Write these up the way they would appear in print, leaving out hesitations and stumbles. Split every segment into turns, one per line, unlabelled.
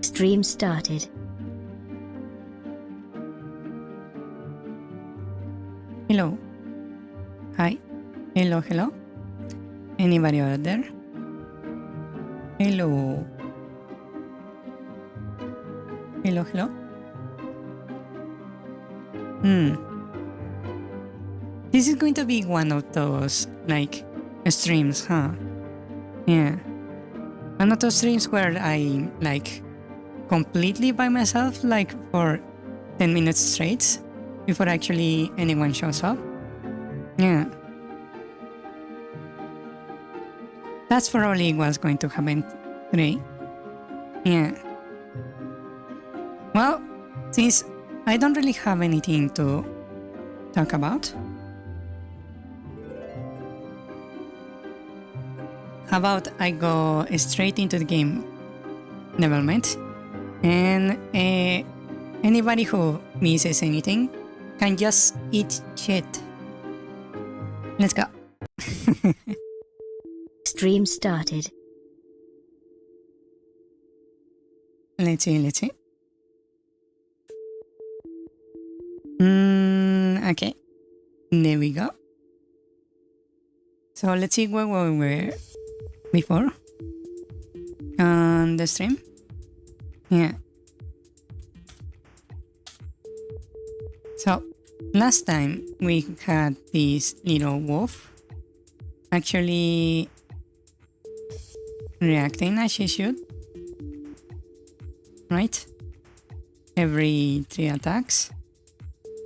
Stream started.
Hello. Hi. Hello, hello. Anybody out there? Hello. Hello, hello. This is going to be one of those, like, streams, huh? Yeah. One of those streams where I, like, completely by myself, like, for 10 minutes straight before actually anyone shows up. Yeah. That's probably what's going to happen today. Yeah. Well, since I don't really have anything to talk about, how about I go straight into the game development, and anybody who misses anything can just eat shit. Let's go.
Stream started.
Let's see. Okay. There we go. So let's see where we were before on the stream. Yeah. So last time we had this little wolf actually reacting as she should, right? Every 3 attacks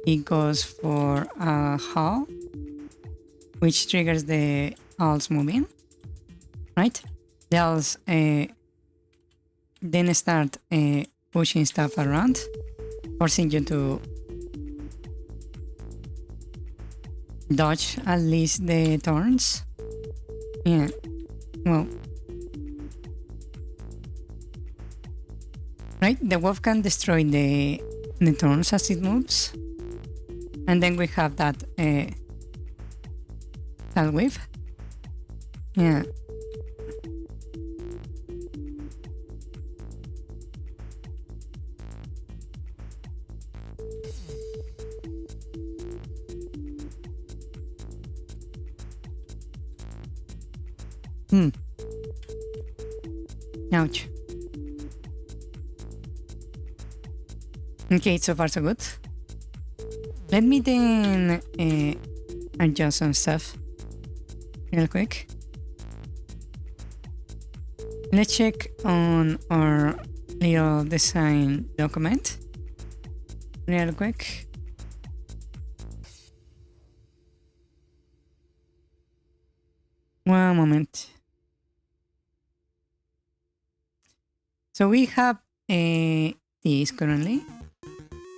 it goes for a howl, which triggers the owls moving, right? The owls then start pushing stuff around, forcing you to dodge at least the turns. Yeah, well, right? The wolf can destroy the turns as it moves, and then we have that wave. Yeah. Ouch. Okay, so far so good. Let me then adjust some stuff real quick. Let's check on our little design document real quick. One moment. So we have this currently,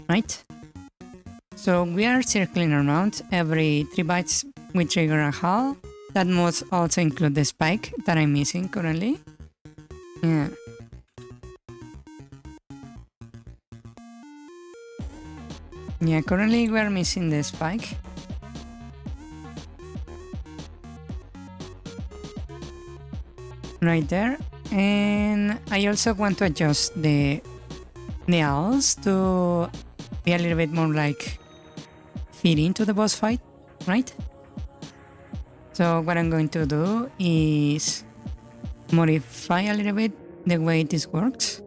right? So we are circling around. Every 3 bytes we trigger a hull. That must also include the spike that I'm missing currently. Yeah. Yeah, currently we are missing the spike. Right there. And I also want to adjust the owls to be a little bit more like fit into the boss fight, right? So what I'm going to do is modify a little bit the way this works.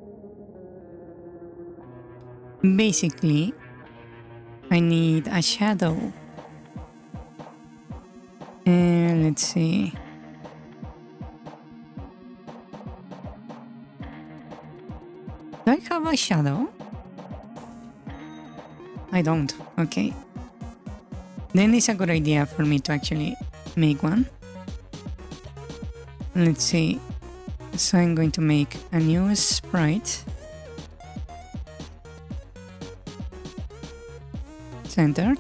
Basically, I need a shadow. And let's see. Do I have a shadow? I don't. Okay. Then it's a good idea for me to actually make one. Let's see. So I'm going to make a new sprite. Centered.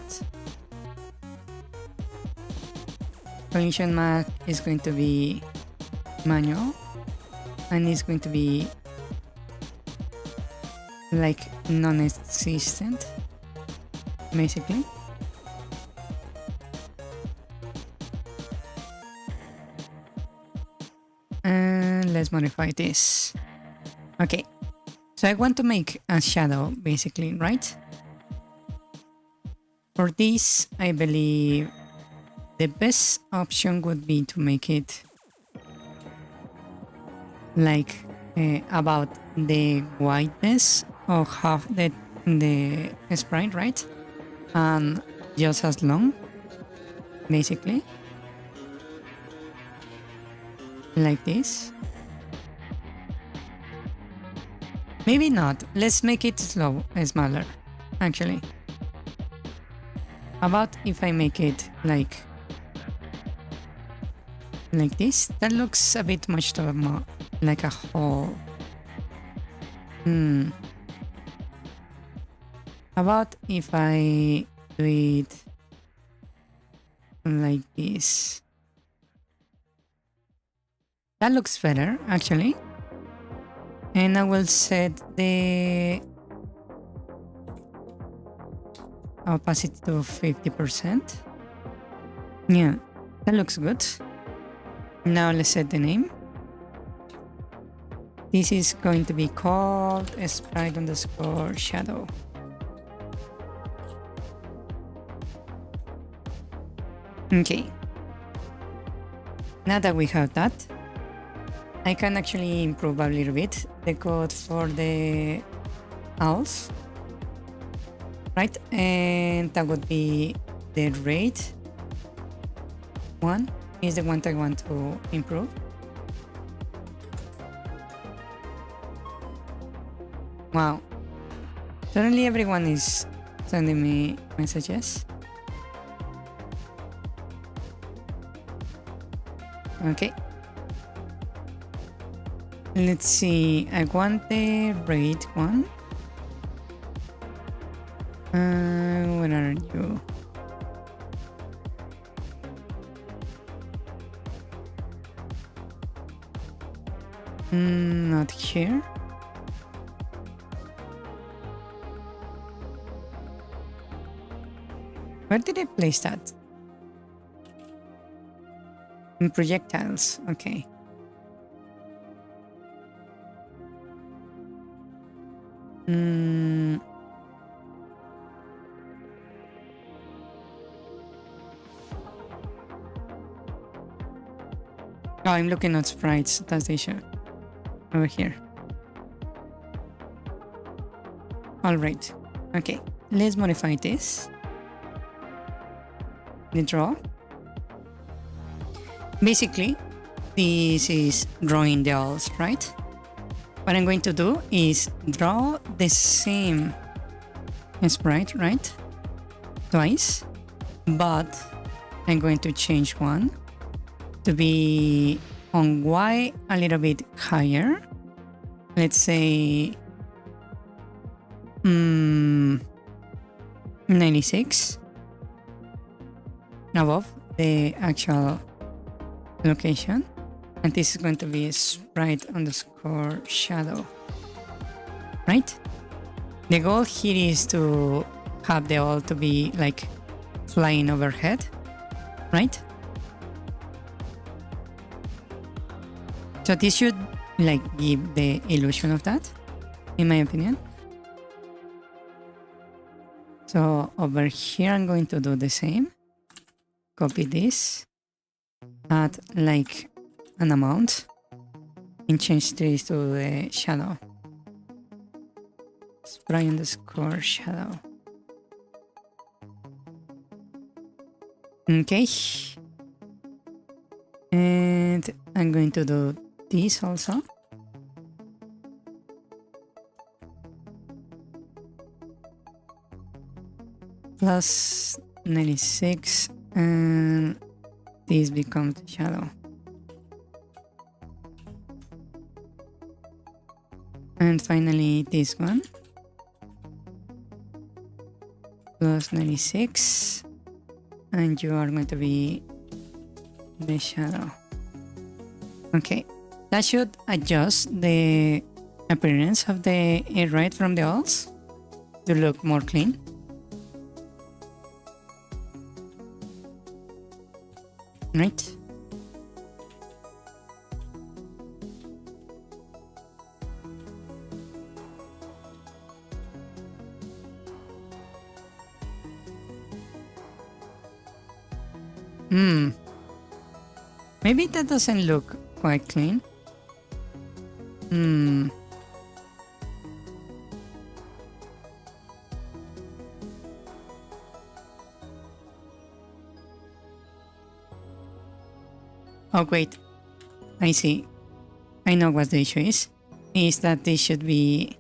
Collision math is going to be manual. And it's going to be like non-existent, basically. And let's modify this. Okay, so I want to make a shadow, basically, right? For this, I believe the best option would be to make it like about the whiteness of half the sprite, right? And just as long, basically. Like this. Maybe not. Let's make it smaller, actually. About if I make it like this? That looks a bit much more like a hole. About if I do it like this? That looks better, actually. And I will set the opacity to 50%. Yeah, that looks good. Now let's set the name. This is going to be called sprite_shadow. Okay. Now that we have that, I can actually improve a little bit the code for the owls, right? And that would be the rate one is the one that I want to improve. Wow. Suddenly everyone is sending me messages. Okay. Let's see. I want the rate one. Where are you? Not here. Where did I place that? In projectiles. Okay. Oh, I'm looking at sprites. That's the issue. Over here. Alright. Okay. Let's modify this. The draw. Basically, this is drawing the owls, right? What I'm going to do is draw the same sprite, right? Twice. But I'm going to change one to be on Y a little bit higher. Let's say 96 above the actual location, and this is going to be sprite underscore shadow, right? The goal here is to have the owl to be like flying overhead, right? So this should like give the illusion of that, in my opinion. So over here I'm going to do the same. Copy this, add like an amount, and change this to the shadow. Sprite underscore shadow. Okay. And I'm going to do this also. Plus 96, and this becomes the shadow. And finally this one. Plus 96, and you are going to be the shadow. Okay, that should adjust the appearance of the right from the owls to look more clean. Right? Maybe that doesn't look quite clean. Oh wait, I see. I know what the issue is. Is that this should be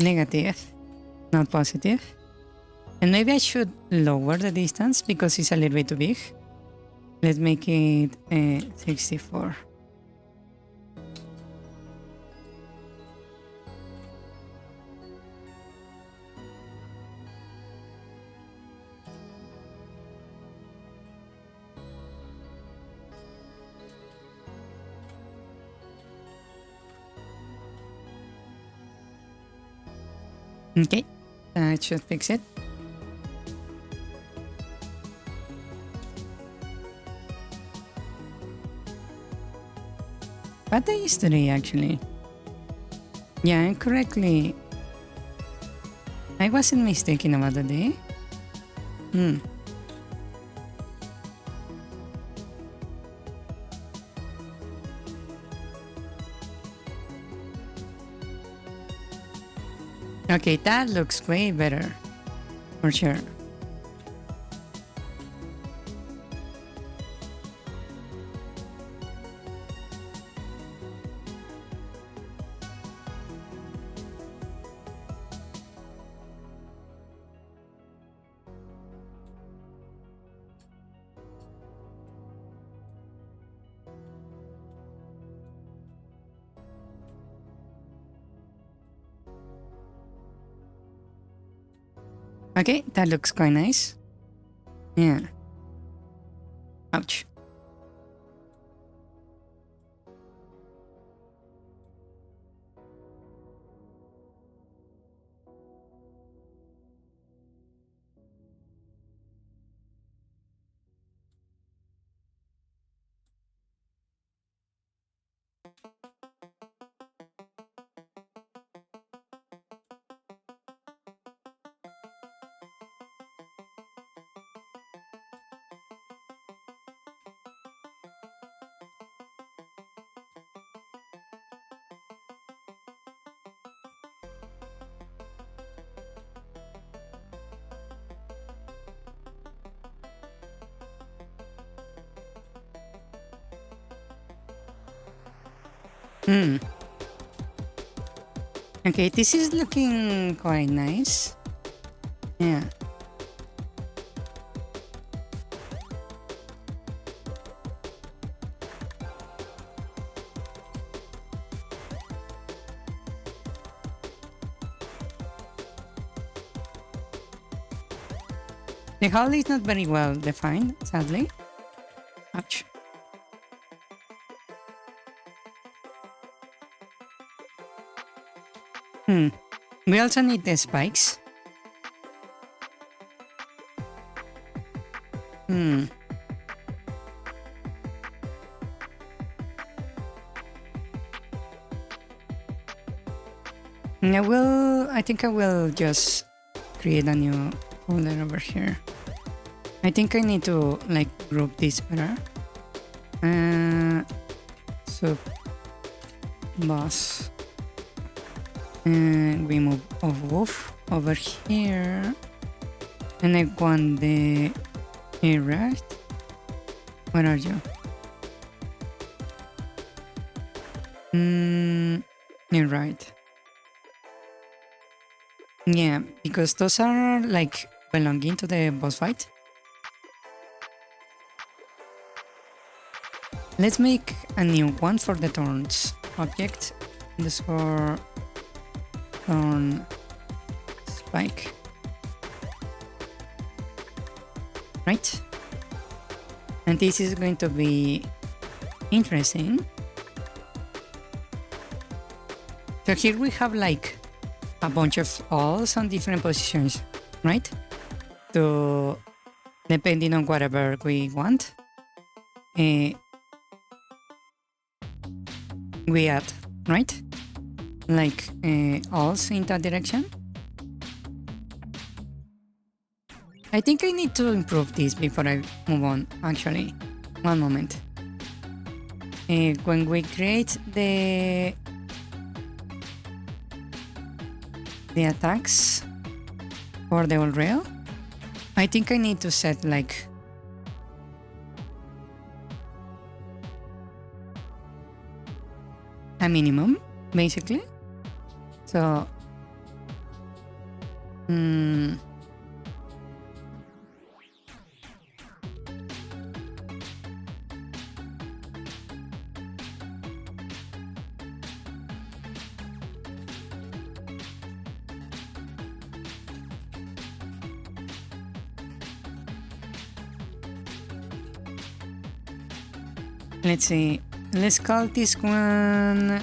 negative, not positive. And maybe I should lower the distance because it's a little bit too big. Let's make it 64. Okay, that should fix it. What day is today actually? Yeah, incorrectly. I wasn't mistaken about the day. Okay, that looks way better. For sure. Okay, that looks quite nice. Yeah. Ouch. Hmm. Okay, this is looking quite nice. Yeah. The hull is not very well defined, sadly. Ouch. We also need the spikes. I think I will just create a new folder over here. I think I need to like group this better. So boss and remove of Woof over here, and I want the right. Where are you? You're right. Yeah, because those are like belonging to the boss fight. Let's make a new one for the thorns object. This for thorn spike. Right? And this is going to be interesting. So here we have like a bunch of alls on different positions, right? So depending on whatever we want, we add, right? Like alls in that direction. I think I need to improve this before I move on, actually. One moment. When we create the attacks for the old rail, I think I need to set like a minimum, basically. So let's see. Let's call this one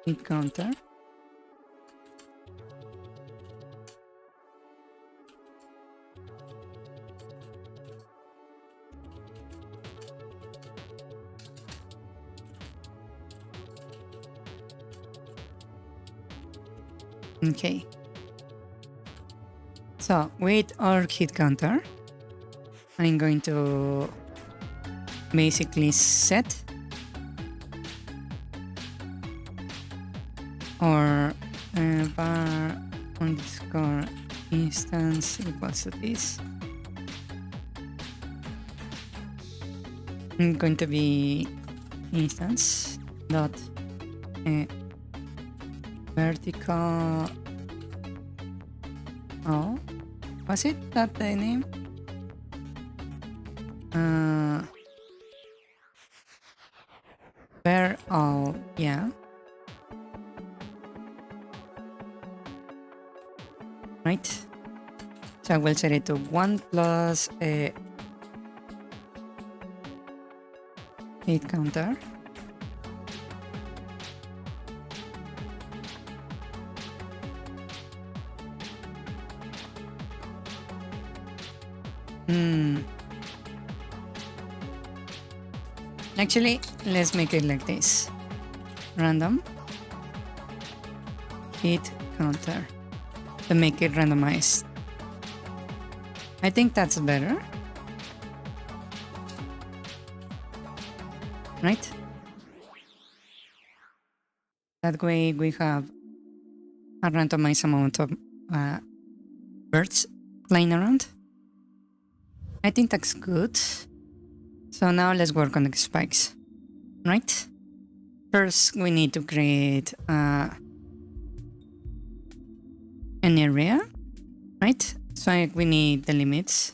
hit counter. Okay. So with our hit counter, I'm going to basically set our var underscore instance equals to this. I'm going to be instance dot vertical. Oh, was it that the name? Where all, yeah. Right. So I will set it to 1 plus a hit counter. Actually, let's make it like this. Random hit counter to make it randomized. I think that's better. Right? That way we have a randomized amount of birds flying around. I think that's good. So now let's work on the spikes, right? First, we need to create an area, right? So we need the limits.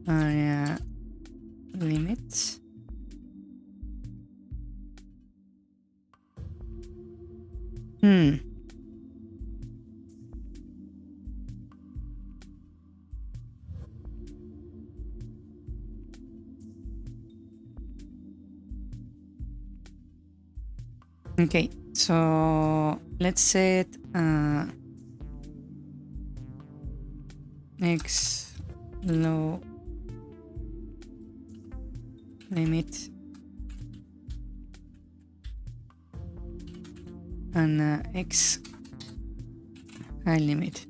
Area limits. Okay, so let's set x low limit and x high limit.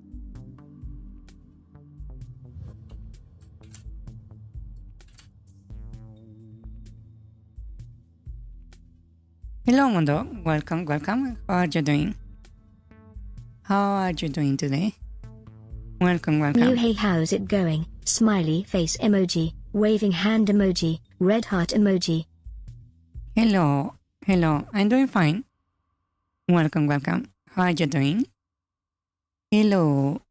Hello Mundo, welcome. How are you doing? How are you doing today? Welcome.
New hey, how's it going? Smiley face emoji, waving hand emoji, red heart emoji.
Hello, I'm doing fine. Welcome. How are you doing? Hello.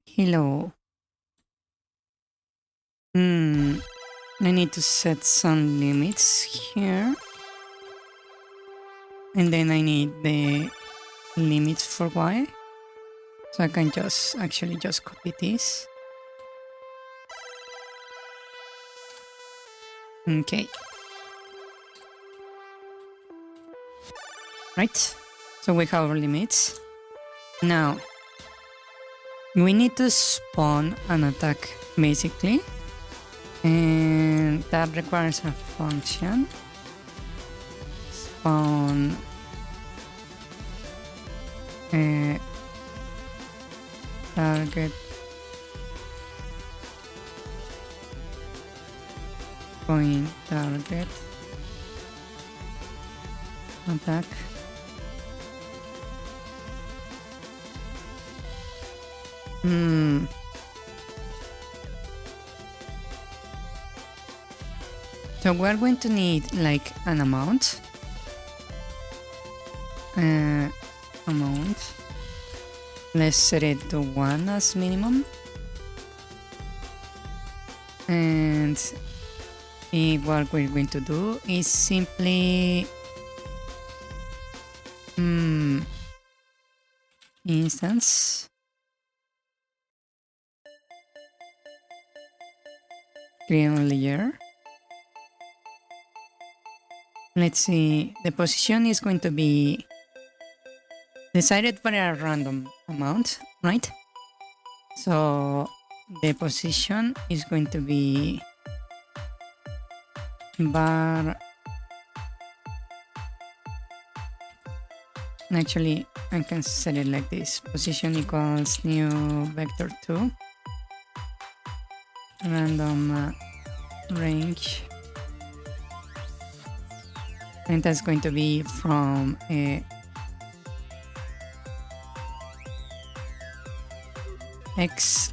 I need to set some limits here. And then I need the limits for y. So I can just copy this. Okay. Right. So we have our limits. Now, we need to spawn an attack basically. And that requires a function. Spawn target point target attack So we're going to need like an amount. Let's set it to 1 as minimum. And what we're going to do is simply instance create a layer. Let's see, the position is going to be decided by a random amount, right? So the position is going to be bar. Actually, I can set it like this. Position equals new vector 2 random range, and that's going to be from x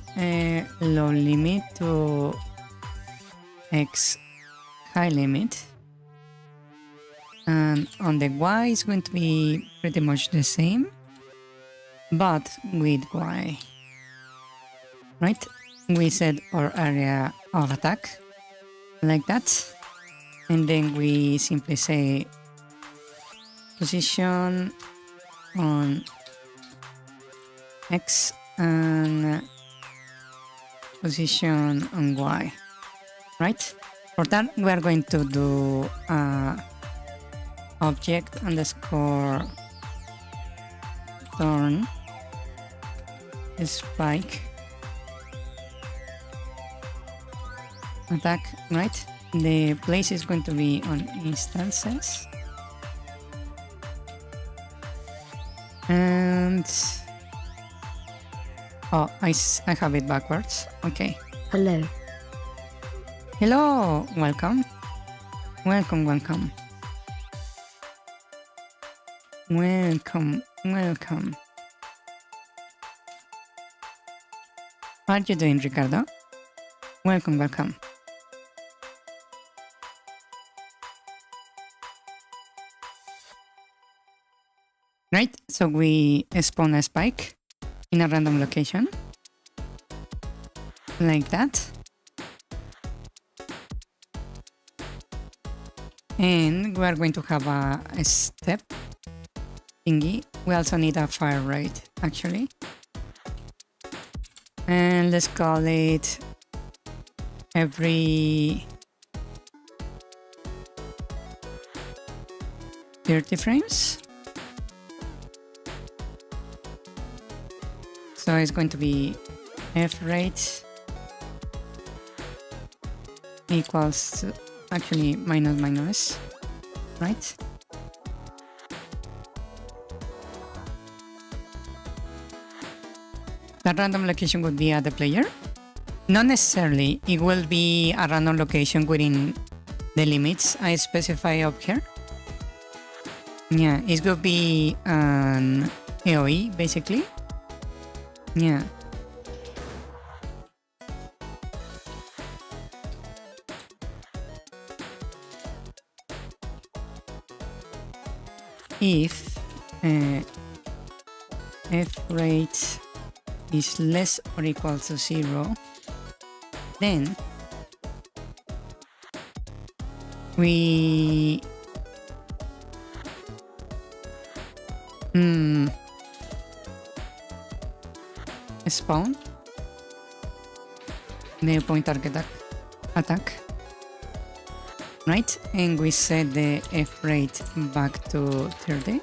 low limit to x high limit, and on the y is going to be pretty much the same but with y, right? We set our area of attack like that, and then we simply say position on x and position on y, right? For that, we are going to do object underscore turn spike attack, right? The place is going to be on instances, and oh, I have it backwards. Okay.
Hello.
Welcome. How are you doing, Ricardo? Welcome, welcome. Right, so we spawn a spike in a random location. Like that. And we are going to have a step thingy. We also need a fire rate, actually. And let's call it every 30 frames. So it's going to be F rate equals to, actually minus, right? That random location would be at the player. Not necessarily, it will be a random location within the limits I specify up here. Yeah, it will be an AoE basically. Yeah. If F rate is less or equal to 0, then we spawn the point target attack, right? And we set the F rate back to 30.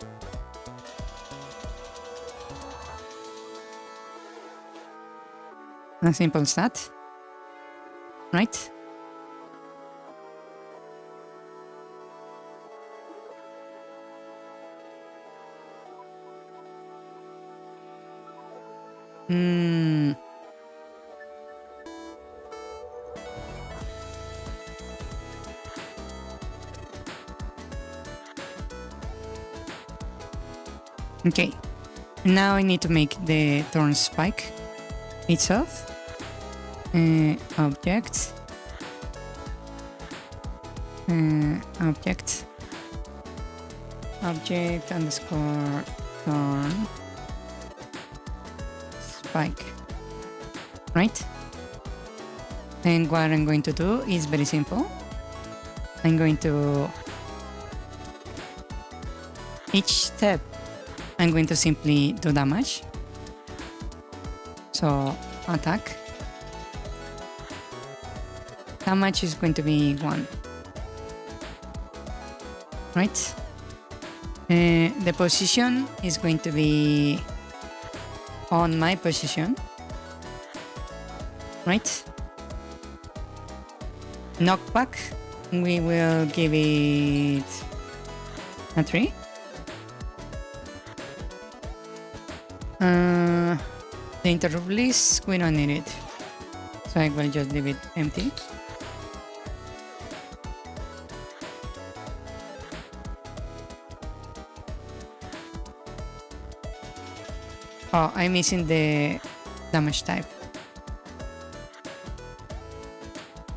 A simple as that, right? Okay, now I need to make the thorn spike itself. Object underscore thorn spike, right? And what I'm going to do is very simple. I'm going to each step I'm going to simply do damage. So attack. Damage is going to be 1. Right? The position is going to be on my position. Right? Knockback, we will give it a 3. The interrupt list, we don't need it, so I will just leave it empty. Oh, I'm missing the damage type.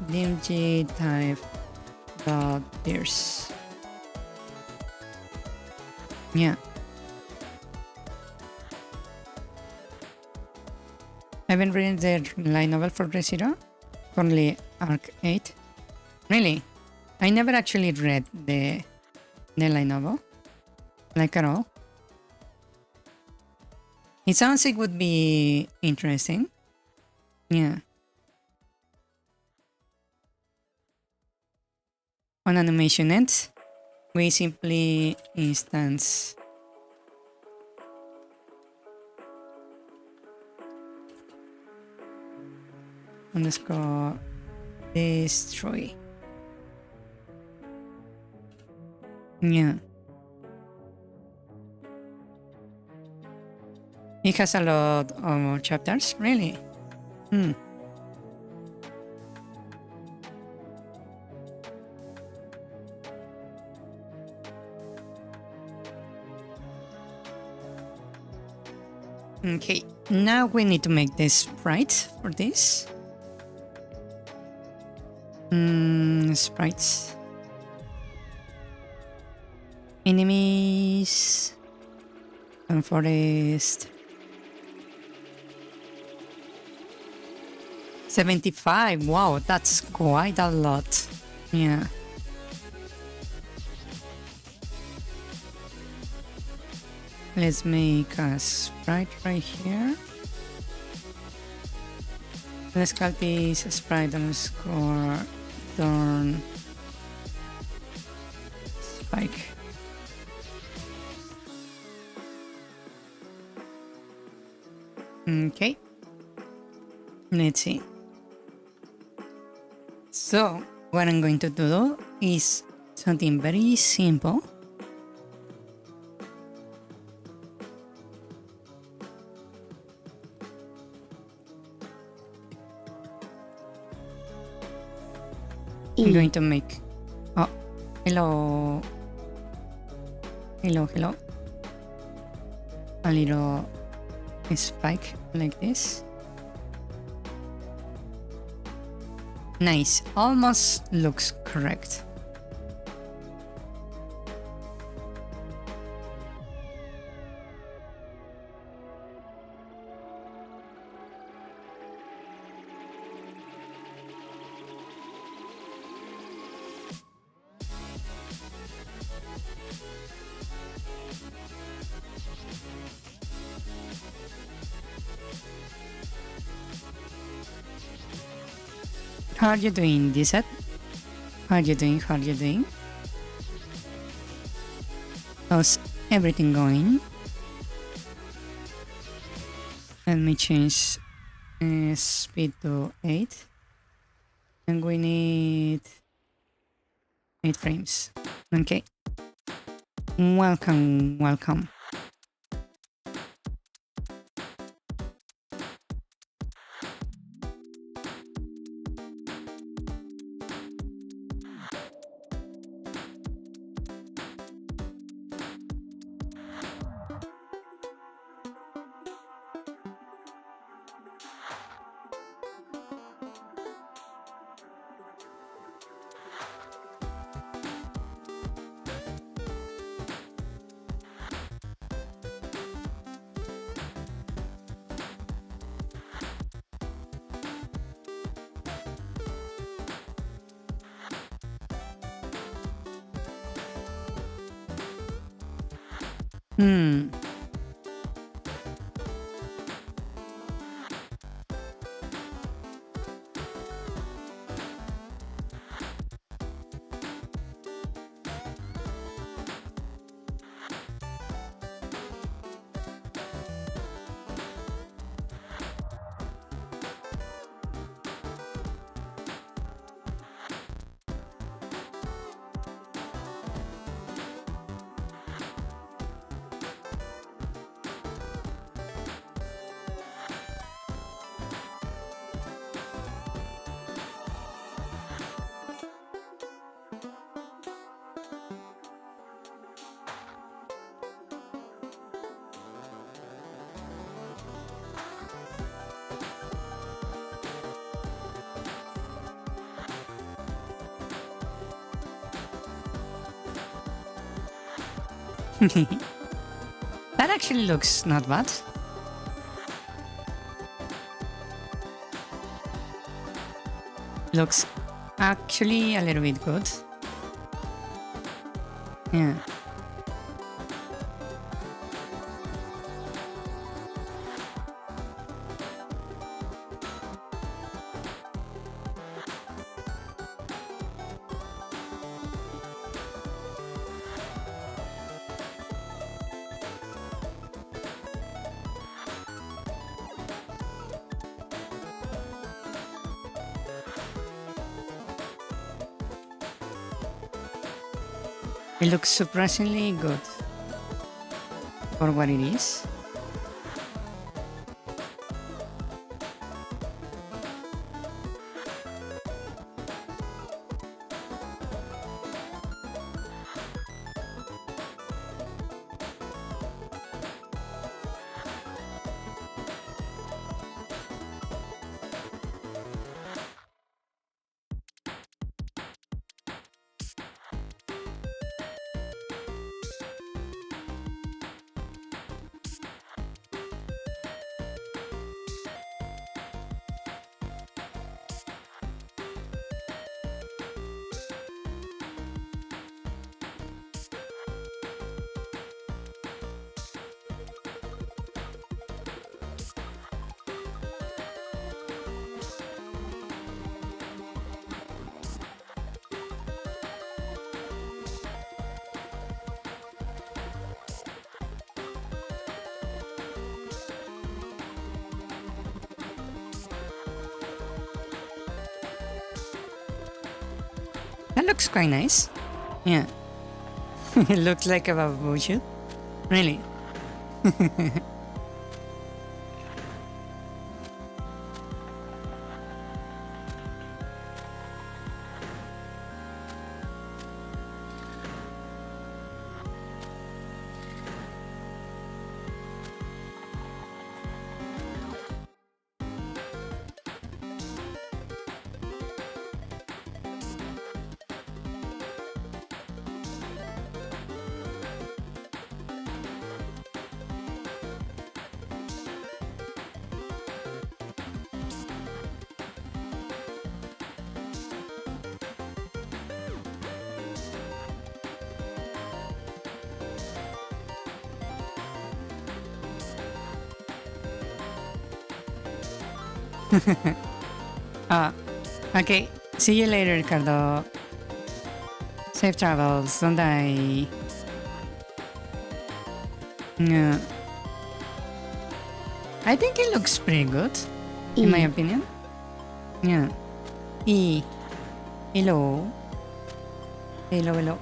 DMG type dot pierce. Yeah. I haven't read the light novel for Re:Zero, only Arc 8. Really? I never actually read the light novel, like at all. It sounds like it would be interesting. Yeah. On animation end, we simply instance underscore destroy. Yeah. It has a lot of chapters, really. Okay, now we need to make this sprite for this. Sprites. Enemies. And forest. 75. Wow, that's quite a lot. Yeah. Let's make a sprite right here. Let's call this sprite underscore turn spike. Okay. Let's see. So, what I'm going to do is something very simple. I'm going to make... Oh, hello. Hello, hello. A little spike like this. Nice. Almost looks correct. How are you doing, Dizet? How are you doing? How are you doing? How's everything going? Let me change speed to 8. And we need 8 frames. Okay. Welcome, welcome. Hmm. That actually looks not bad. Looks actually a little bit good. Yeah. It looks surprisingly good for what it is. That looks quite nice. Yeah. It looks like a bullshit. Really. Ah, okay. See you later, Ricardo. Safe travels. Don't die. Yeah. I think it looks pretty good, in my opinion. Yeah. Hello. Hello.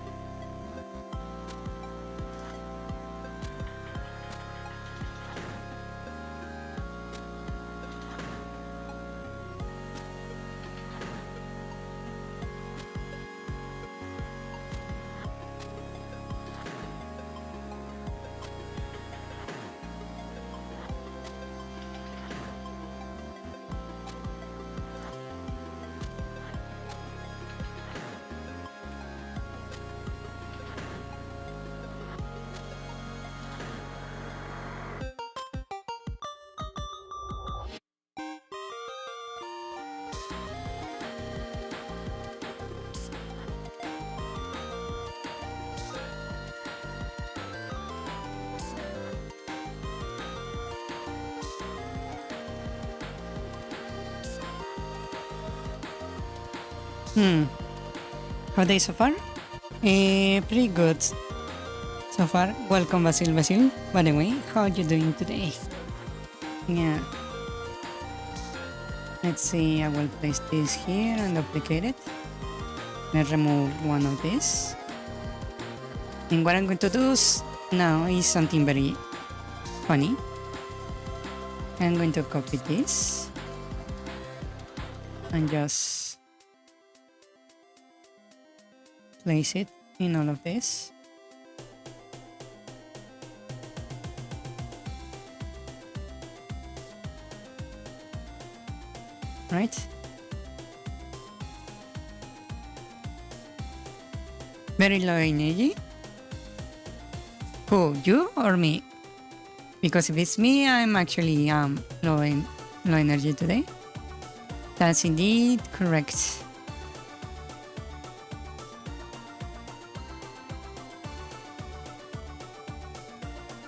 How are they so far? Pretty good so far. Welcome, Basil. By the way, how are you doing today? Yeah. Let's see, I will place this here and duplicate it. Let's remove one of these. And what I'm going to do now is something very funny. I'm going to copy this and just place it in all of this. Right? Very low energy. Who, you or me? Because if it's me, I'm actually low energy today. That's indeed correct.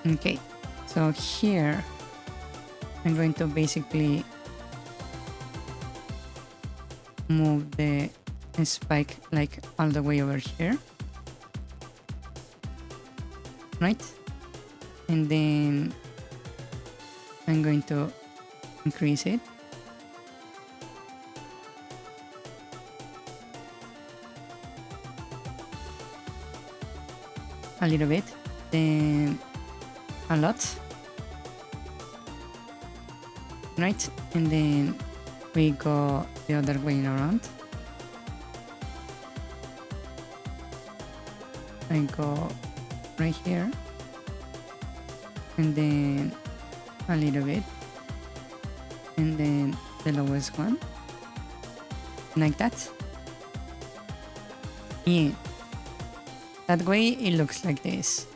Okay, so here I'm going to basically move the spike like all the way over here, right? And then I'm going to increase it. A little bit, then a lot, right? And then we go the other way around. I go right here, and then a little bit, and then the lowest one, like that. Yeah, that way it looks like this.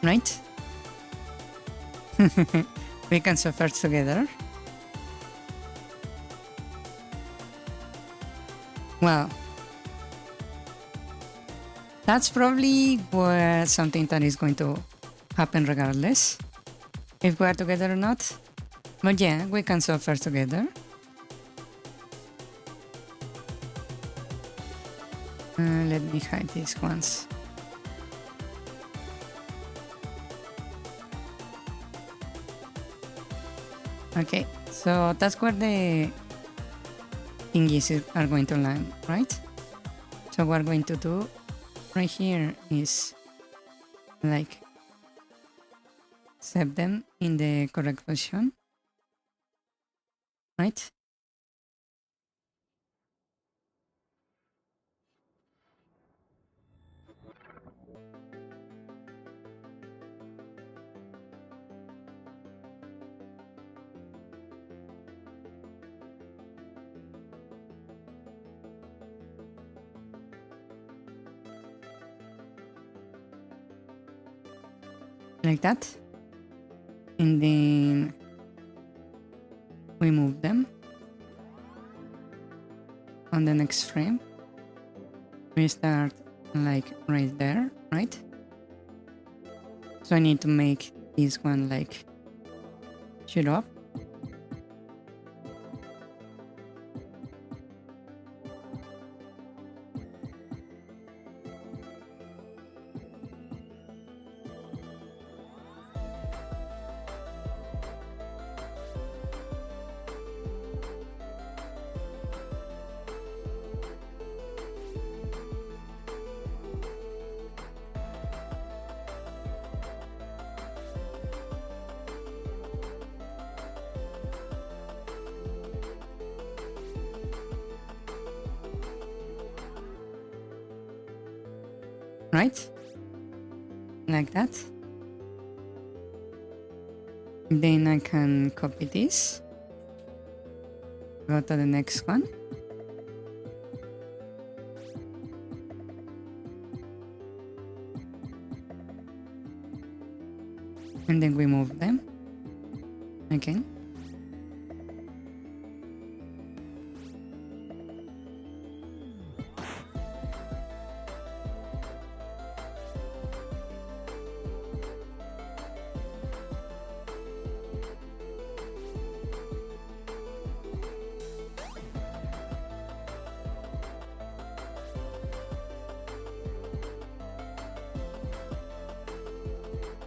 Right? We can suffer together. Well, that's probably something that is going to happen regardless if we are together or not. But yeah, we can suffer together. Let me hide these ones. Okay, so that's where the thingies are going to land, right? So what we're going to do right here is like set them in the correct position, right? Like that. And then we move them on the next frame. We start like right there, right? So I need to make this one like shoot up. Right? Like that. Then I can copy this. Go to the next one. And then we move them again.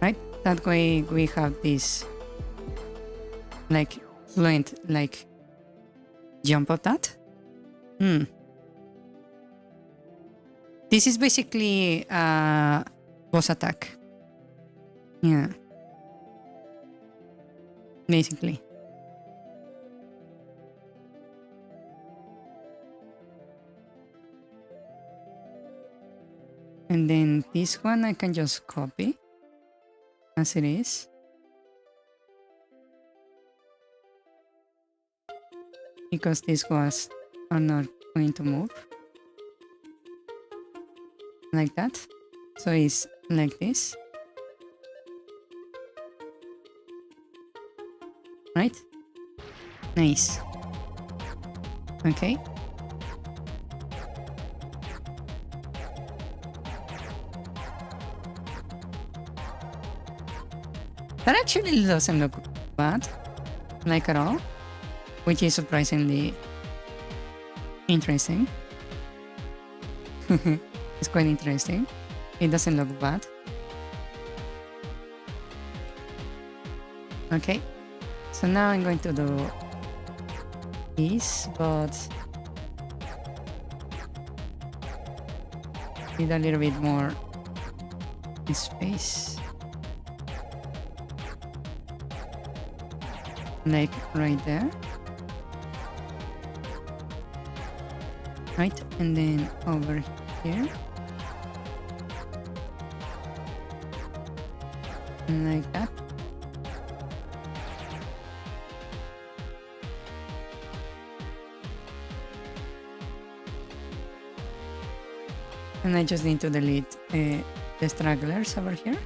Right? That way we have this like fluent like jump of that. This is basically a boss attack. Yeah. Basically. And then this one I can just copy as it is. Because these ones are not going to move. Like that. So it's like this. Right? Nice. Okay. That actually doesn't look bad, like at all, which is surprisingly interesting. It's quite interesting. It doesn't look bad. Okay, so now I'm going to do this, but need a little bit more space. Like right there. Right, and then over here. And like that. And I just need to delete the stragglers over here.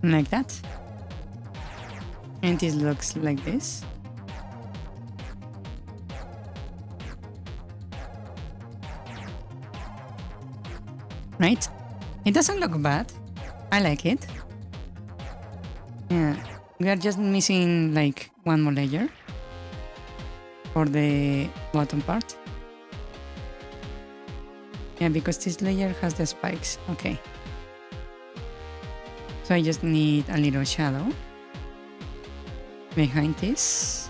Like that. And this looks like this. right? It doesn't look bad. I like it. Yeah, we are just missing like one more layer for the bottom part. Yeah, because this layer has the spikes. Okay. So I just need a little shadow behind this.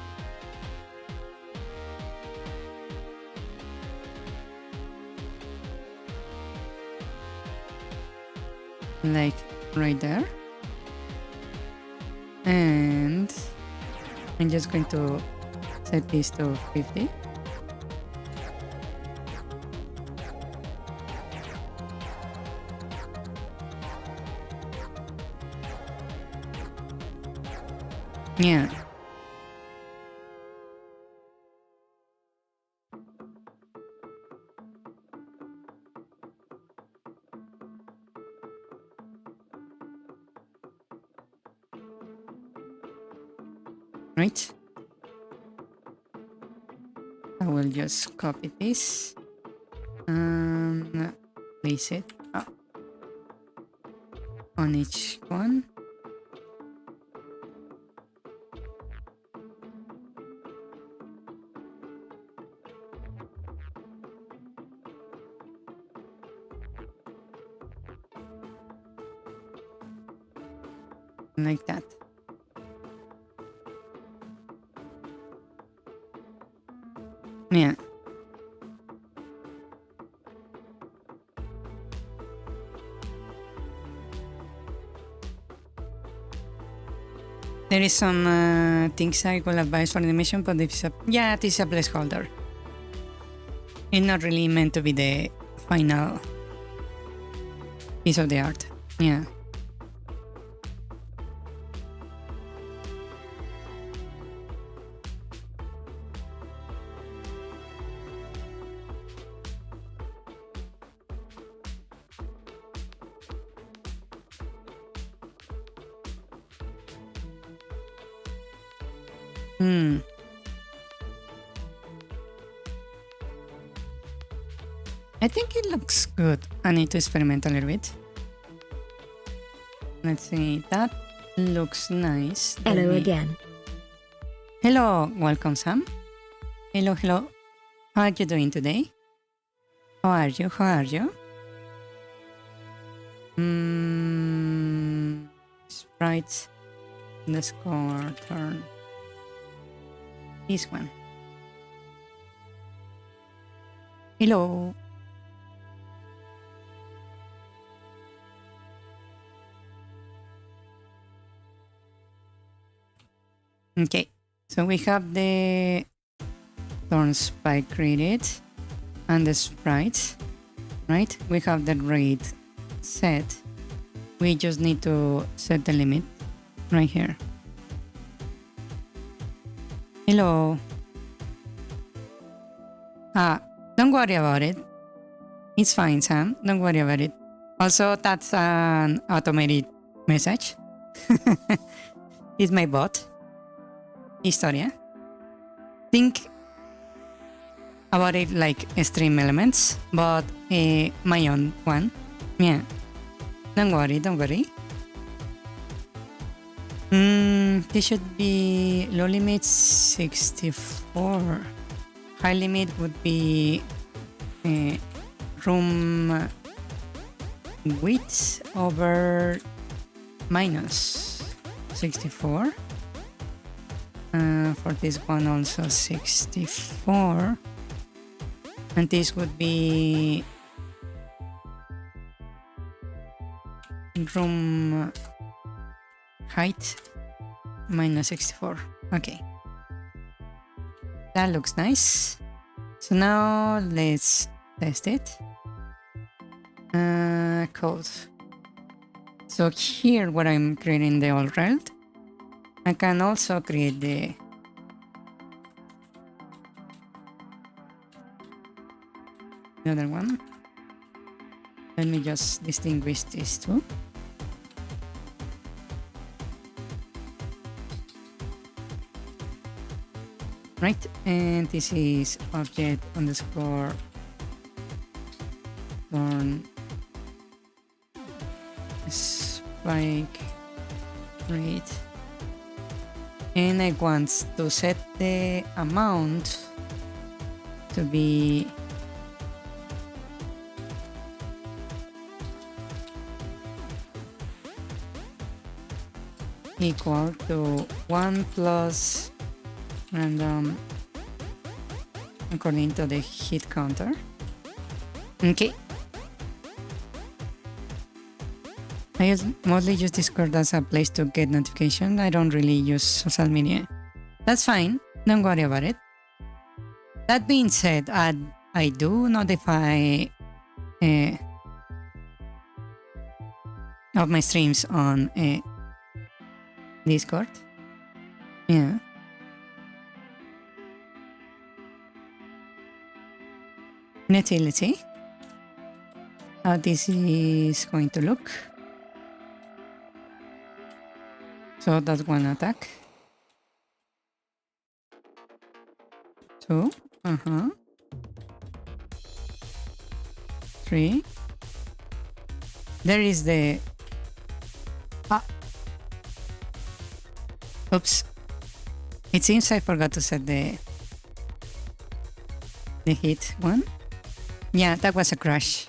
Like right there. And I'm just going to set this to 50. Yeah. Right. I will just copy this and place it on each one. Like that. Yeah. There is some things I will advise for the mission, but this is a placeholder. It's not really meant to be the final piece of the art. Yeah. I think it looks good. I need to experiment a little bit. Let's see. That looks nice.
Hello again.
Hello. Welcome, Sam. Hello, hello. How are you doing today? How are you? How are you? Sprites. Let's go turn this one. Hello. Okay, so we have the thorn spike created and the sprites, right? We have the rate set. We just need to set the limit right here. Hello. Don't worry about it. It's fine, Sam. Don't worry about it. Also, that's an automated message. It's my bot. Historia. Think about it like stream elements, but my own one. Yeah. Don't worry, don't worry. This should be low limit 64. High limit would be room width over minus 64. For this one also 64. And this would be room height minus 64. Okay. That looks nice. So now let's test it. Code. So here where I'm creating the old railed, I can also create the other one. Let me just distinguish these two. Right, and this is object underscore thorn spike rate, and I want to set the amount to be equal to 1 plus random according to the hit counter. Okay. I mostly use Discord as a place to get notification. I don't really use social media. That's fine. Don't worry about it. That being said, I do notify of my streams on Discord. Yeah. Let's see how this is going to look. So that's one attack. 2. 3. There is the... Oops. It seems I forgot to set the hit one. Yeah, that was a crash.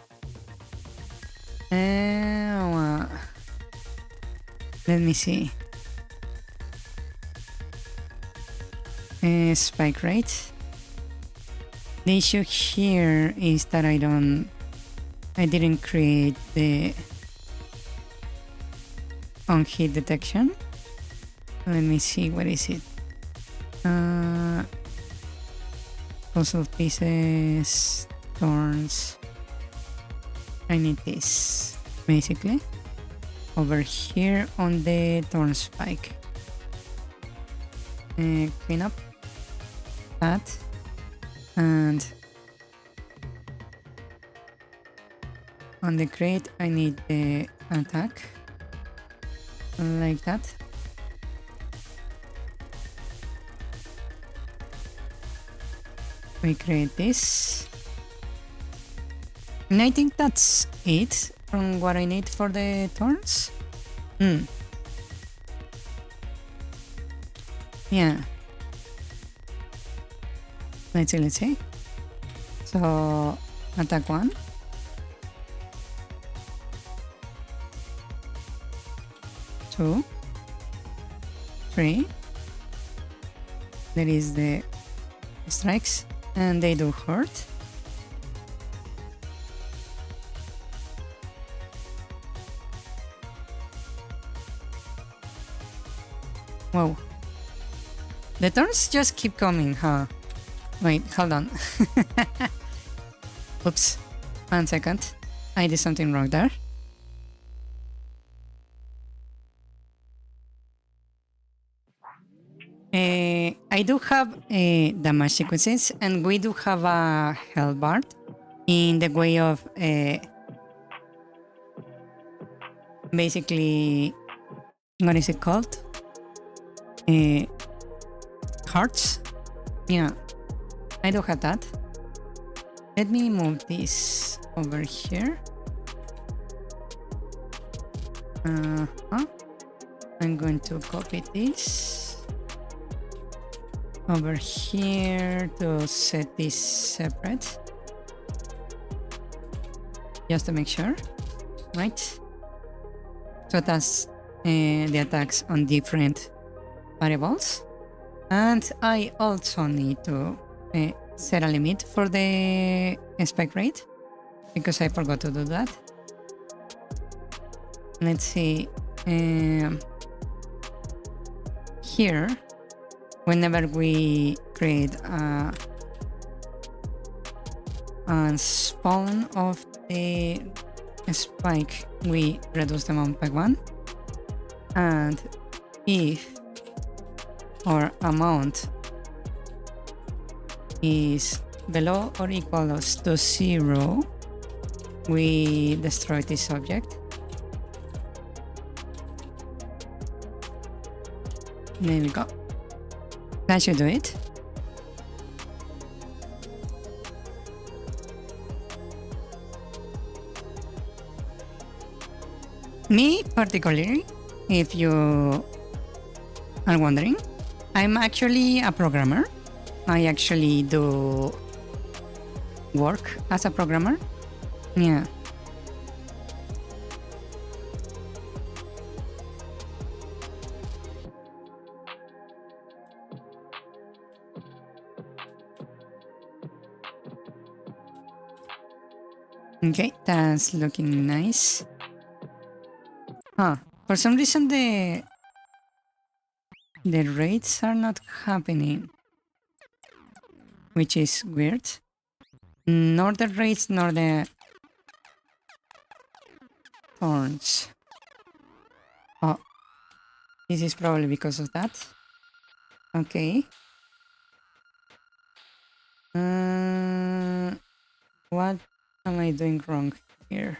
Let me see. Spike rate. The issue here is that I didn't create the on hit detection. Let me see, what is it? Puzzle pieces, thorns. I need this basically over here on the thorn spike. Clean up that, and on the crate I need the attack like that. We create this, and I think that's it from what I need for the thorns. Yeah. Let's see. So attack 1. 2. 3. There is the strikes, and they do hurt. Whoa. The turns just keep coming, huh? Wait, hold on. Oops. 1 second. I did something wrong there. I do have damage sequences, and we do have a health bar in the way of basically, what is it called? Hearts. Yeah, I do have that. Let me move this over here. I'm going to copy this over here to set this separate, just to make sure, right? So that's the attacks on different variables. And I also need to set a limit for the spike rate, because I forgot to do that. Let's see. Here, whenever we create a spawn of the spike, we reduce the amount by 1. And if our amount is below or equals to 0, we destroy this object. There we go. That should do it. Me particularly, if you are wondering, I'm actually a programmer. I actually do work as a programmer. Yeah. Okay, that's looking nice. Huh. For some reason the raids are not happening, which is weird. Nor the raids nor the thorns. Oh, this is probably because of that. Okay. What am I doing wrong here?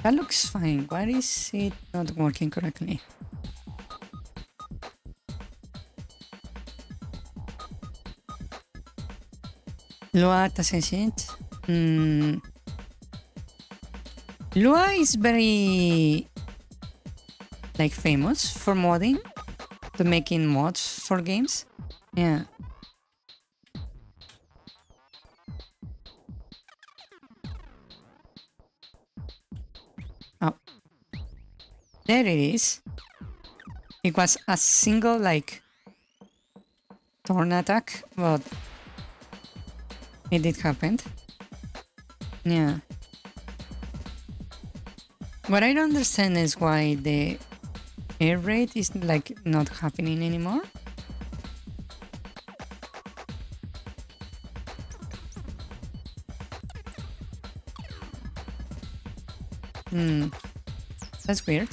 That looks fine. Why is it not working correctly? Lua doesn't it? Lua is very like famous for modding, to making mods for games. Yeah. Oh, there it is. It was a single like torn attack, but it did happen. Yeah. What I don't understand is why the air raid is like not happening anymore. That's weird.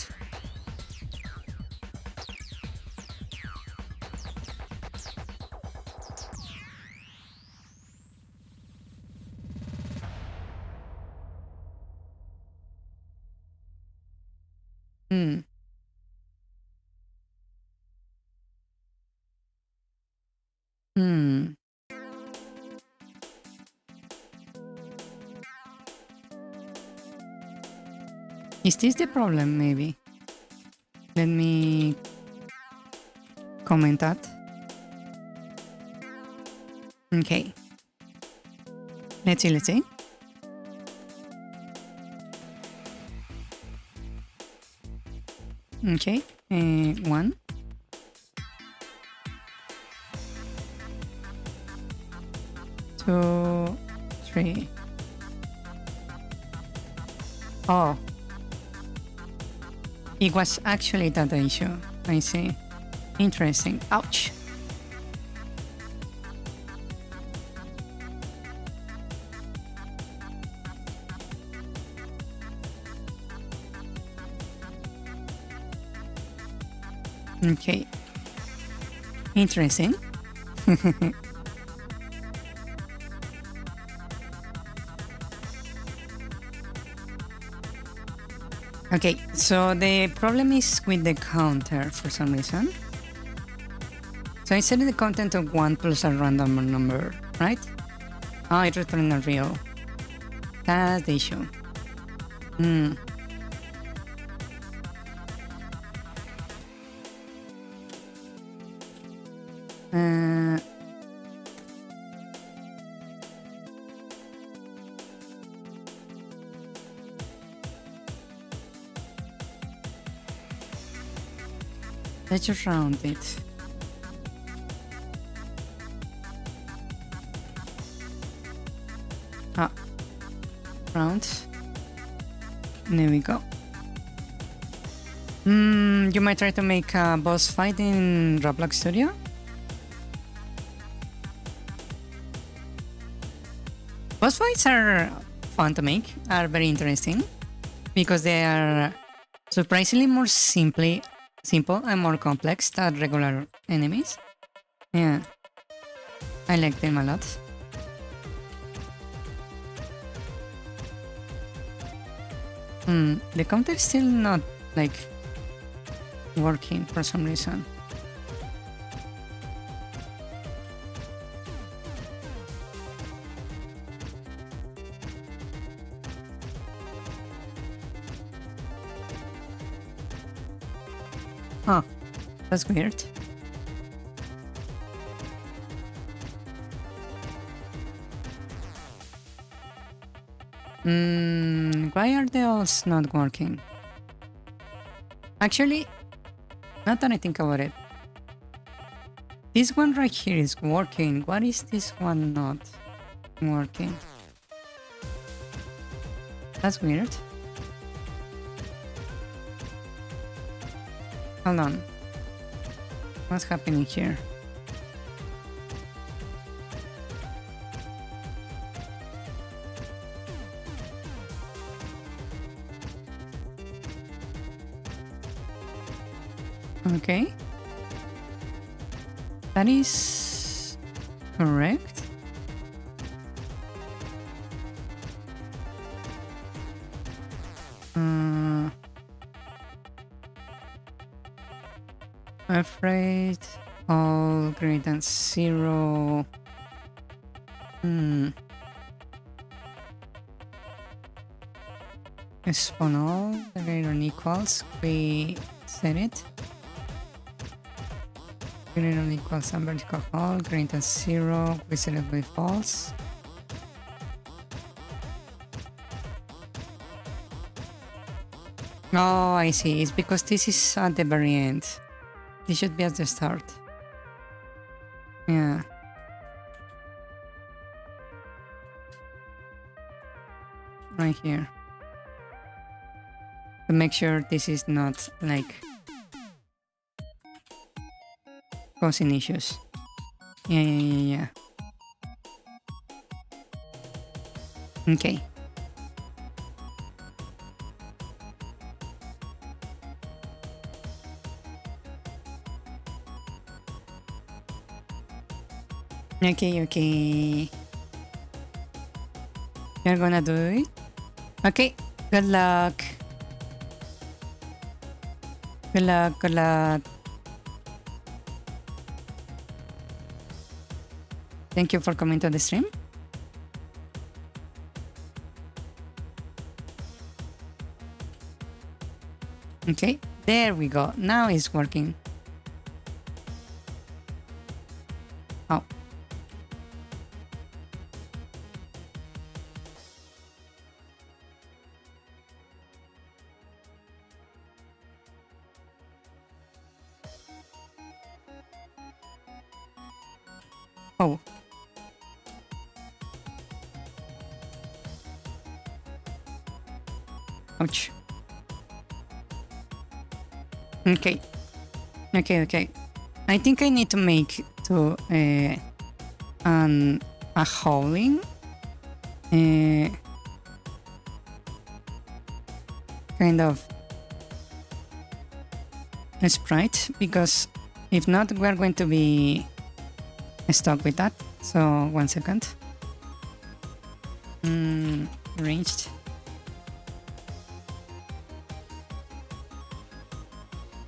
Is this the problem, maybe? Let me comment that. Okay. Let's see. Okay, 1. 2, 3. Oh. It was actually that issue. I see. Interesting. Ouch. Okay. Interesting. Okay, so the problem is with the counter for some reason. So I set the content of 1 plus a random number, right? Oh, it returned a real. That's the issue. Let's just round it. Round. There we go. You might try to make a boss fight in Roblox Studio. Boss fights are fun to make, are very interesting, because they are surprisingly more simple and more complex than regular enemies. Yeah, I like them a lot. The counter is still not like working for some reason. Huh, that's weird. Why are they all not working? Actually, now that I think about it, this one right here is working. What is this one not working? That's weird. Hold on. What's happening here? Okay. That is correct. Afraid all greater than 0. Spawn all the greater than equals. We set it. Greater than equals and vertical all greater than 0. We set it with false. Oh, I see. It's because this is at the very end. This should be at the start. Yeah. Right here. To make sure this is not like causing issues. Yeah. Okay. Okay. You're gonna do it? Okay, good luck. Good luck. Thank you for coming to the stream. Okay, there we go. Now it's working. Oh. Oh. Ouch. Okay. I think I need to make to a howling kind of a sprite, because if not, we're going to be stuck with that. So 1 second. Arranged.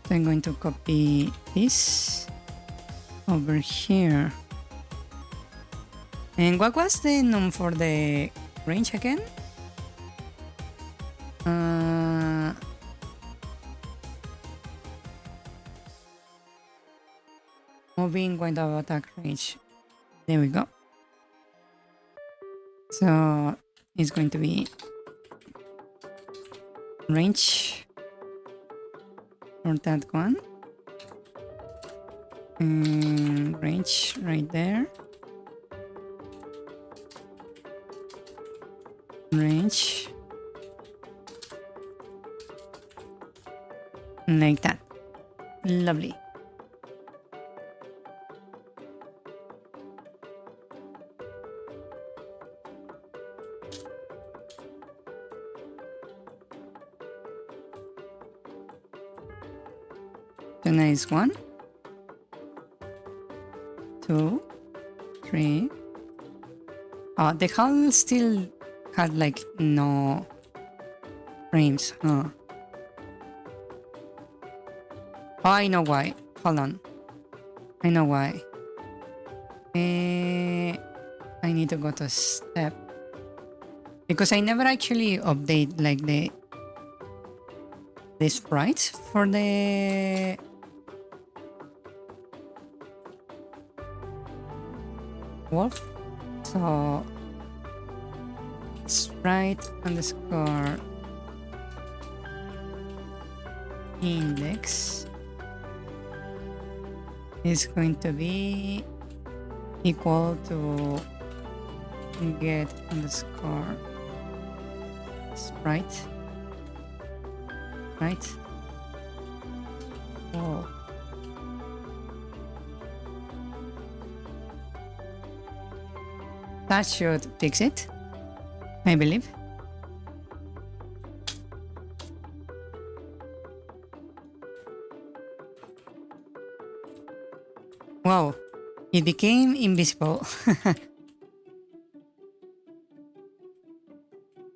So I'm going to copy this over here. And what was the num for the range again? Moving point of attack range. There we go. So it's going to be range for that one. And range right there. Range. Like that. Lovely. The nice 1, 2, 3. Oh, the hull still had like no frames, huh? Oh, I know why. Hold on. I know why. I need to go to step. Because I never actually update like the sprites for the wolf. So sprite underscore index is going to be equal to get underscore sprite, right? Oh. That should fix it, I believe. Wow, it became invisible.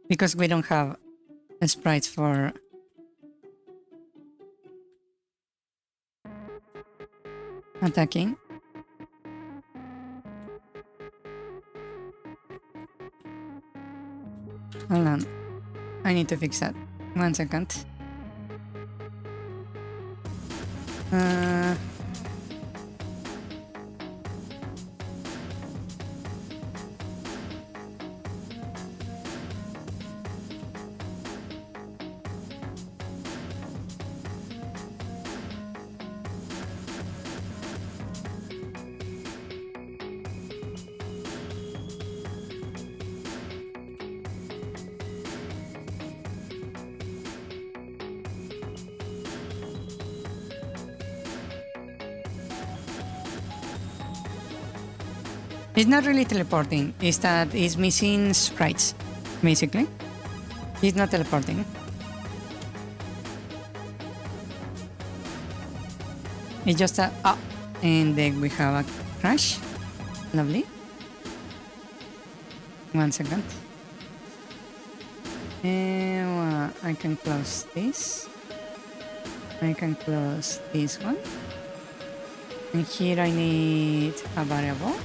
Because we don't have sprites for attacking. Hold on, I need to fix that. 1 second. It's not really teleporting, it's that it's missing sprites, basically. It's not teleporting. It's just a and then we have a crash. Lovely. 1 second. And I can close this. I can close this one. And here I need a variable.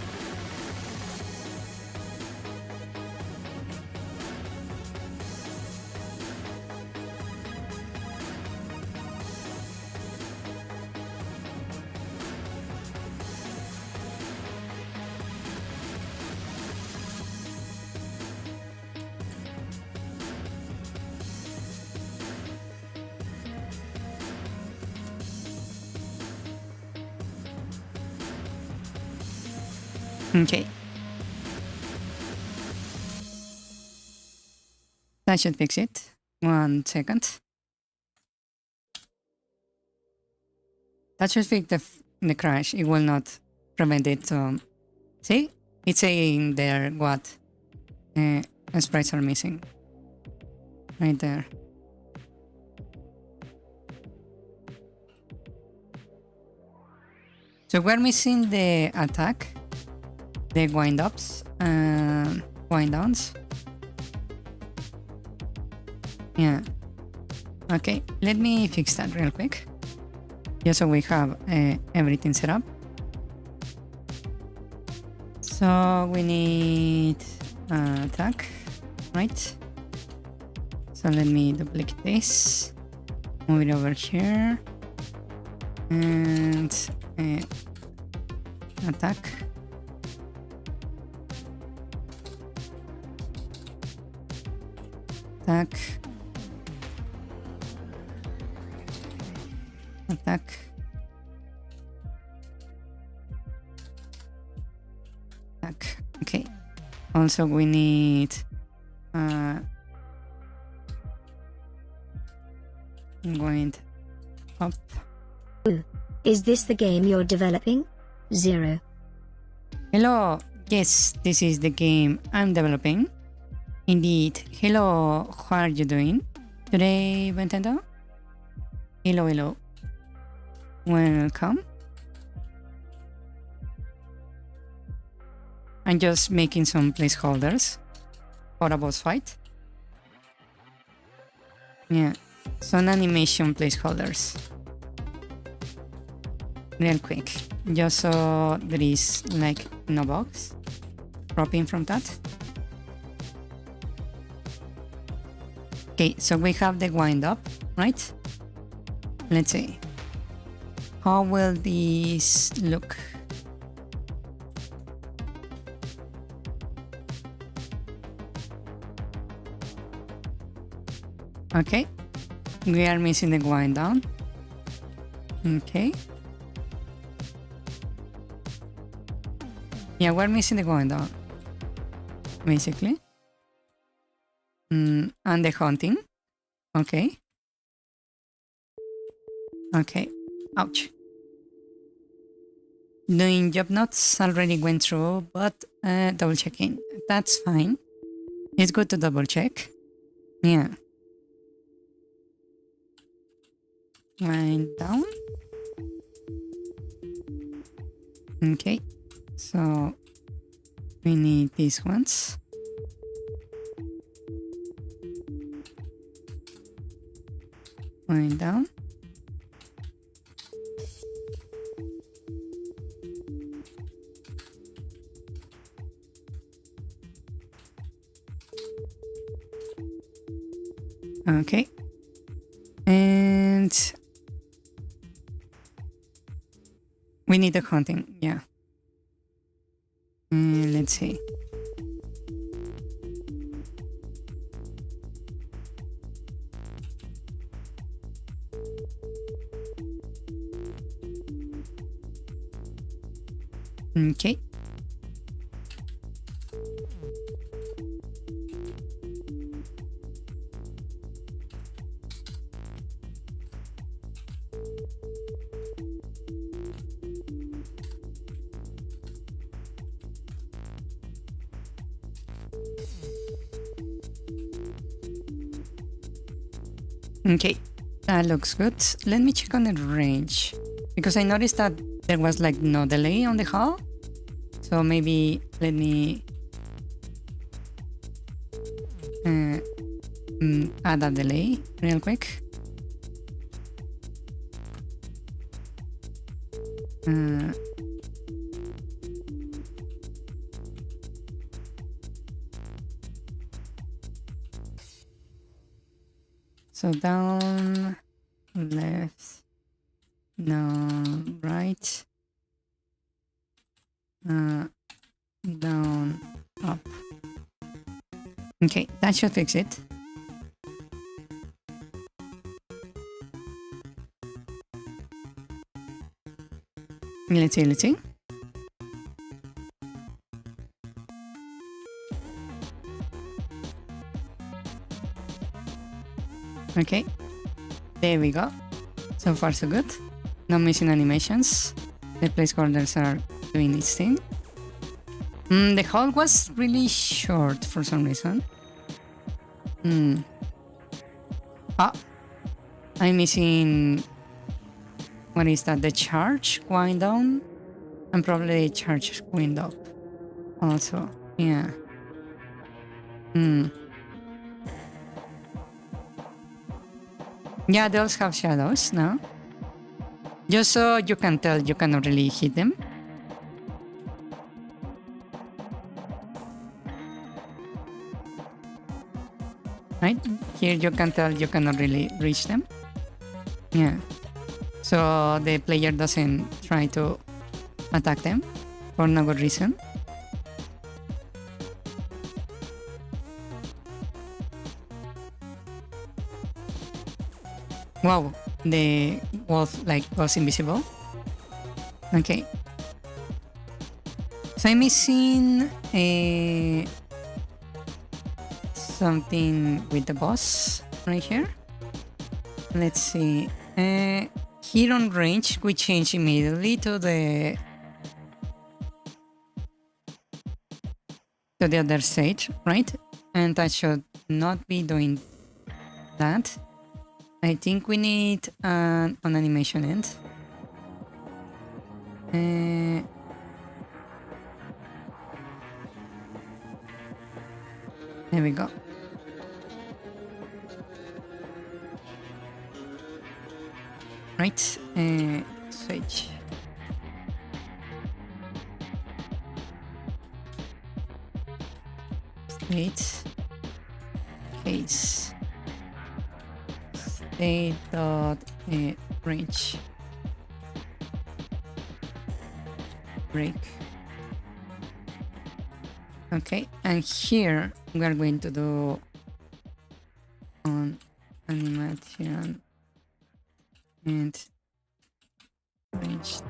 Okay. That should fix it. 1 second. That should fix the crash. It will not prevent it. See? It's saying there what sprites are missing. Right there. So we're missing the attack, the wind-ups and wind-downs. Yeah. Okay, let me fix that real quick. Just so we have everything set up. So we need attack, right? So let me duplicate this, move it over here, and attack. Attack. Attack. Attack. Okay. Also we need going up.
Is this the game you're developing? 0.
Hello. Yes, this is the game I'm developing. Indeed. Hello, how are you doing today, Verthandy? Hello, hello. Welcome. I'm just making some placeholders for a boss fight. Yeah, some animation placeholders. real quick, just so there is like no box dropping from that. Okay, so we have the wind up, right? Let's see. How will this look? Okay, we are missing the wind down. Okay. Yeah, we're missing the wind down, basically. And the hunting. Okay. Okay. Ouch. Doing job notes already went through, but double checking. That's fine. It's good to double check. Yeah. Wind down. Okay. So we need these ones. Wind down. Okay. And we need the hunting, yeah. Let's see. Okay. Okay, that looks good. Let me check on the range, because I noticed that there was like no delay on the hull. So maybe let me add a delay real quick. So down, left, down, right, down, up. Okay, that should fix it. Let's see. Okay, there we go. So far so good. No missing animations. The placeholders are doing its thing. The hull was really short for some reason. Ah, I'm missing. What is that? The charge wind down, and probably charge wind up. Also, yeah. Yeah, they also have shadows now. Just so you can tell you cannot really hit them. Right? Here you can tell you cannot really reach them. Yeah. So the player doesn't try to attack them for no good reason. Wow, the wolf like was invisible. Okay. So I'm missing something with the boss right here. Let's see. Here on range, we change immediately to the other stage, right? And I should not be doing that. I think we need an animation end. There we go. Right, switch. state case state dot range break. Okay, and here we are going to do on animation and range.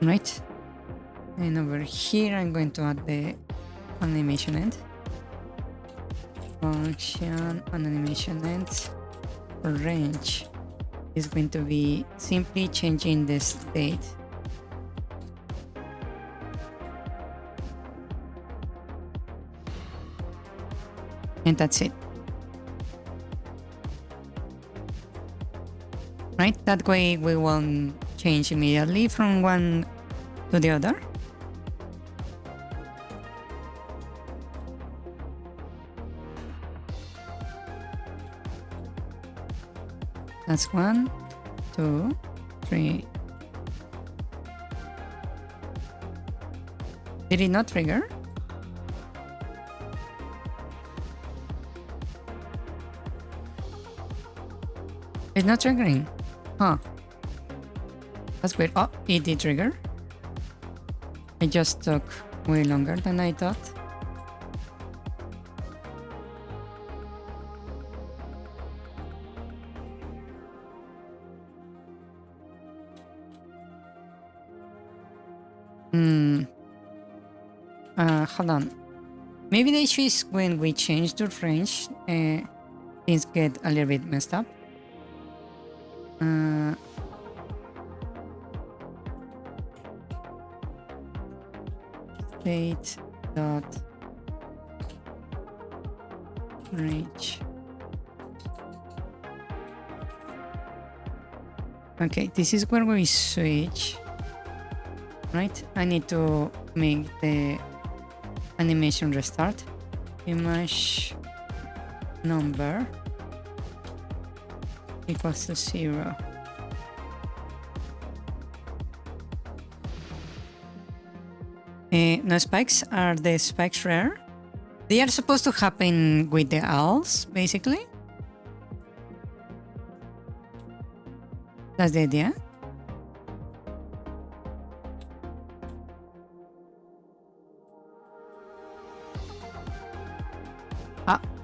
Right, and over here I'm going to add the animation end function on animation end for range is going to be simply changing the state. And that's it. Right, that way we won't change immediately from one to the other. That's 1, 2, 3. Did it not trigger? It's not triggering. Huh. That's weird. Oh, it did trigger. It just took way longer than I thought. Hold on. Maybe the issue is when we change the range, things get a little bit messed up. State dot range. Okay, this is where we switch. Right, I need to make the animation restart. Image number equals to 0. No spikes. Are the spikes rare? They are supposed to happen with the owls, basically. That's the idea.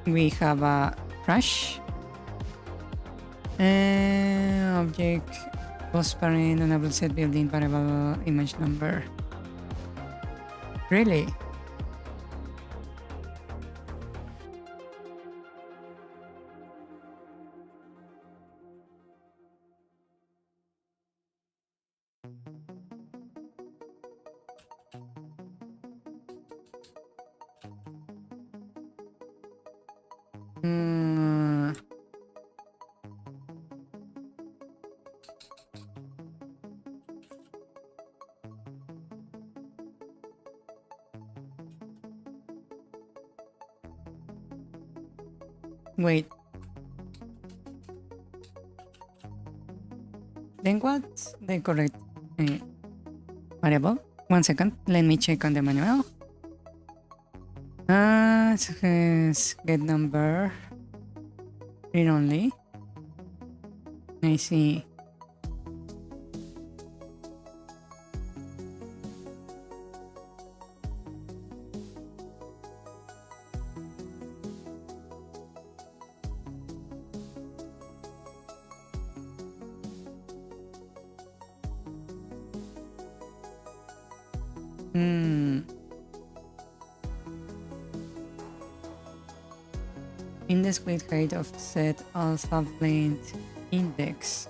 We have a crash. Object was parent enable set building variable image number. Really? Wait. Then what's the correct variable? 1 second. Let me check on the manual. It says get number. Read only. I see. Index with height of set alpha blend index.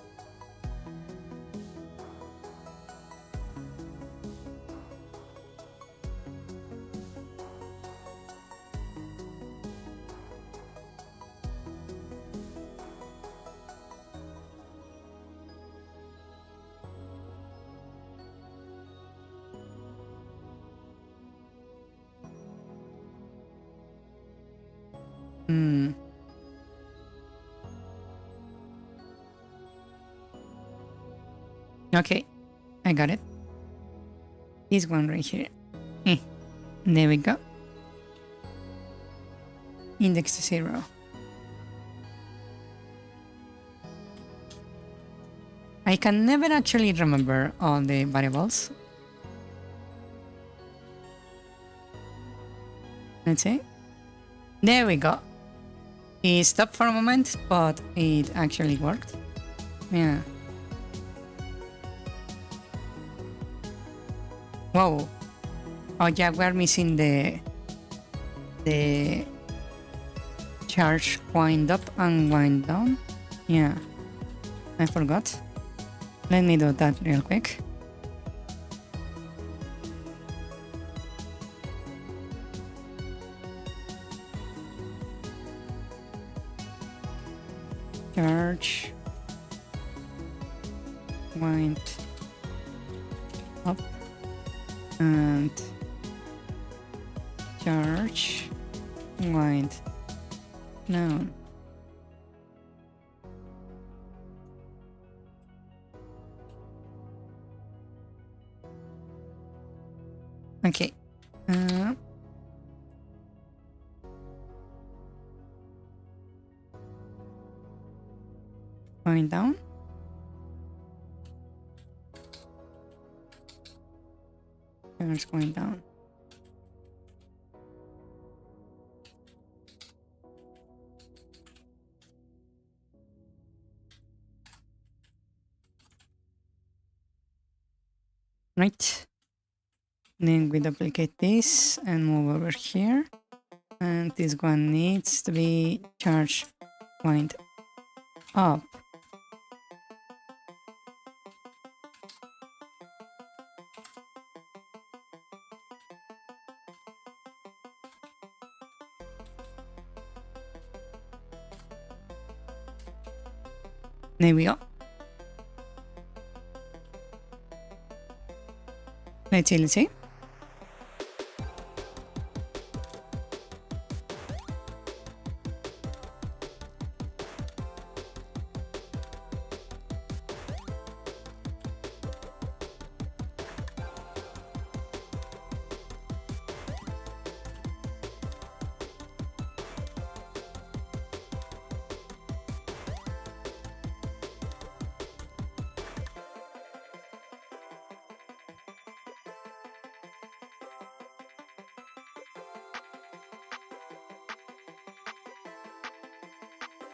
Okay, I got it. This one right here. There we go. Index to 0. I can never actually remember all the variables. Let's see. There we go. It stopped for a moment, but it actually worked. Yeah. Whoa. Oh yeah, we're missing the charge wind up and wind down. Yeah. I forgot. Let me do that real quick. Charge, wind up, and charge, wind down. Okay. Going down. And it's going down. Right. Then we duplicate this and move over here. And this one needs to be charge wind up. There we go. Let's see.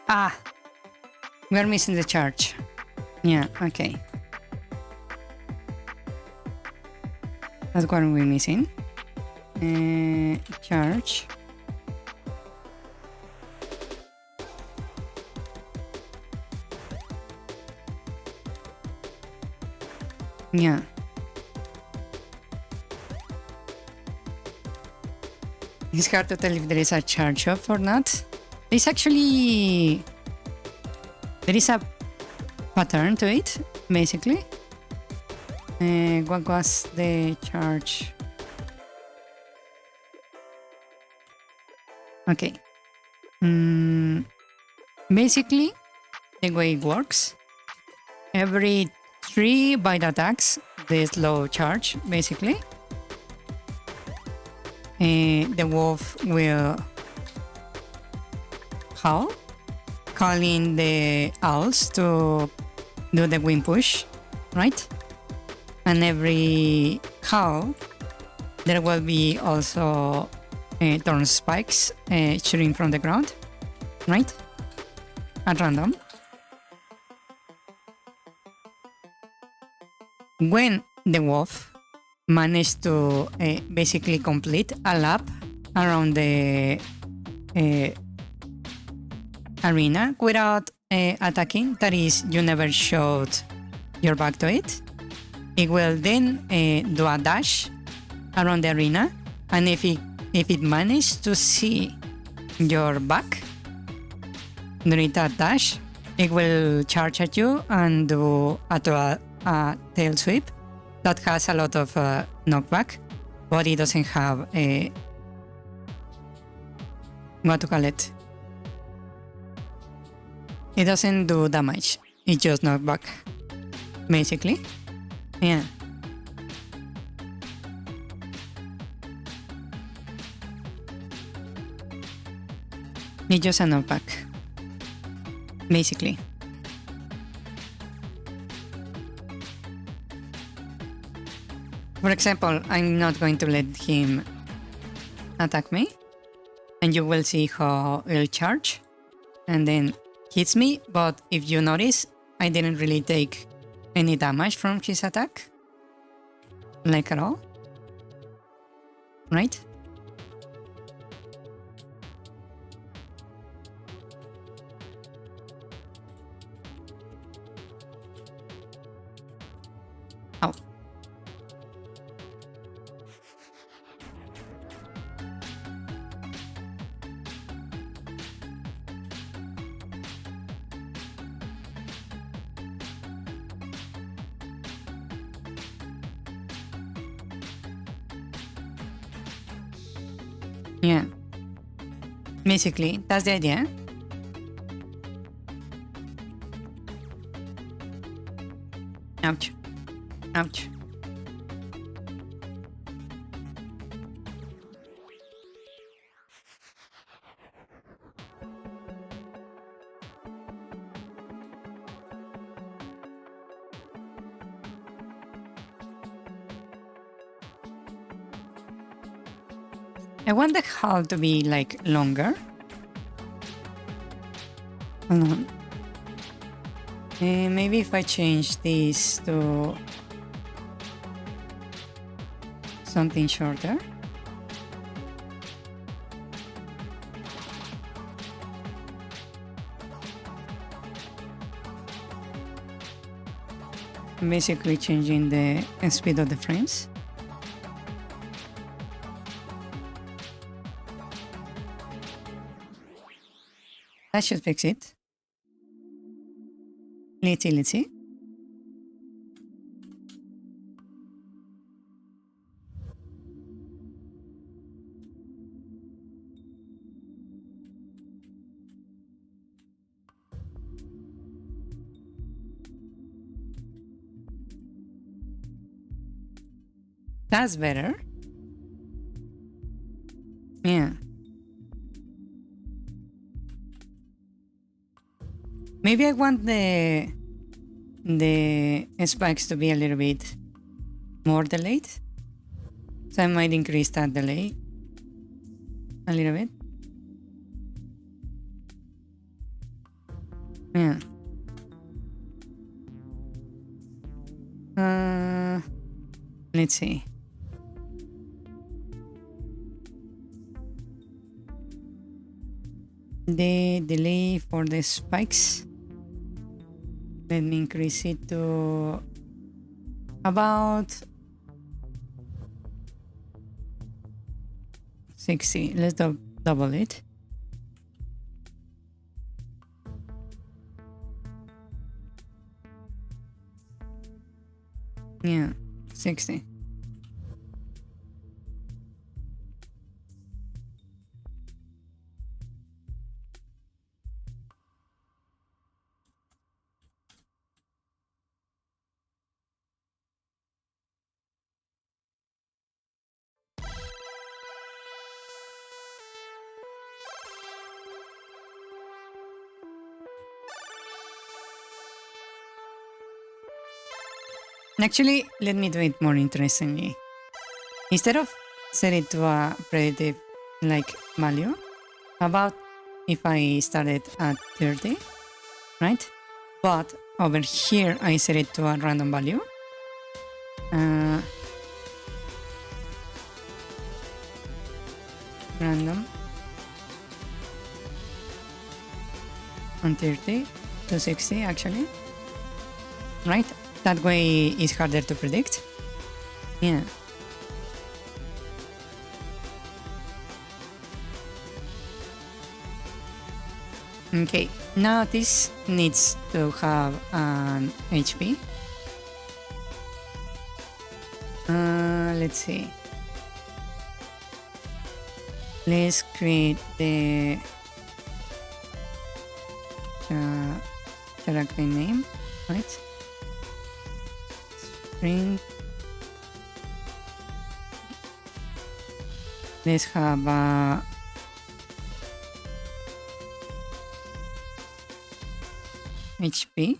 Ah, we're missing the charge. Yeah, okay. That's what we're missing. Charge. Yeah. It's hard to tell if there is a charge up or not. There's actually... there is a pattern to it, basically. What was the charge? Okay. Basically, the way it works, every 3 byte attacks, the slow charge, basically. The wolf will howl, calling the owls to do the wind push, right? And every howl, there will be also thorn spikes shooting from the ground, right? At random. When the wolf managed to basically complete a lap around the arena without attacking, that is, you never showed your back to it, it will then do a dash around the arena, and if it managed to see your back during that dash, it will charge at you and do a tail sweep that has a lot of knockback, but it doesn't have a what to call it. It doesn't do damage, it just knockback, basically. Yeah. It's just an pack, basically. For example, I'm not going to let him attack me, and you will see how it'll charge and then hits me, but if you notice, I didn't really take any damage from his attack, like at all, right? Ow. Yeah. Basically, that's the idea. Ouch. Ouch. I want the hull to be like longer. Hold on. Maybe if I change this to something shorter. Basically changing the speed of the frames. That should fix it. Let's see. That's better. Yeah. Maybe I want the spikes to be a little bit more delayed. So I might increase that delay a little bit. Yeah. Let's see. The delay for the spikes. Let me increase it to about 60. Let's double it. Yeah, 60. Actually, let me do it more interestingly. Instead of set it to a predictive like value, how about if I started at 30, right? But over here I set it to a random value. Random on 30 to 60 actually, right? That way it's harder to predict. Yeah. Okay, now this needs to have an HP. Let's see. Let's create the character name, right? print. Let's have a HP.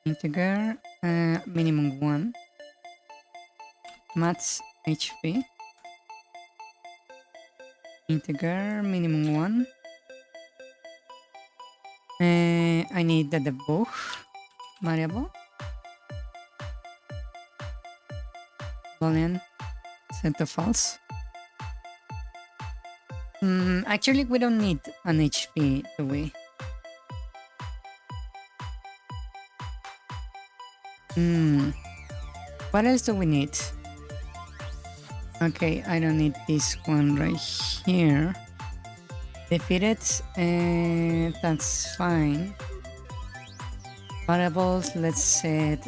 Integer, minimum 1. Max HP. Integer, minimum 1. I need the debug variable. Boolean set to false. Actually, we don't need an HP, do we? What else do we need? Okay, I don't need this one right here. Defeated, that's fine. Variables, let's set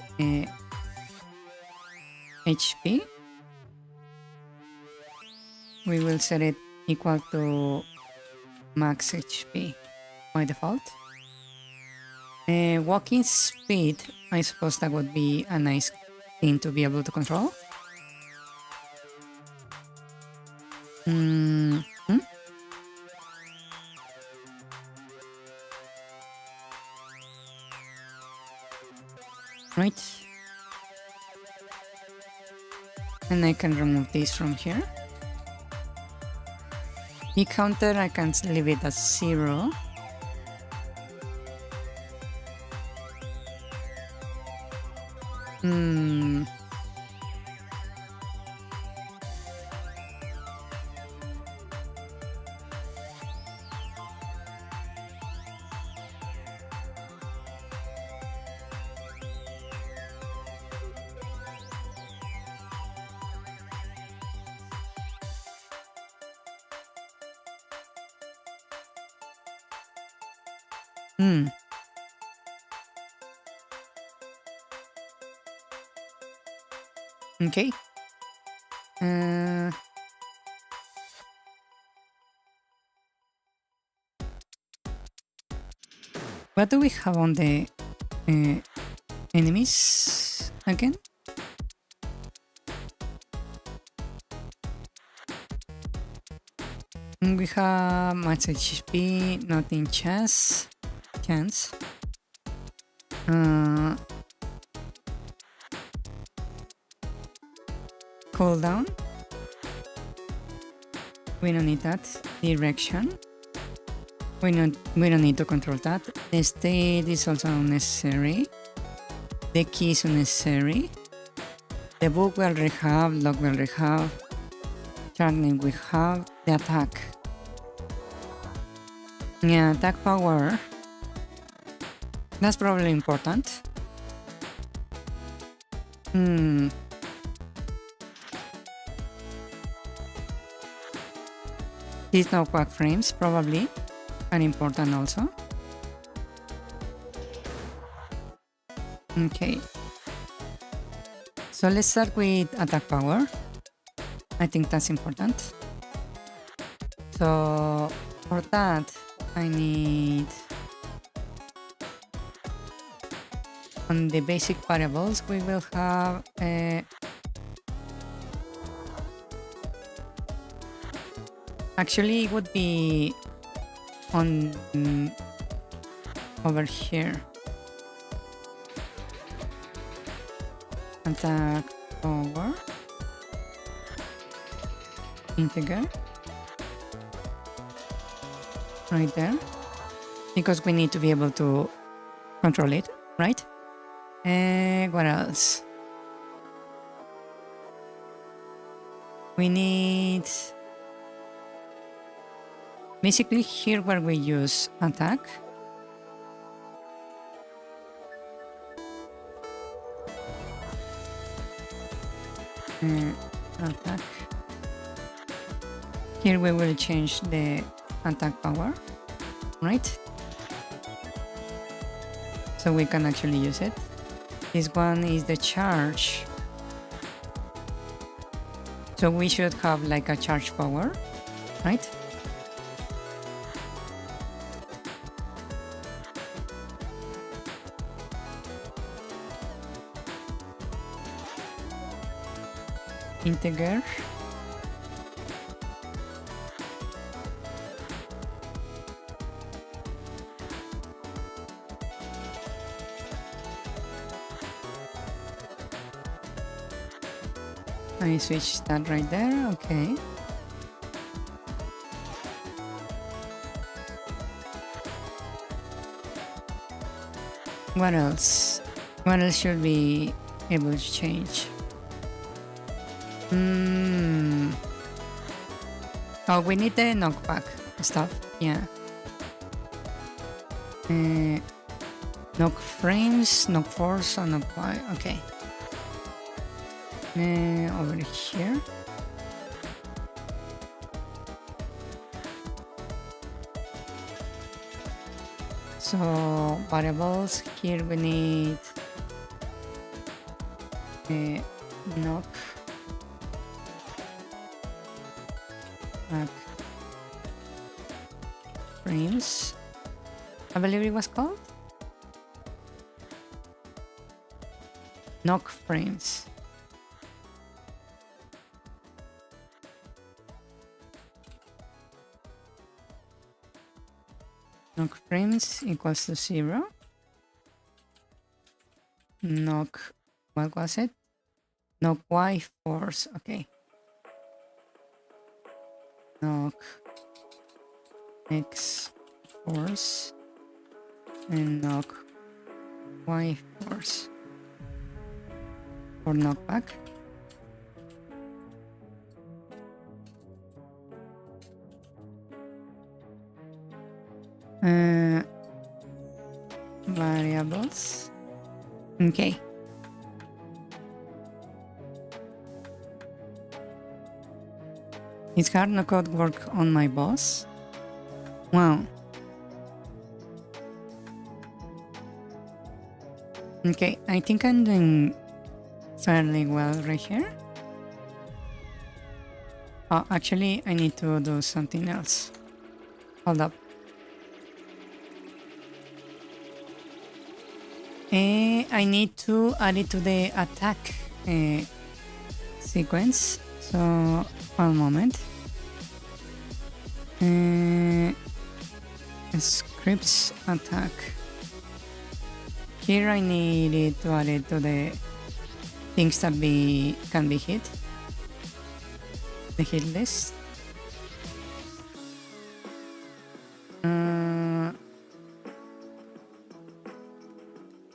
HP. We will set it equal to max HP by default. Walking speed, I suppose that would be a nice thing to be able to control. Right. And I can remove this from here. The counter, I can leave it as 0. Okay. What do we have on the enemies again? We have max HP, not in chance. Cooldown. We don't need that. Direction. We don't need to control that. The state is also unnecessary. The key is unnecessary. The book we already have. Log we already have. Chart name we have. The attack. Yeah, attack power. That's probably important. These no quack frames, probably, and important also. Okay. So let's start with attack power. I think that's important. So for that, I need on the basic variables, we will have actually it would be on over here. Attack power integer right there, because we need to be able to control it, right? What else? We need basically here where we use attack. Attack. Here we will change the attack power, right? So we can actually use it. This one is the charge. So we should have like a charge power, right? integer. I switch that right there, okay. What else? What else should be able to change? Oh, we need the knockback stuff, yeah. Knock frames, knock force, and knock Y, okay. Over here. So variables, here we need knock back frames, I believe it was called knock frames. Knock frames equals to 0. Knock, what was it? Knock Y force, okay. Knock X force and knock Y force for knockback. Variables. Okay. Is hard no code work on my boss? Wow. Okay, I think I'm doing fairly well right here. Oh, actually, I need to do something else. Hold up. I need to add it to the attack sequence. So, one moment. Scripts attack. Here I need it to add it to the things that can be hit. The hit list.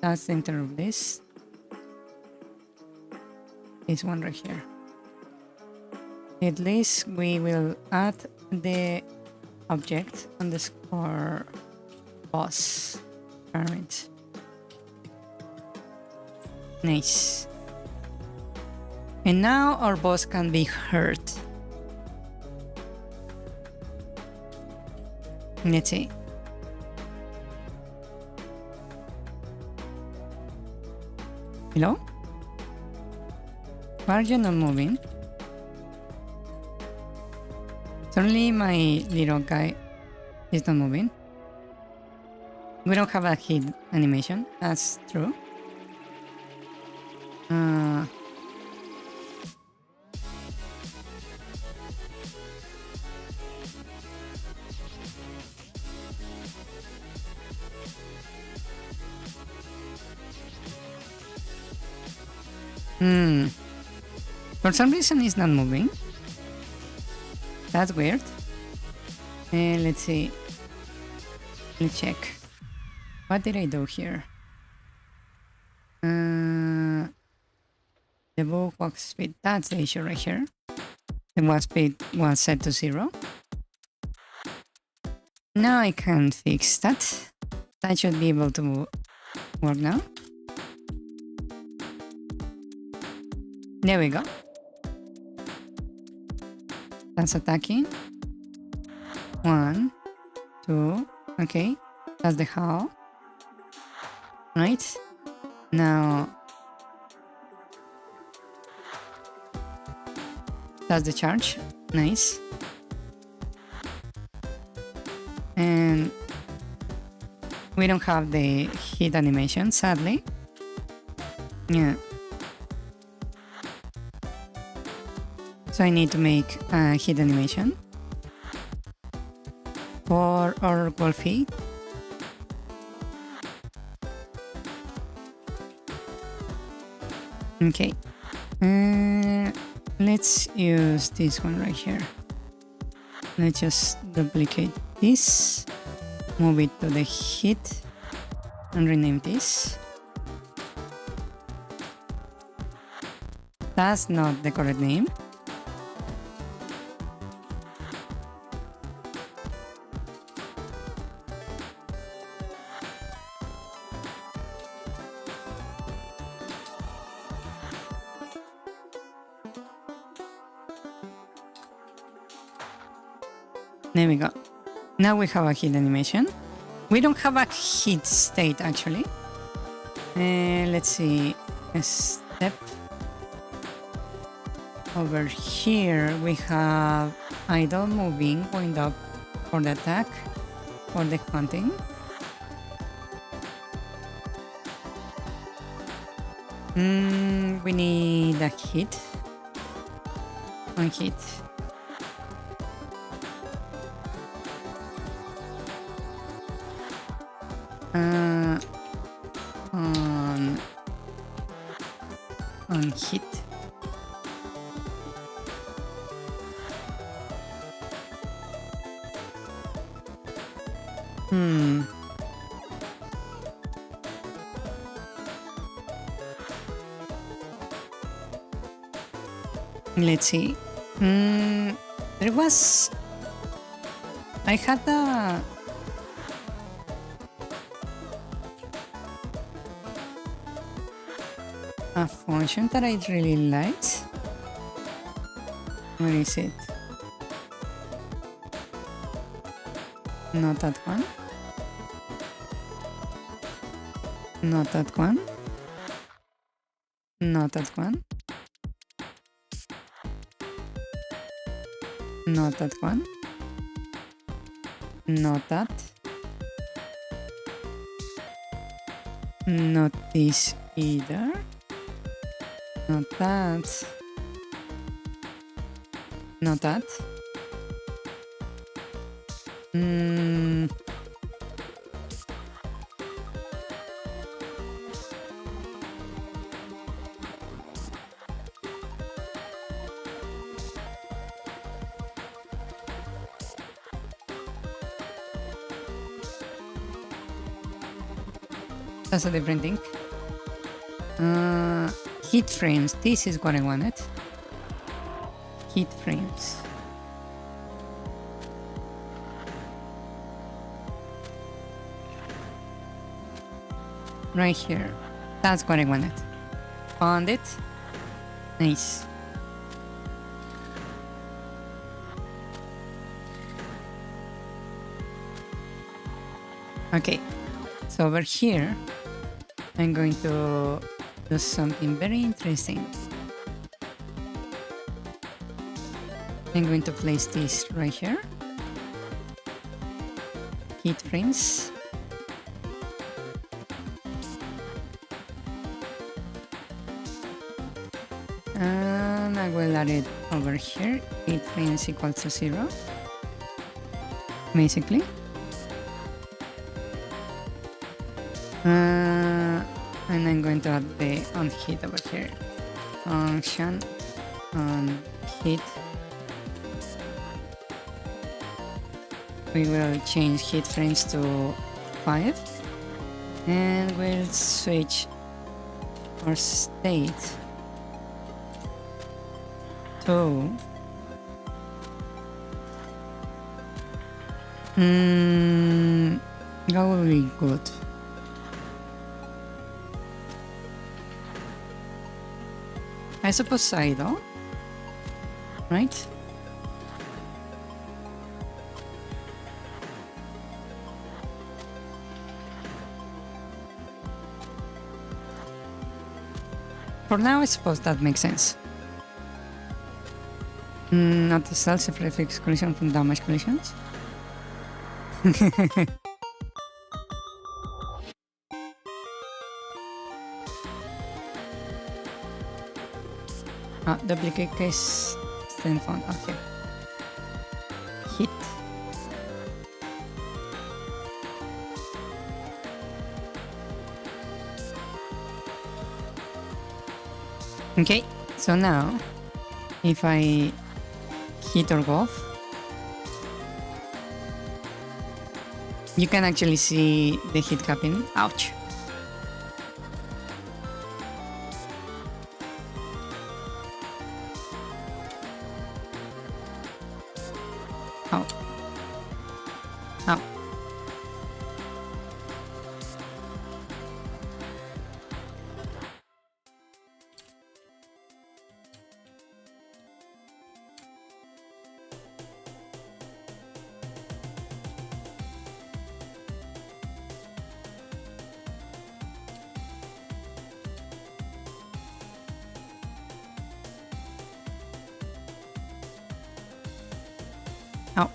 That's the interrupt list. This one right here. Hit list, we will add the object underscore boss parent. Nice. And now our boss can be hurt. Let's see. Hello? Why are you not moving? Suddenly my little guy is not moving. We don't have a hit animation, that's true. For some reason it's not moving. That's weird. Let's see. Let's check. What did I do here? The book walk speed. That's the issue right here. The walk speed was set to 0. Now I can fix that. That should be able to work now. There we go. That's attacking. 1, 2, okay. That's the how. Right? Now that's the charge. Nice. And we don't have the hit animation, sadly. Yeah. So I need to make a hit animation for our Wolfie. Okay. Let's use this one right here. Let's just duplicate this, move it to the hit, and rename this. That's not the correct name. There we go. Now we have a hit animation. We don't have a hit state actually. Let's see. A step. Over here we have idle moving going up for the attack, for the hunting. We need a hit. One hit. On hit. Let's see. There was... I had a function that I really liked. Where is it? Not that one. Not that one. Not that one. Not that one. Not that. Not this either. Not that. Not that. That's a different thing. Heat frames. This is what I wanted. Heat frames. Right here. That's what I wanted. Found it. Nice. Okay. So over here, I'm going to do something very interesting. I'm going to place this right here. Keyframes. And I will add it over here. Keyframes equals to 0. Basically. And I'm going to add the on hit over here. Function on hit. We will change hit frames to 5 and we'll switch our state to that will be good. I suppose idle, right? For now, I suppose that makes sense. Not the self-prefix collision from damage collisions. Duplicate case then found. Okay. Hit. Okay, so now if I hit or go off, you can actually see the hit happening. Ouch. Ow. Ow. Ow.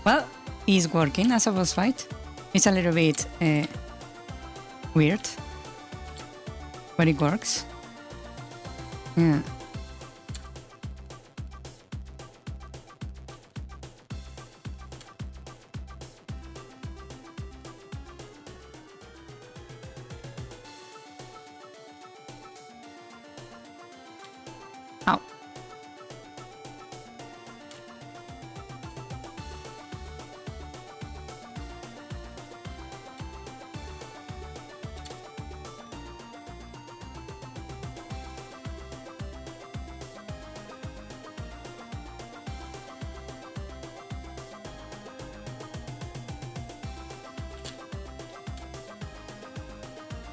Well, it's working as a boss fight. It's a little bit weird, but it works. Yeah. Ow.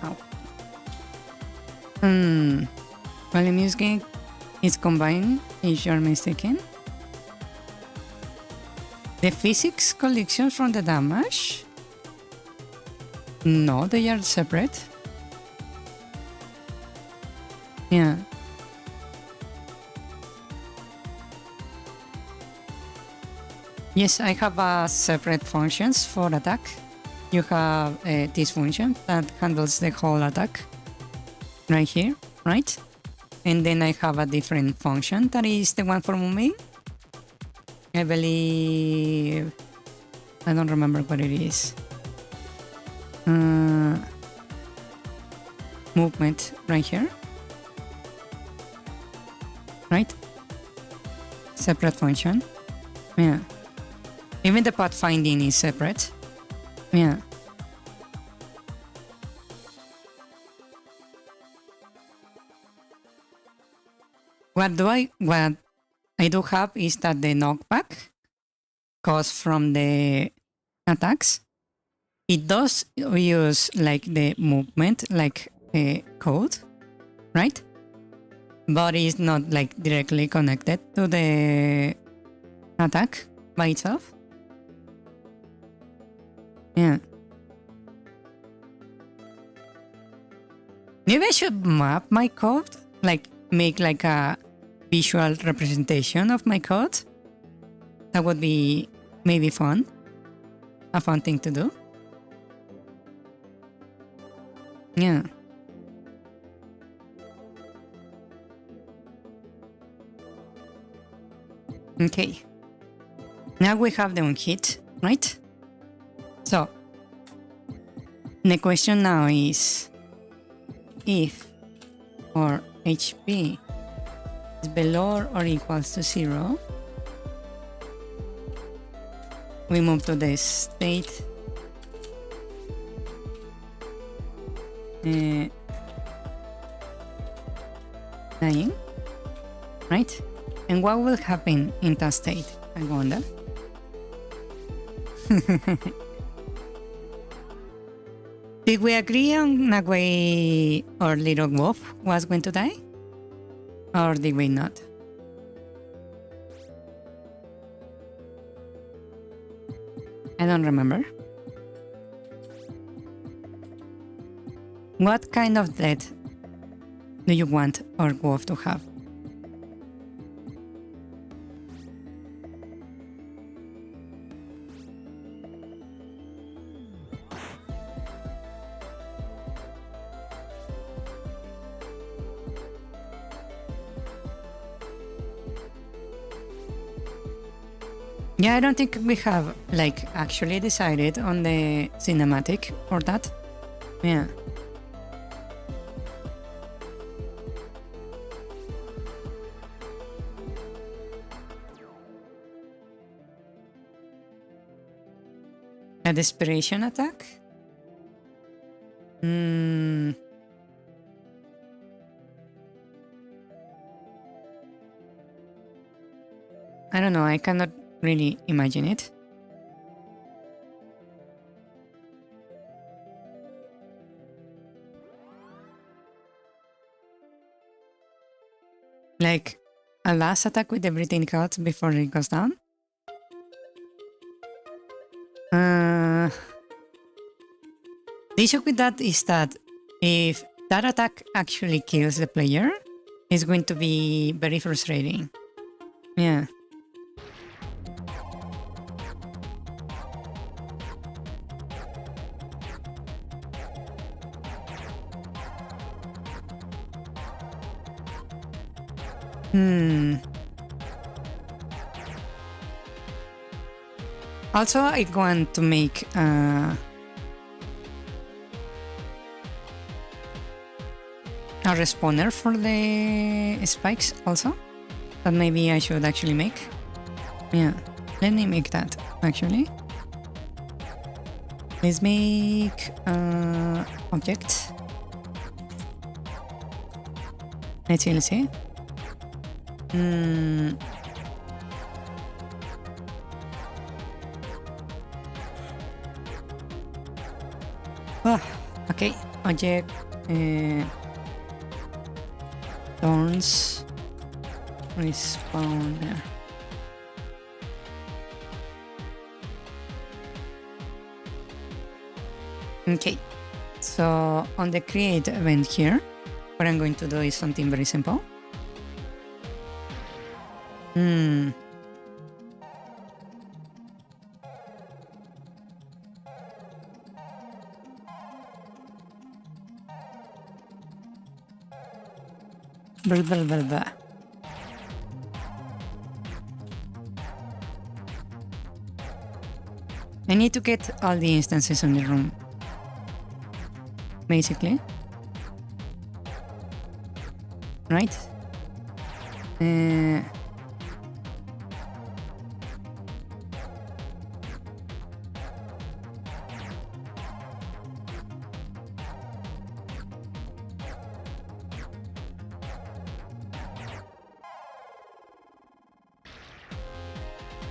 Ow. Well, in this game, it's combined, if you're mistaken. The physics collections from the damage? No, they are separate. Yeah. Yes, I have separate functions for attack. You have this function that handles the whole attack right here, right? And then I have a different function that is the one for moving. I believe... I don't remember what it is. Movement right here. Right? Separate function. Yeah. Even the pathfinding is separate. Yeah. What I do have is that the knockback comes from the attacks. It does use like the movement, like a code, right? But it's not like directly connected to the attack by itself. Yeah. Maybe I should map my code, like make like a visual representation of my code. That would be maybe fun. A fun thing to do. Yeah. Okay. Now we have the unhit, right? So, the question now is if our HP is below or equals to 0, we move to the state dying, right? And what will happen in that state, I wonder? Did we agree on a way our little Woof was going to die? Or did we not? I don't remember. What kind of death do you want our Woof to have? Yeah, I don't think we have like actually decided on the cinematic for that. Yeah. A desperation attack? I don't know, I cannot really imagine it. Like a last attack with everything cut before it goes down? The issue with that is that if that attack actually kills the player, it's going to be very frustrating. Yeah. Also, I want to make a respawner for the spikes also. That maybe I should actually make. Yeah, let me make that actually. Let's make object. Let's see. Okay, object. Thorns. Respawn there. Okay, so on the create event here, what I'm going to do is something very simple. Blah, blah, blah, blah. I need to get all the instances in the room, basically. Right?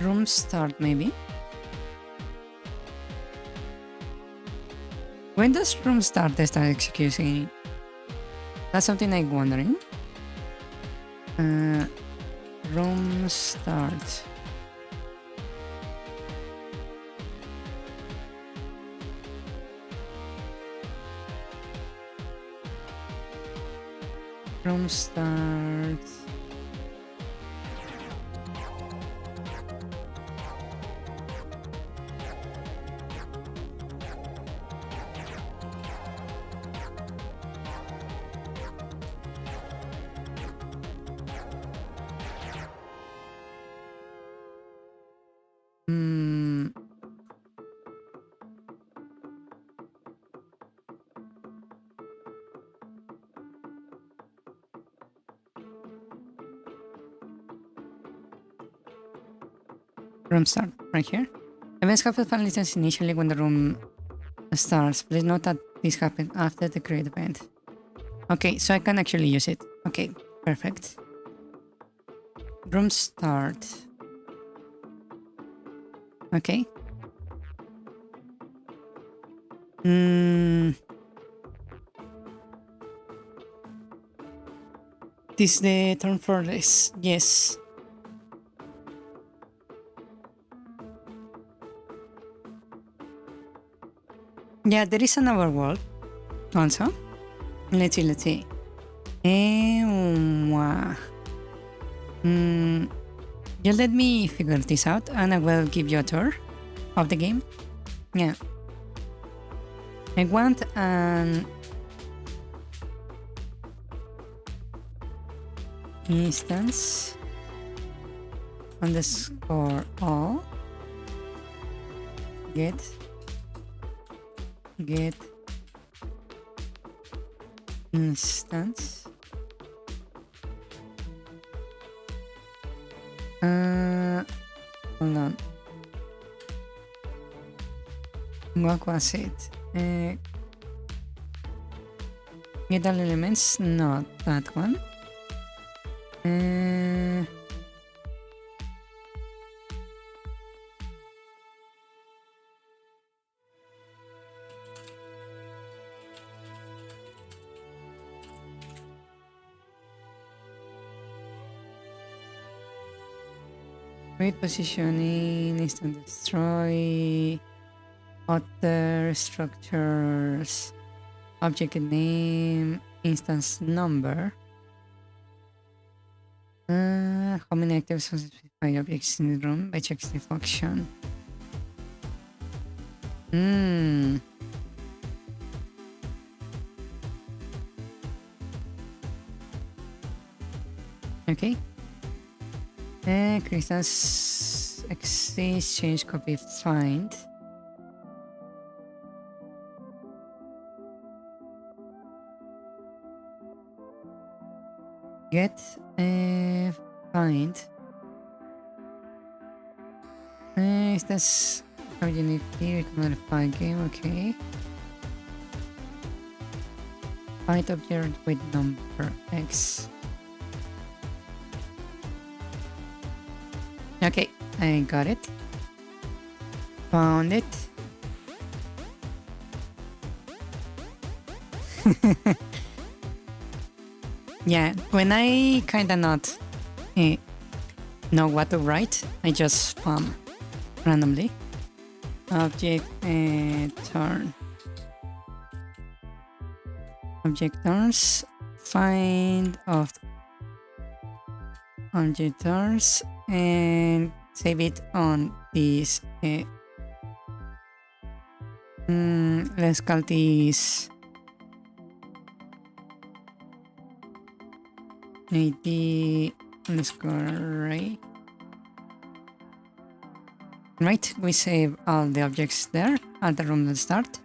Room start, maybe. When does room start executing? That's something I'm wondering. Room start. Room start. Room start, right here. Events happen for instance initially when the room starts. Please note that this happened after the create event. Okay, so I can actually use it. Okay, perfect. Room start. Okay. This is the turn for this. Yes. Yeah, there is another wall also. Let's see. Just let me figure this out and I will give you a tour of the game. Yeah. I want an instance underscore all get instance. Hold on. What was it? Get all elements, not that one. Wait positioning, instant destroy, other structures, object name, instance number. How many active specify objects in the room by checking the function. Okay. Crystals exist, change, copy, find. Get, find. That's how you need to modify game, okay. Find object with number X. Okay, I got it. Found it. Yeah, when I kinda not know what to write, I just spam randomly. Object turn. Object turns. Find of object turns and save it on this. Let's call this ID underscore array. Right, we save all the objects there at the room start.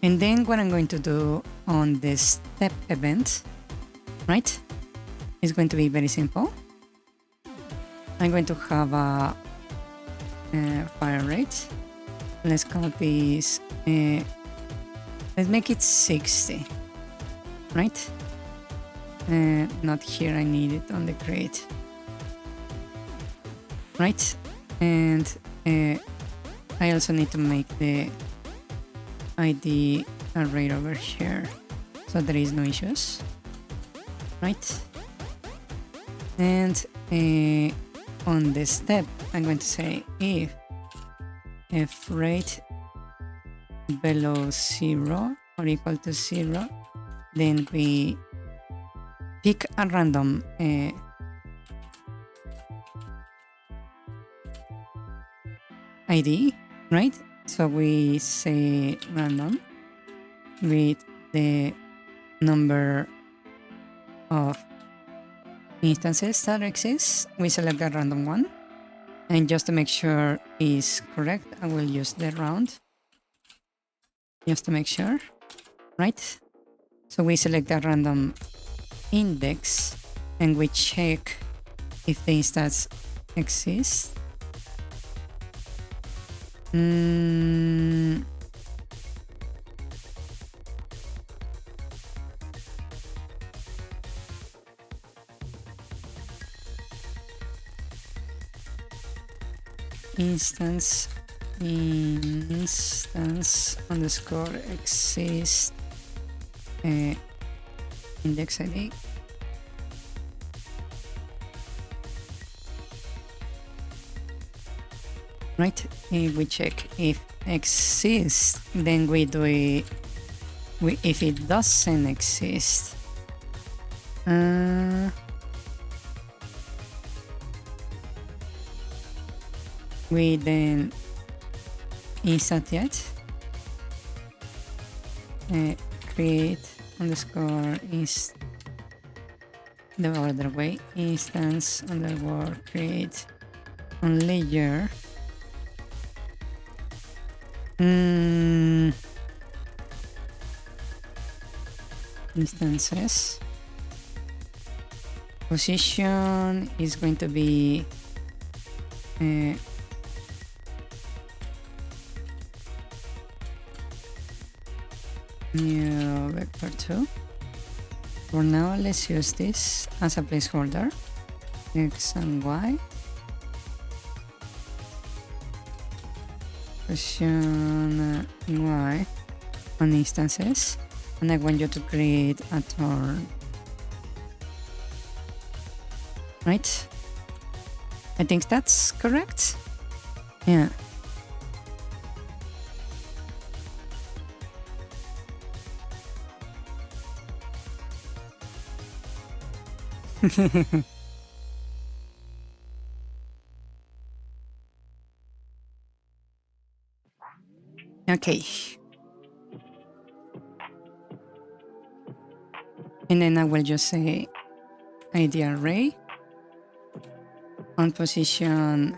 And then what I'm going to do on this step event, right, is going to be very simple. I'm going to have a fire rate. Let's call this, let's make it 60, right? Not here, I need it on the create. Right, and I also need to make the ID array over here, so there is no issues, right? And on this step, I'm going to say if rate below 0 or equal to 0, then we pick a random ID, right? So we say random with the number of instances that exist. We select a random one, and just to make sure is correct, I will use the round just to make sure, right? So we select a random index and we check if the instance exists. Instance underscore exist index ID. Right, if we check if exists, then we do it. If it doesn't exist, we then instantiate, create underscore is the other way, instance underscore create on layer. Instances. Position is going to be new vector 2. For now, let's use this as a placeholder, x and y. Position y on instances, and I want you to create a turn. Right? I think that's correct. Yeah. Okay. And then I will just say ID array on position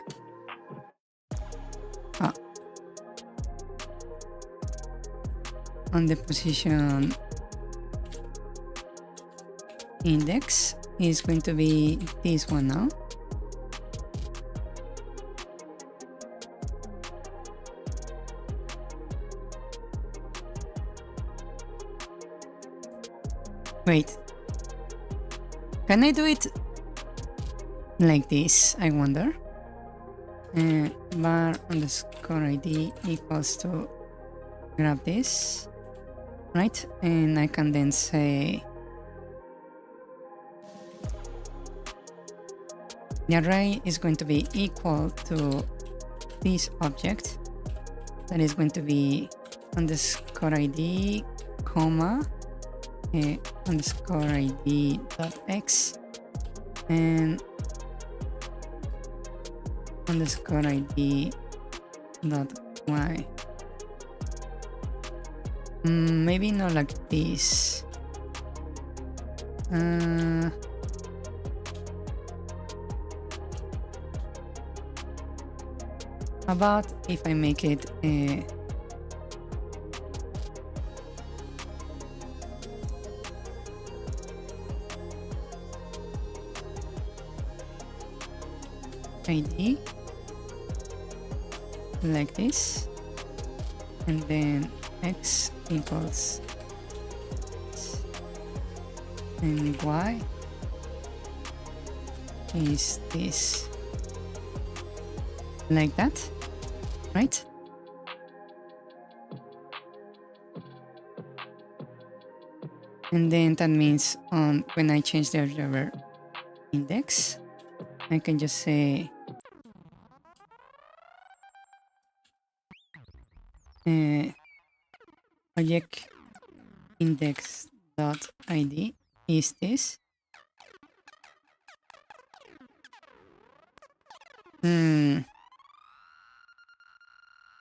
on the position index is going to be this one now. Wait, can I do it like this? I wonder. Bar underscore ID equals to grab this, right? And I can then say the array is going to be equal to this object that is going to be underscore ID comma underscore ID dot x and underscore ID dot y. Maybe not like this. About if I make it ID like this, and then x equals and y is this, like that, right? And then that means on when I change the observer index, I can just say object index dot ID is this.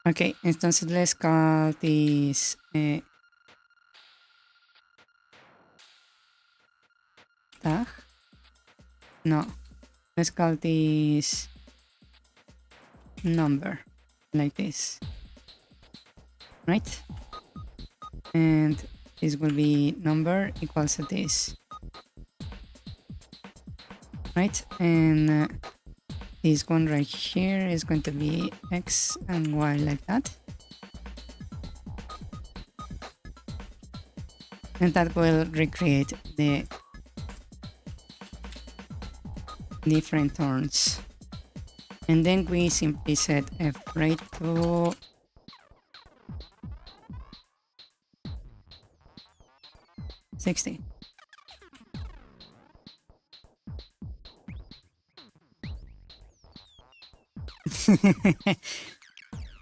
Ok, entonces let's call this tag. No, let's call this number, like this, right? And this will be number equals to this, right? And this one right here is going to be x and y like that. And that will recreate the different turns. And then we simply set f rate to 60.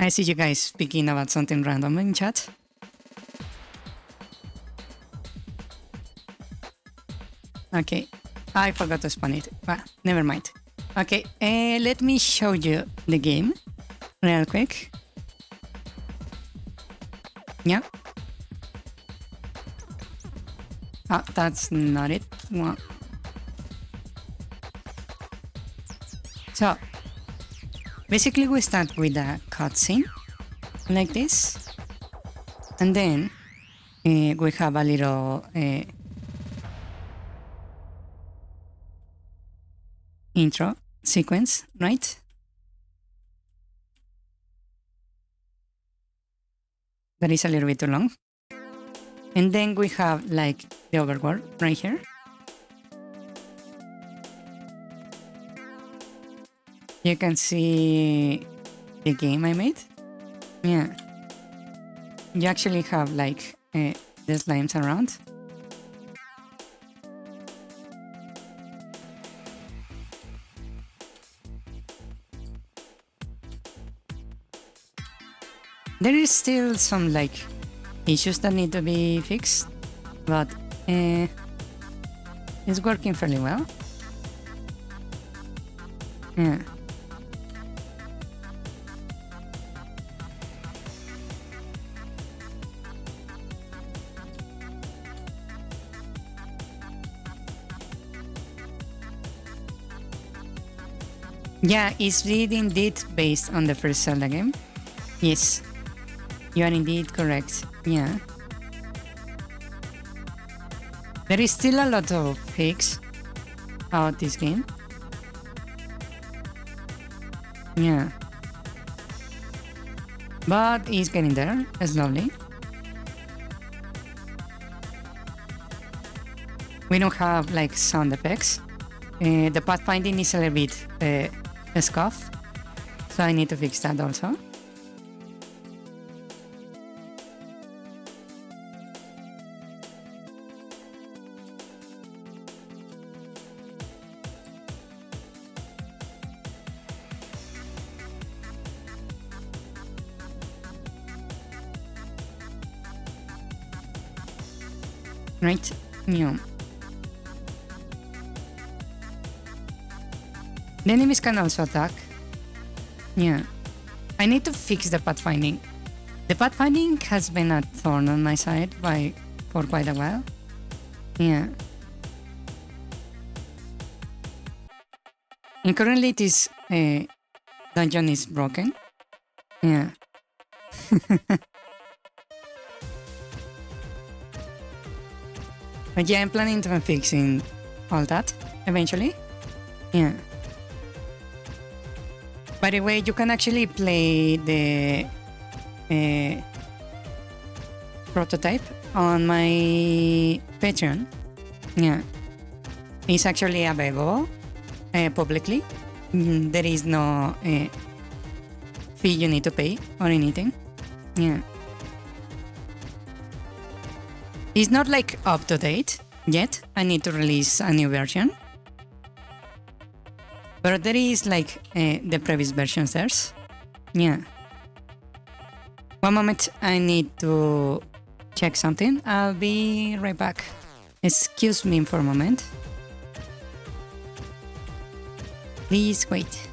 I see you guys speaking about something random in chat. Okay, I forgot to spawn it. Well, never mind. Okay, let me show you the game real quick. Yeah. That's not it. So basically we start with a cutscene like this, and then we have a little intro sequence, right? That is a little bit too long. And then we have like the overworld right here. You can see the game I made. Yeah. You actually have like the slimes around. There is still some like issues that need to be fixed, but it's working fairly well. Yeah. Yeah, is it indeed based on the first Zelda game? Yes, you are indeed correct. Yeah. There is still a lot of fix about this game. Yeah. But it's getting there, slowly. We don't have like sound effects. The pathfinding is a little bit scuffed, so I need to fix that also. Right? Yeah. The enemies can also attack. Yeah. I need to fix the pathfinding. The pathfinding has been a thorn on my side for quite a while. Yeah. And currently this dungeon is broken. Yeah. But yeah, I'm planning on fixing all that eventually. Yeah. By the way, you can actually play the prototype on my Patreon. Yeah. It's actually available publicly. There is no fee you need to pay or anything. Yeah. It's not like up to date yet. I need to release a new version. But there is like the previous versions there. Yeah. One moment, I need to check something. I'll be right back. Excuse me for a moment. Please wait.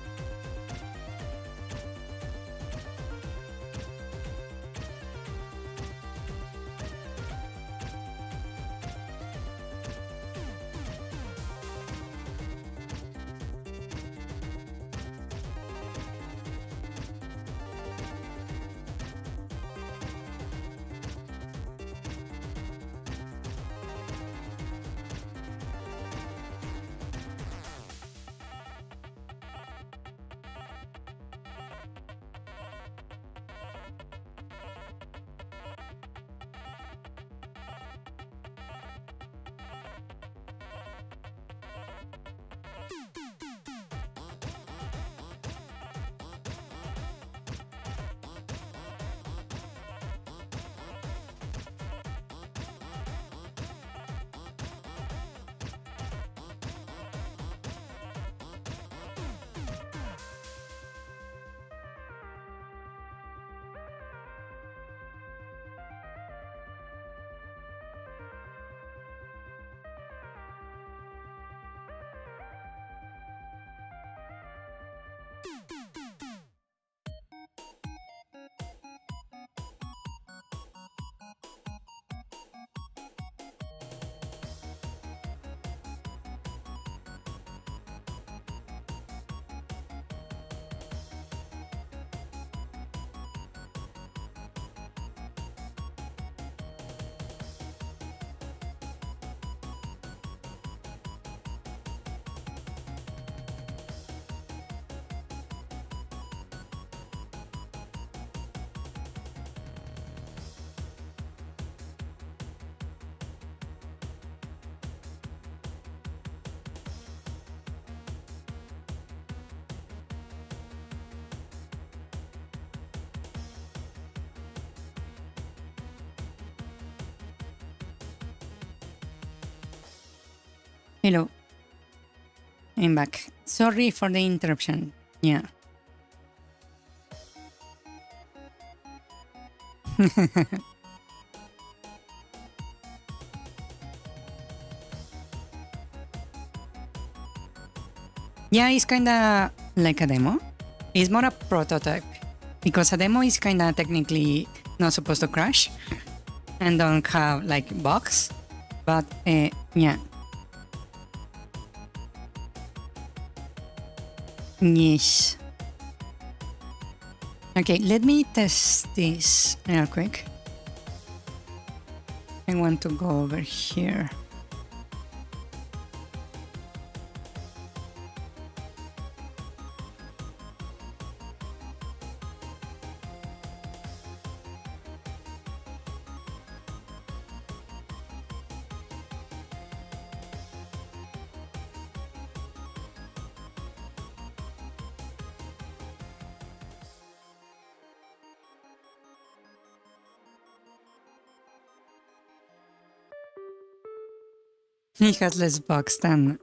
Hello. I'm back. Sorry for the interruption. Yeah. Yeah, it's kinda like a demo. It's more a prototype because a demo is kinda technically not supposed to crash and don't have like bugs. But yeah. Yes. Okay, let me test this real quick. I want to go over here. He has less bugs than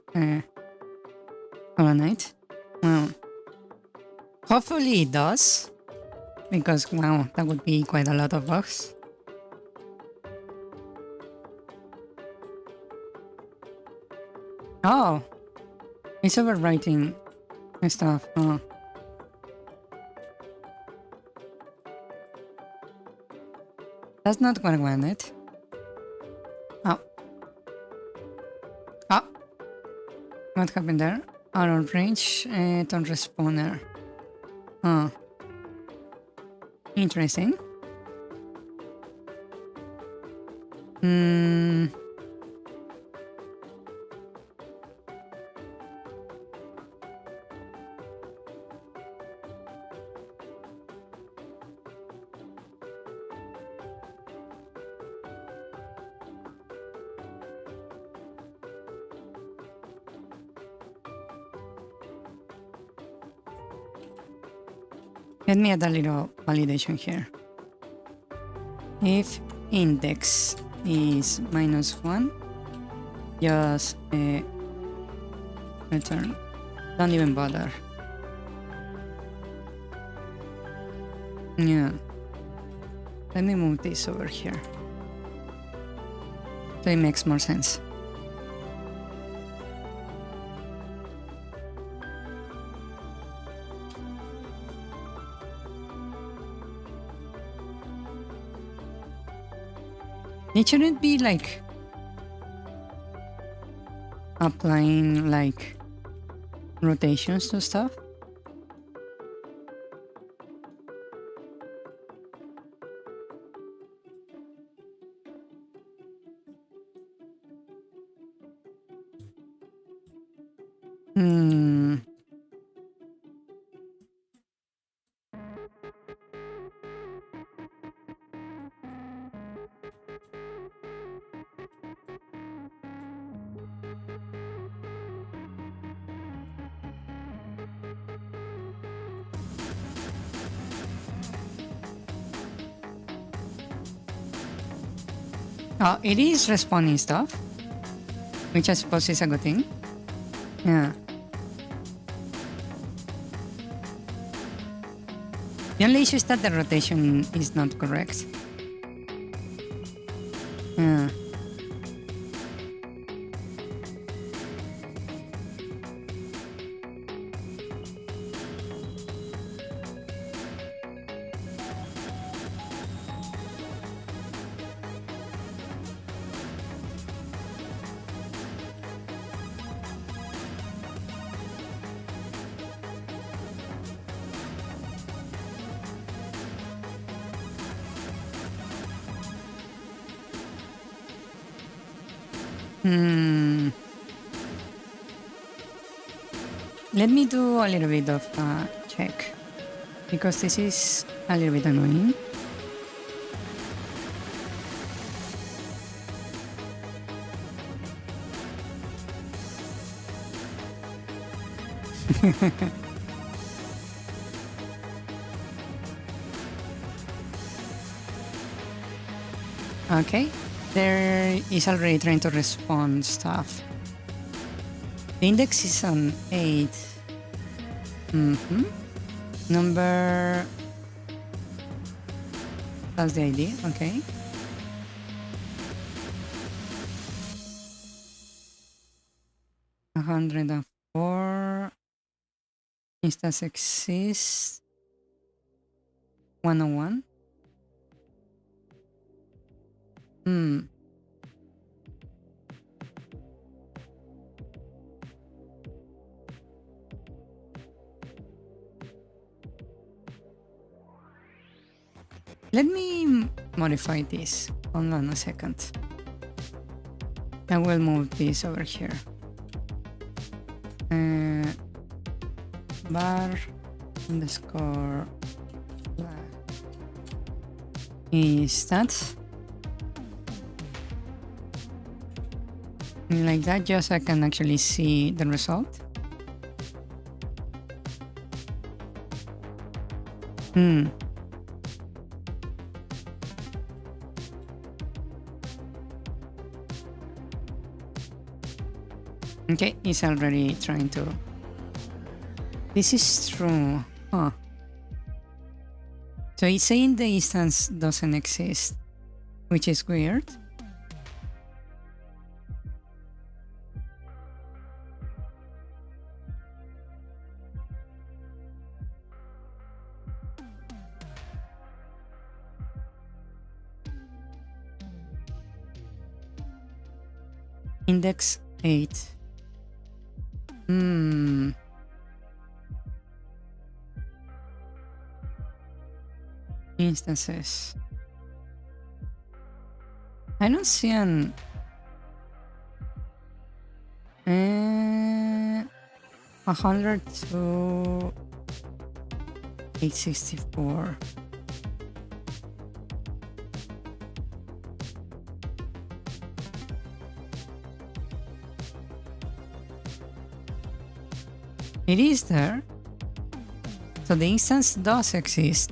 Hollow Knight. Well, hopefully it does, because wow, that would be quite a lot of bugs. Oh, it's overwriting stuff. Oh. That's not what I wanted. Oh. Oh. What happened there? Out of range, don't respawner. Oh. Interesting. Hmm. Let me add a little validation here. If index is -1, just return. Don't even bother. Yeah. Let me move this over here. So it makes more sense. It shouldn't be like applying like rotations to stuff. Hmm. Oh, it is respawning stuff, which I suppose is a good thing. Yeah. The only issue is that the rotation is not correct. Yeah. Let me do a little bit of check, because this is a little bit annoying. Okay, there is already trying to respond stuff. The index is on 8. Number... That's the idea, okay. $104. Instance exists. 101. Let me modify this. Hold on a second. I will move this over here. Bar underscore instance. Like that, just so I can actually see the result. Okay, it's already trying to... This is true. Huh. So it's saying the instance doesn't exist, which is weird. Index 8. Instances. I don't see an 100 to 864. It is there. So the instance does exist.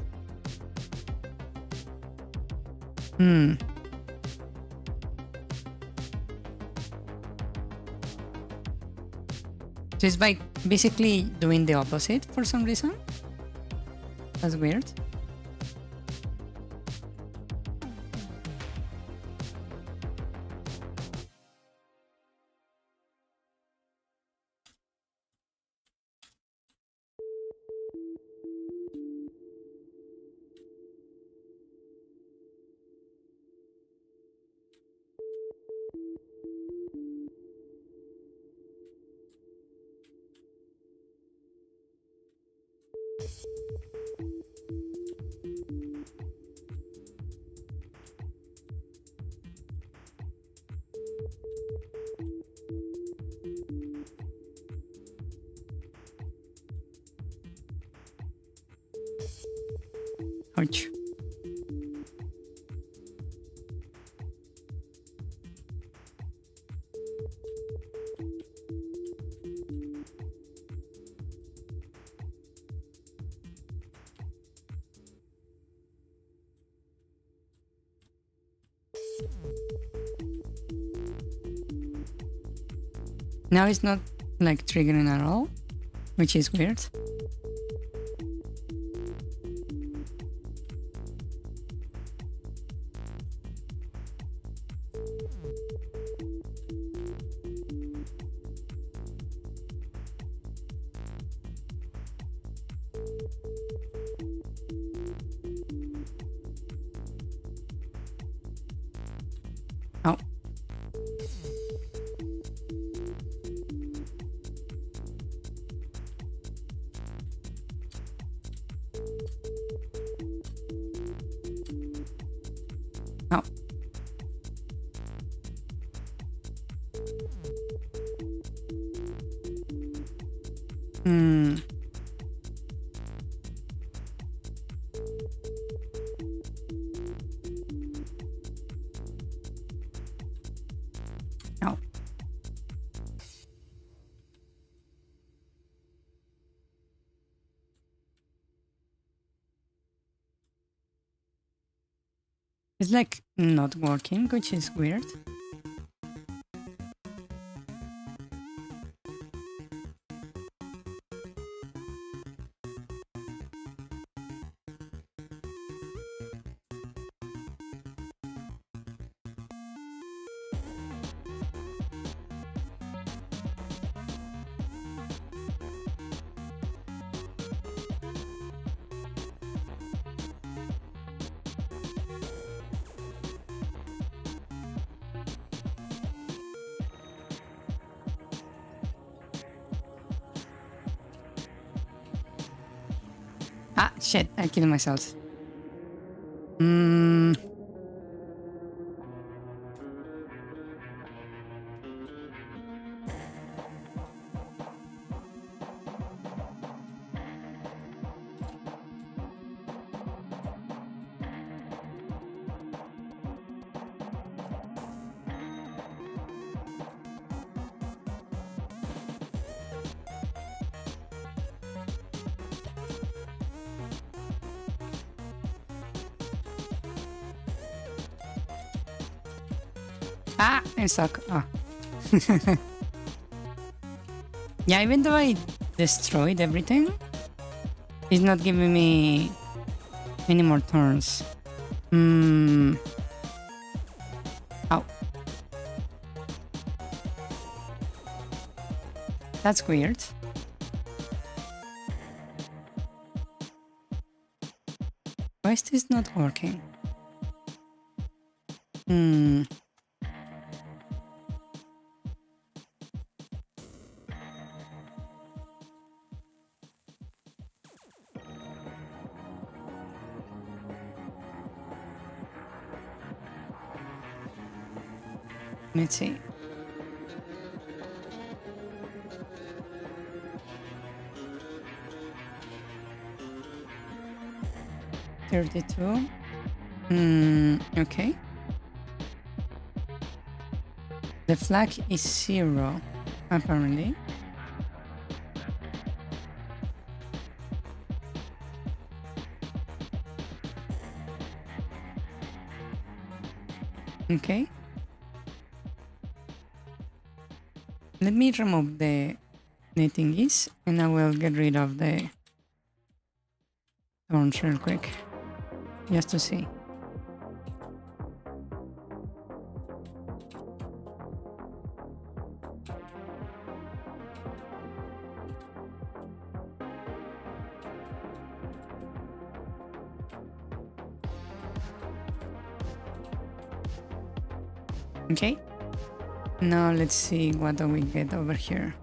So it's by basically doing the opposite for some reason. That's weird. Ouch. Now it's not like triggering at all, which is weird. Oh. Oh. Oh. It's like not working, which is weird. Ah, shit, I killed myself. Hmm. Ah, I'm stuck. Ah. Yeah, even though I destroyed everything, it's not giving me any more turns. Hmm. Ow. That's weird. Why is this not working? Hmm. Let's see. $32. Okay. The flag is 0, apparently. Okay. Let me remove the thingies and I will get rid of the thorns real quick. Just to see. Okay. Now let's see what do we get over here.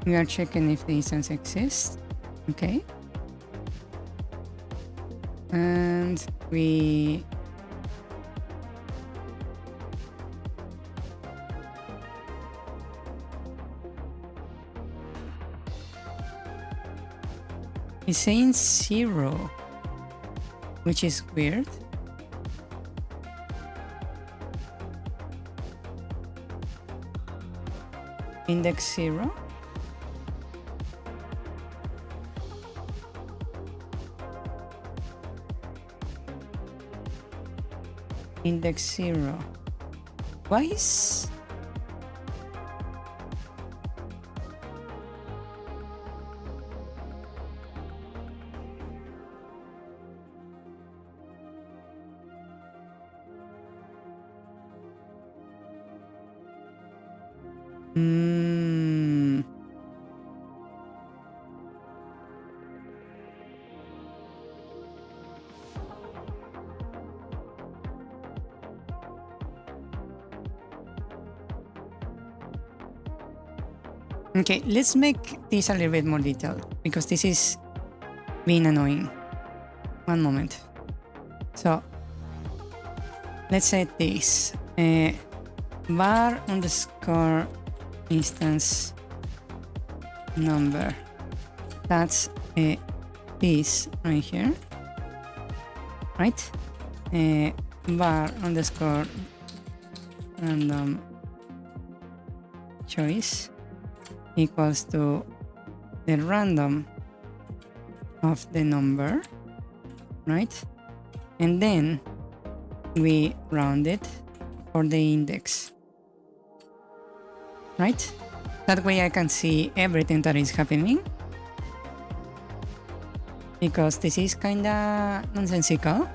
We are checking if the instance exists. Okay. And we it's saying 0, which is weird. Index 0. Index 0. Why is... Okay, let's make this a little bit more detailed because this is being annoying. One moment. So let's say this var underscore instance number. That's this right here, right? Var underscore random choice equals to the random of the number, right? And then we round it for the index, right? That way I can see everything that is happening, because this is kinda nonsensical.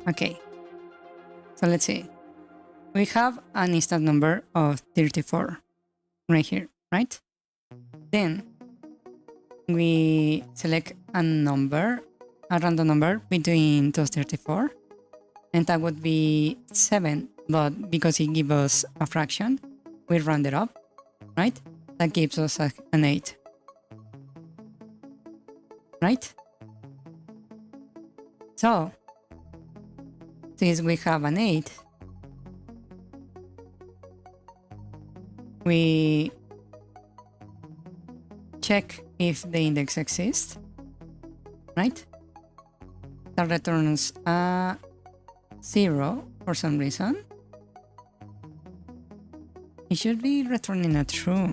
Okay, so let's see. We have an instant number of 34 right here, right? Then we select a number, a random number between 234, and that would be 7. But because it gives us a fraction, we round it up, right? That gives us an 8. Right? So, since we have an 8, we check if the index exists, right? That returns a 0 for some reason. It should be returning a true.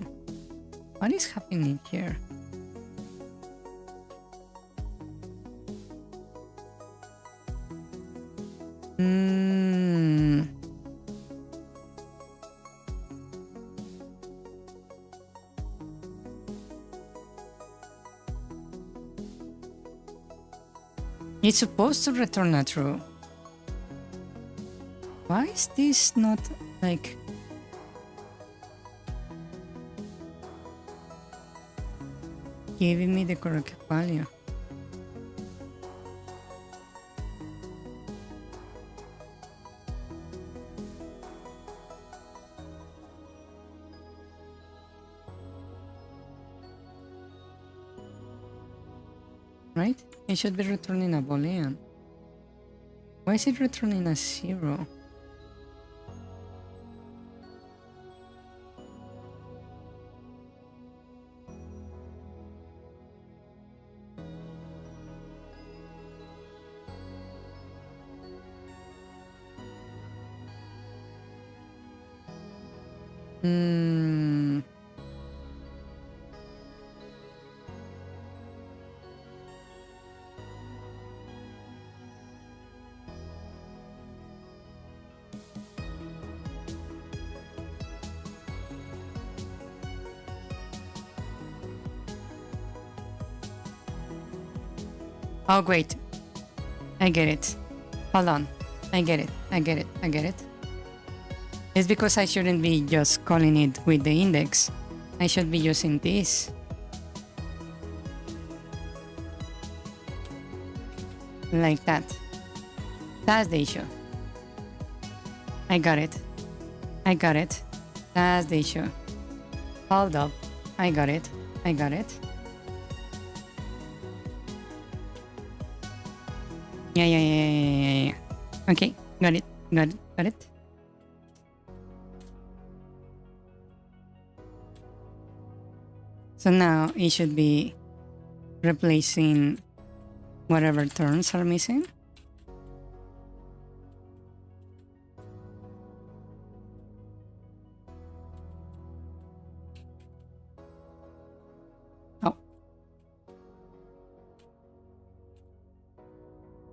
What is happening here? It's supposed to return a true. Why is this not like... giving me the correct value? Right? It should be returning a boolean. Why is it returning a 0? Oh, great. I get it. Hold on. I get it. It's because I shouldn't be just calling it with the index. I should be using this. Like that. That's the issue. I got it. That's the issue. Hold up. I got it. Yeah. Okay, got it. So now it should be replacing whatever terms are missing.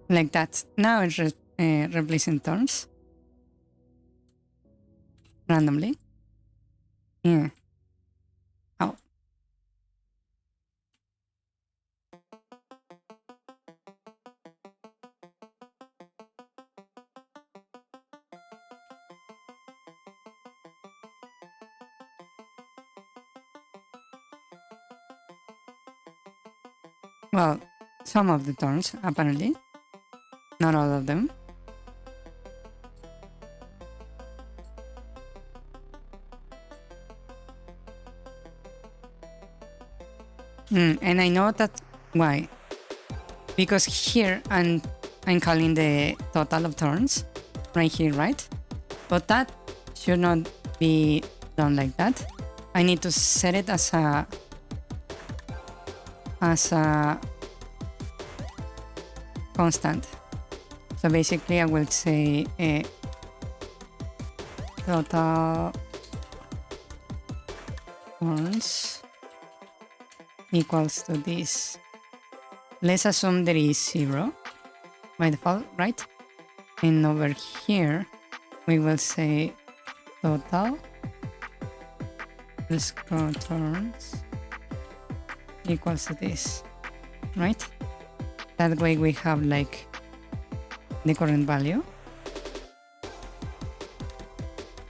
Like that. Now it's replacing terms randomly. Yeah. Oh. Well, some of the terms apparently. Not all of them. And I know that why. Because here I'm calling the total of turns right here, right? But that should not be done like that. I need to set it as a constant. So basically I will say total turns equals to this. Let's assume there is 0 by default, right? And over here we will say total scroll turns equals to this, right? That way we have like the current value,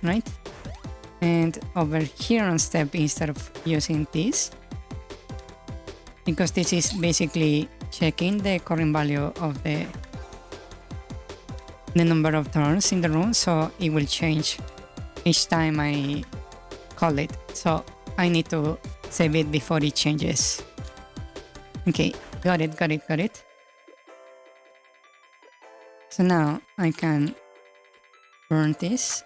right? And over here on step, instead of using this, because this is basically checking the current value of the number of turns in the room, so it will change each time I call it. So I need to save it before it changes. Okay, got it. So now I can burn this.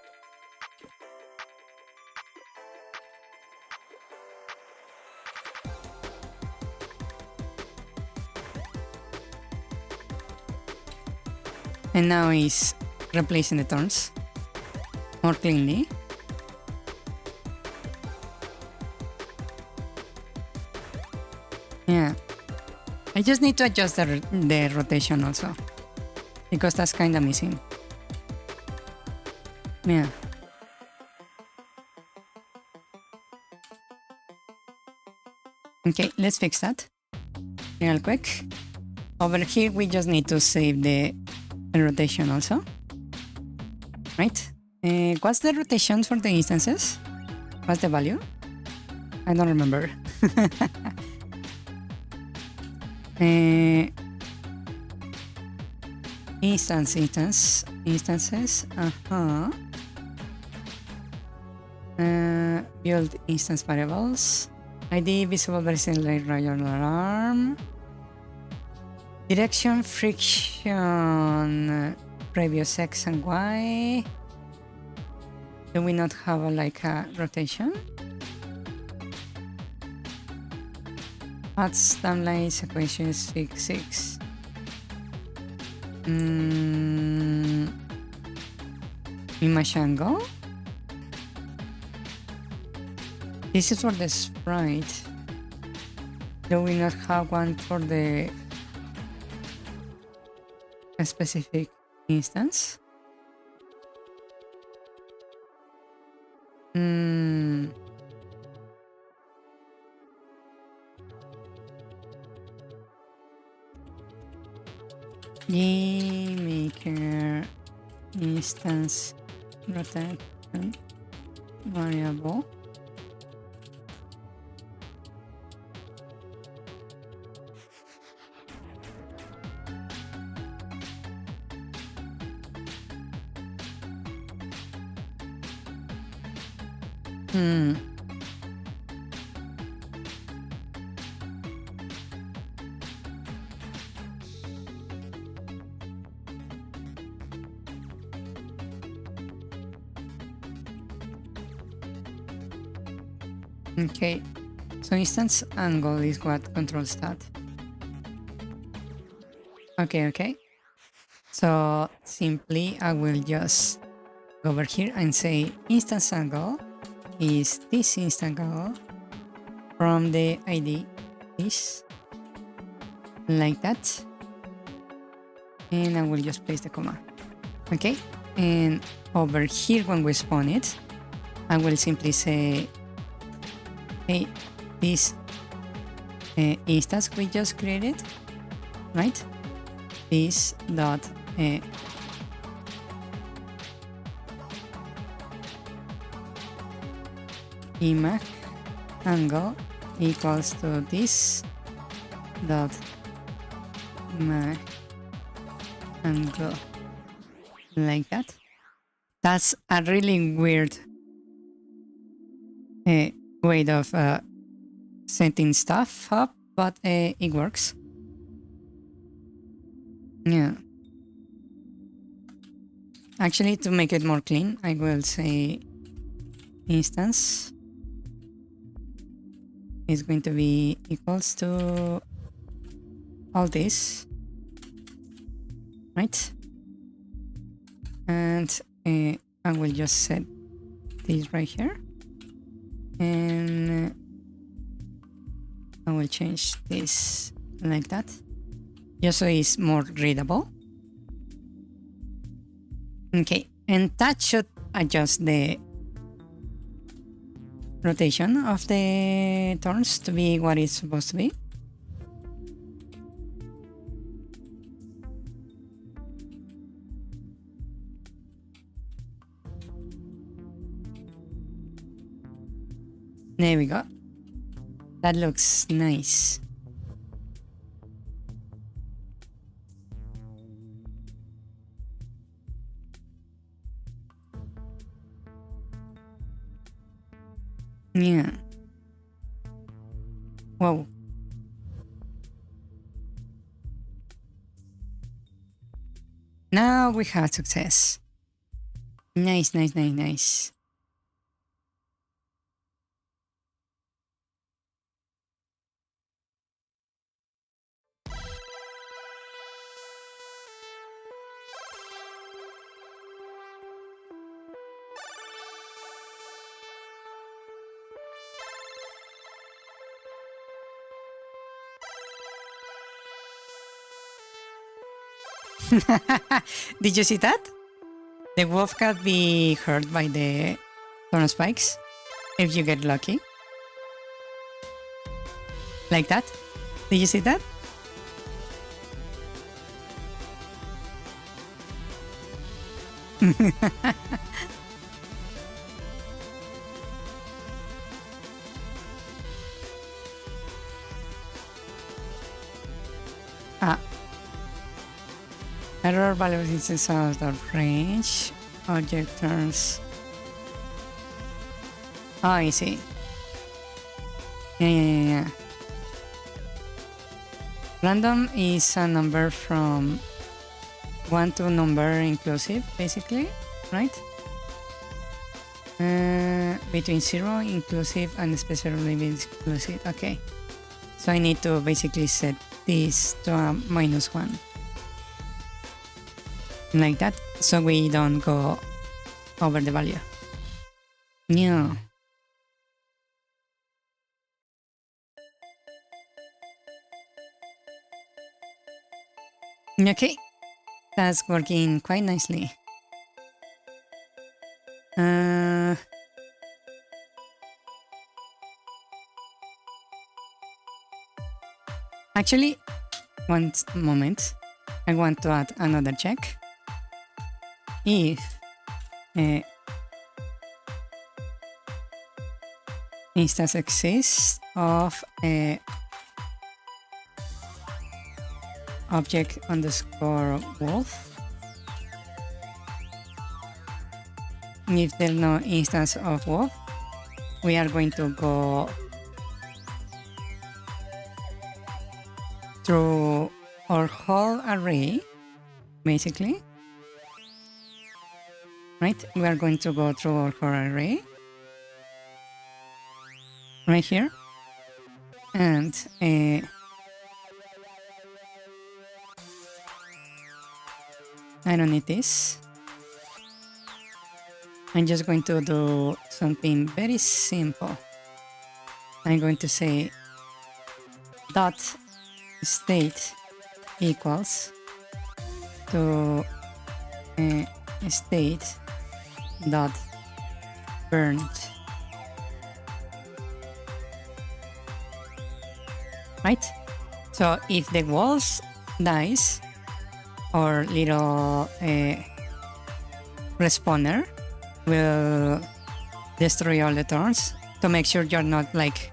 And now it's replacing the turns more cleanly. Yeah, I just need to adjust the rotation also, because that's kind of missing. Yeah. Okay, let's fix that real quick. Over here, we just need to save the rotation also. Right? What's the rotation for the instances? What's the value? I don't remember. Instances. Build instance variables. ID visible versus light radar alarm. Direction, friction, previous X and Y. Do we not have a rotation? Paths, timelines, equations, physics. Image angle. This is for the sprite. Do we not have one for the specific instance? Maker instance rotation variable. Okay, so instance angle is what controls that. Okay. So simply I will just go over here and say instance angle is this instance angle from the ID this, like that, and I will just place the comma. Okay, and over here when we spawn it, I will simply say, hey, this instance we just created, right? This dot image angle equals to this dot image angle, like that. That's a really weird way of setting stuff up, but it works. Yeah. Actually, to make it more clean, I will say instance is going to be equals to all this, right? And I will just set this right here, and I will change this like that, just so it's more readable. Okay, and that should adjust the rotation of the turns to be what it's supposed to be. There we go. That looks nice. Yeah. Whoa. Now we have success. Nice, nice, nice, nice. Did you see that? The wolf can be hurt by the thorn spikes if you get lucky. Like that? Did you see that? Ah. Error value is out of range. Object turns. Oh, I see. Yeah. Random is a number from 1 to number inclusive, basically, right? Between 0 inclusive and special limit inclusive. Okay. So I need to basically set this to a -1. Like that, so we don't go over the value. Yeah. Okay, that's working quite nicely. Actually, one moment. I want to add another check. If instance exists of object underscore wolf. If there's no instance of wolf, we are going to go through our whole array, basically. Right? We are going to go through our whole array. Right here. And I don't need this. I'm just going to do something very simple. I'm going to say dot state equals to state dot burned. Right? So if the walls dies, our little respawner will destroy all the thorns to make sure you're not like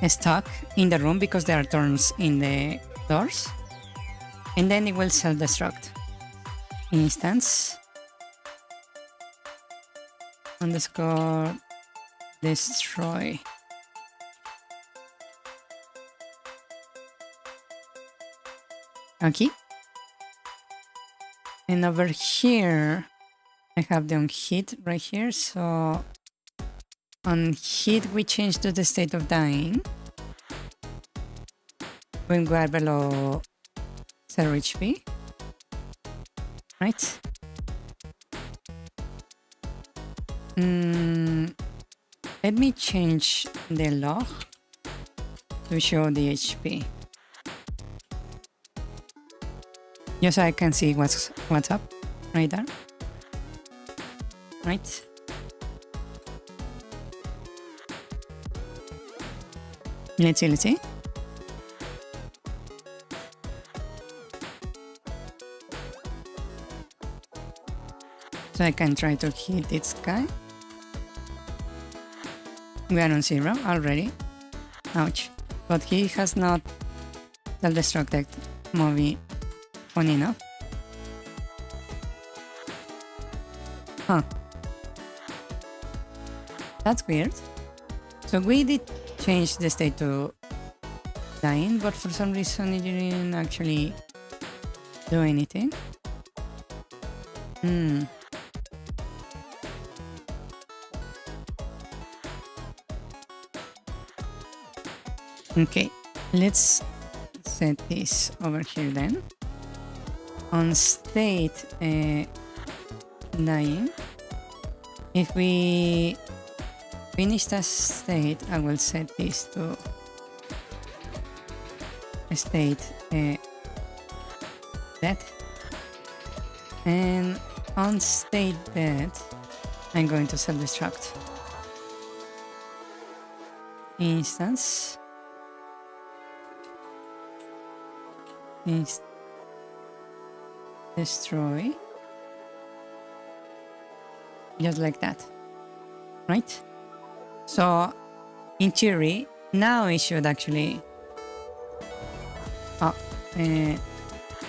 stuck in the room because there are thorns in the doors, and then it will self-destruct. Instance underscore destroy. Okay. And over here, I have the on hit right here. So on hit, we change to the state of dying when we are below 0 HP. Right? Let me change the log to show the HP. Just so I can see what's up right there. Right? Let's see. So I can try to hit this guy. We are on 0 already. Ouch. But he has not self-destructed movie funny enough. Huh. That's weird. So we did change the state to dying, but for some reason it didn't actually do anything. Okay, let's set this over here then. On state dying, if we finish that state, I will set this to state death, and on state death, I'm going to self-destruct instance. Destroy, just like that, right? So in theory now it should actually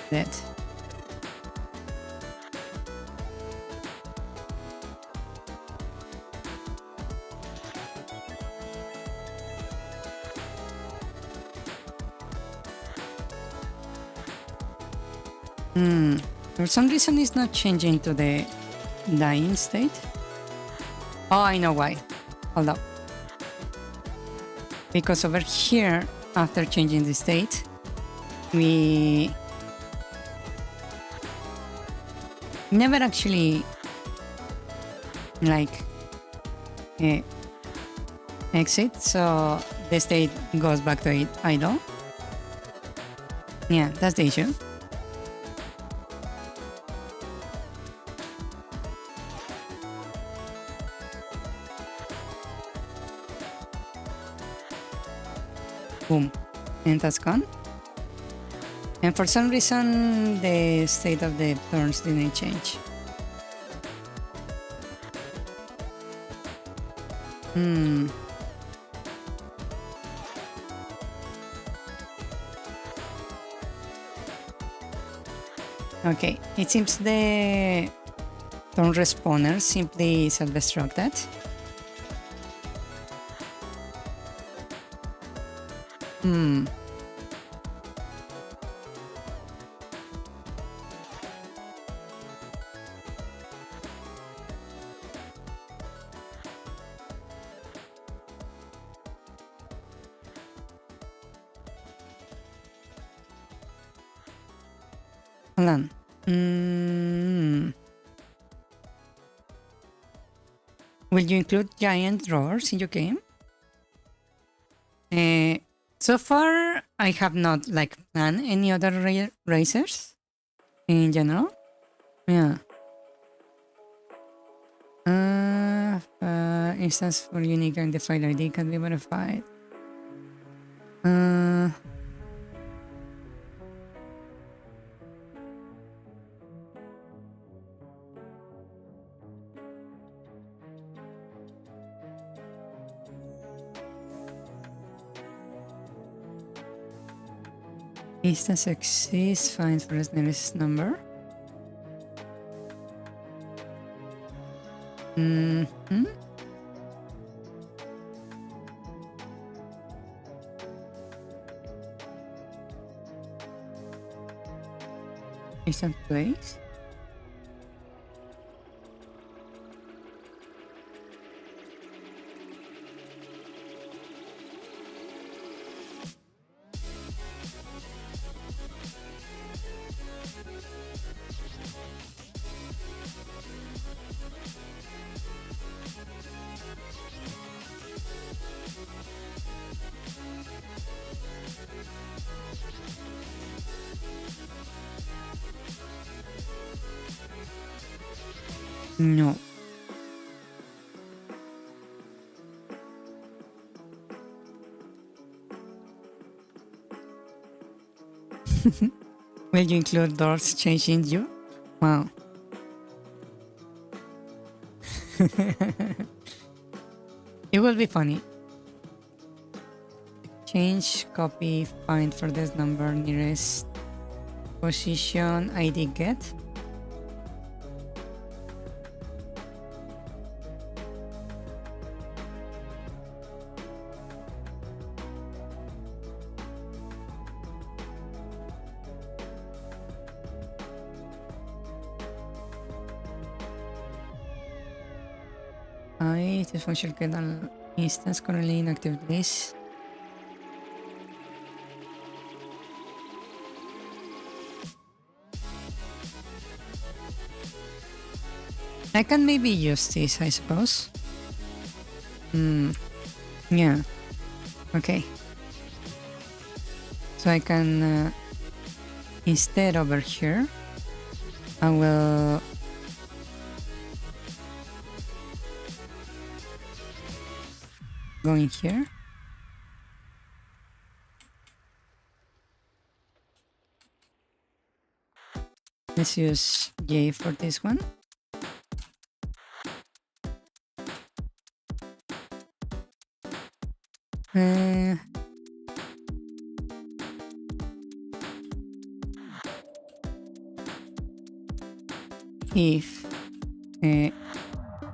that for some reason it's not changing to the dying state. Oh, I know why. Hold up. Because over here, after changing the state, we never actually like exit, so the state goes back to idle. Yeah, that's the issue. Boom, and that's gone. And for some reason, the state of the turns didn't change. Okay, it seems the turn respawner simply self-destructed. Hold on. Will you include giant roars in your game? So far, I have not like planned any other racers in general. Yeah. Instance for unique and the file ID can be modified. Instance exists, find for its nearest number. Instant place. No. Will you include doors changing you? Wow. It will be funny. Change, copy, find for this number, nearest position, ID get. this function get an instance currently in active list. I can maybe use this, I suppose. Yeah. Okay. So I can, instead over here, I will go in here. Let's use J for this one. If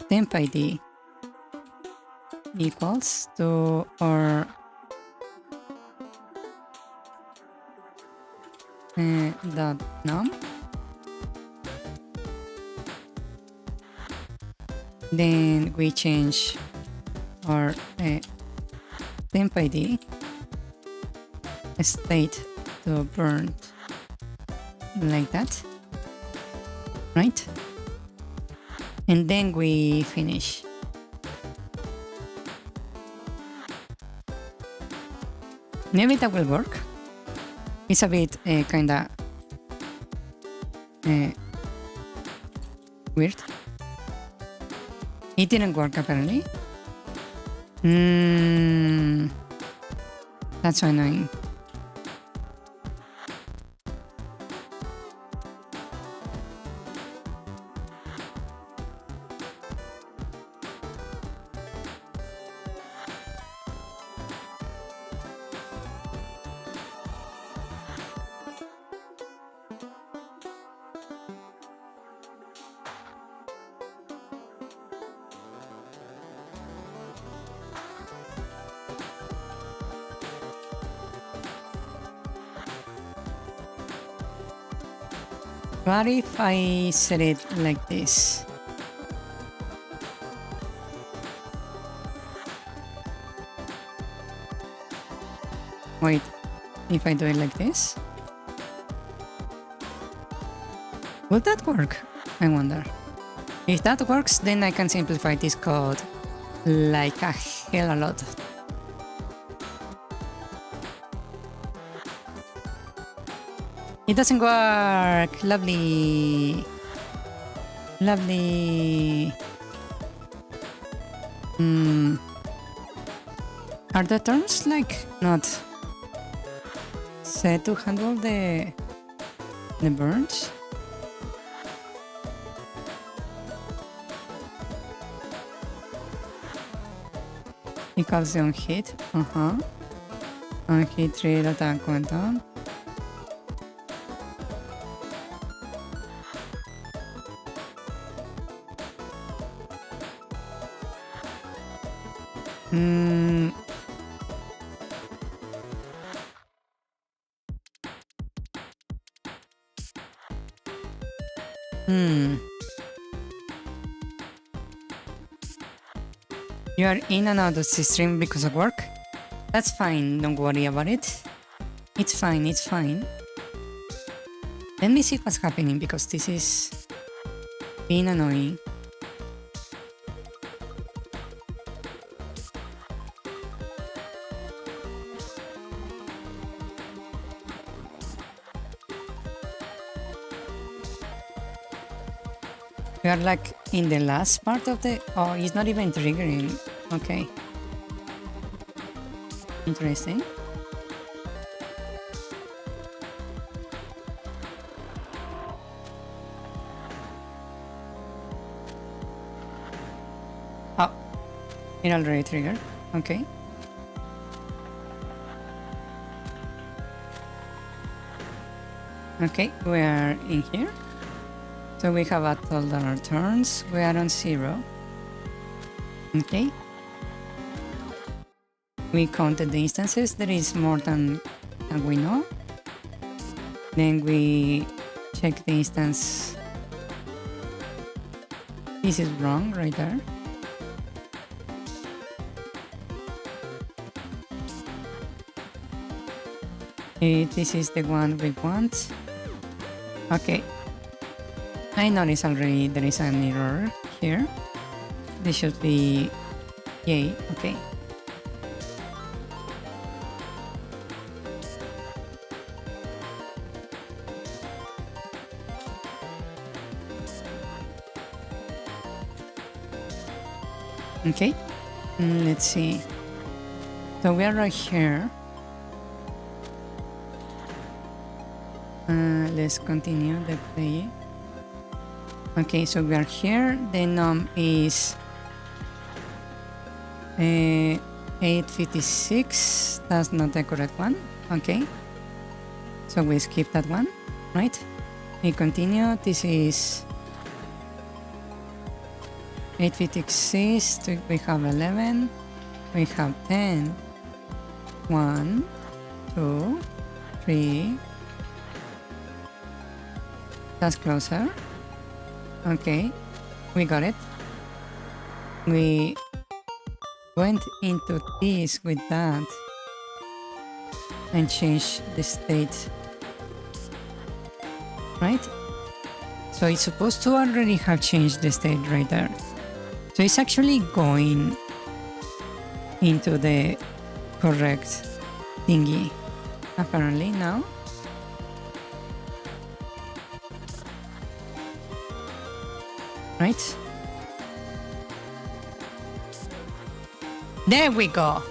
temp ID equals to or dot num, then we change our temp ID state to burnt, like that, right? And then we finish. Maybe that will work. It's a bit kinda weird. It didn't work apparently. That's so annoying. What if I set it like this? Wait, if I do it like this? Will that work? I wonder. If that works, then I can simplify this code like a hell a lot. It doesn't work. Lovely. Lovely. Are the terms like not set to handle the burns? Equals on hit. On hit rate attack went down. You are in and out of the stream because of work? That's fine, don't worry about it. It's fine, it's fine. Let me see what's happening because this is being annoying. We are like in the last part of the... Oh, it's not even triggering. Okay. Interesting. Oh, it already triggered. Okay. Okay, we are in here. So we have added our turns. We are on 0. Okay. We counted the instances. There is more than we know. Then we check the instance. This is wrong right there. This is the one we want. Okay. I notice already there is an error here. This should be yay. Okay. Okay. Let's see. So we are right here. Let's continue the play. Okay, so we are here. The num is 856. That's not the correct one. Okay. So we skip that one, right? We continue. This is 856. We have 11. We have 10. 1, 2, 3. That's closer. Okay, we got it. We went into this with that and changed the state, right? So it's supposed to already have changed the state right there. So it's actually going into the correct thingy apparently now. Right? There we go.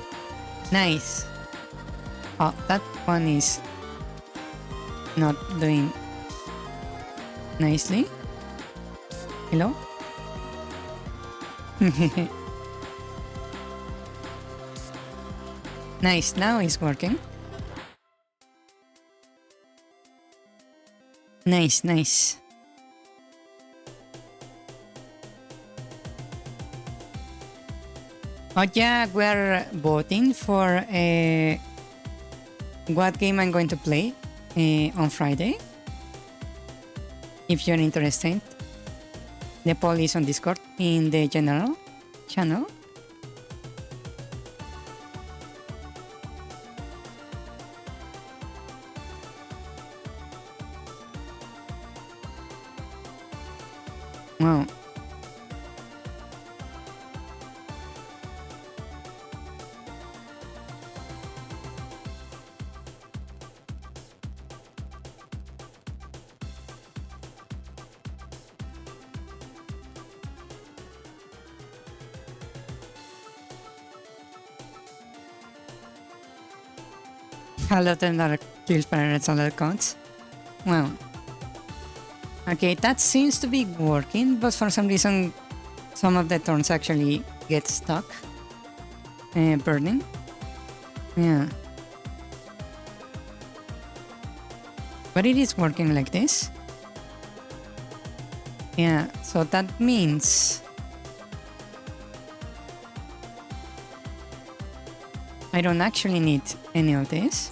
Nice. Oh, that one is not doing nicely. Hello? Nice, now it's working. Nice, nice. Oh yeah, we're voting for what game I'm going to play on Friday. If you're interested, the poll is on Discord in the general channel. Wow. A lot of them are killed pirates on accounts. Wow. Okay, that seems to be working, but for some reason, some of the turns actually get stuck. Burning. Yeah. But it is working like this. Yeah, so that means I don't actually need any of this.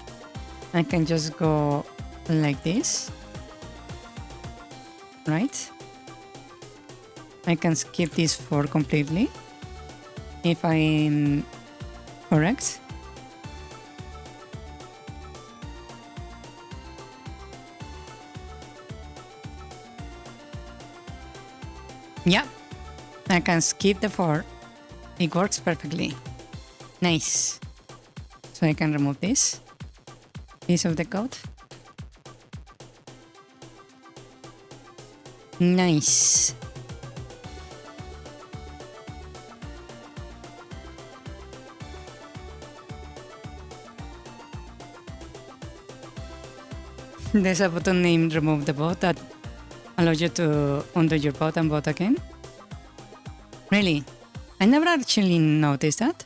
I can just go like this, right? I can skip this 4 completely if I'm correct. Yeah, I can skip the 4. It works perfectly. Nice. So I can remove this piece of the code. Nice. There's a button named remove the bot that allows you to undo your bot and bot again. Really? I never actually noticed that.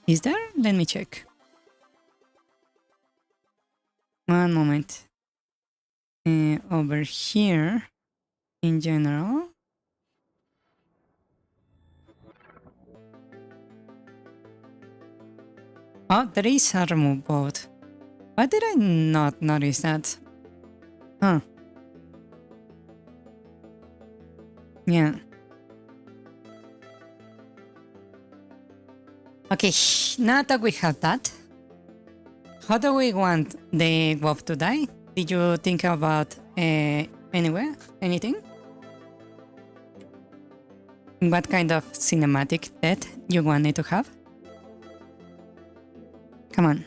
Is there? Let me check. One moment. Over here, in general. Oh, there is a remove bot. Why did I not notice that? Huh. Yeah. Okay, now that we have that, How do we want the Woof to die? Did you think about anywhere? Anything? What kind of cinematic death you want it to have? Come on.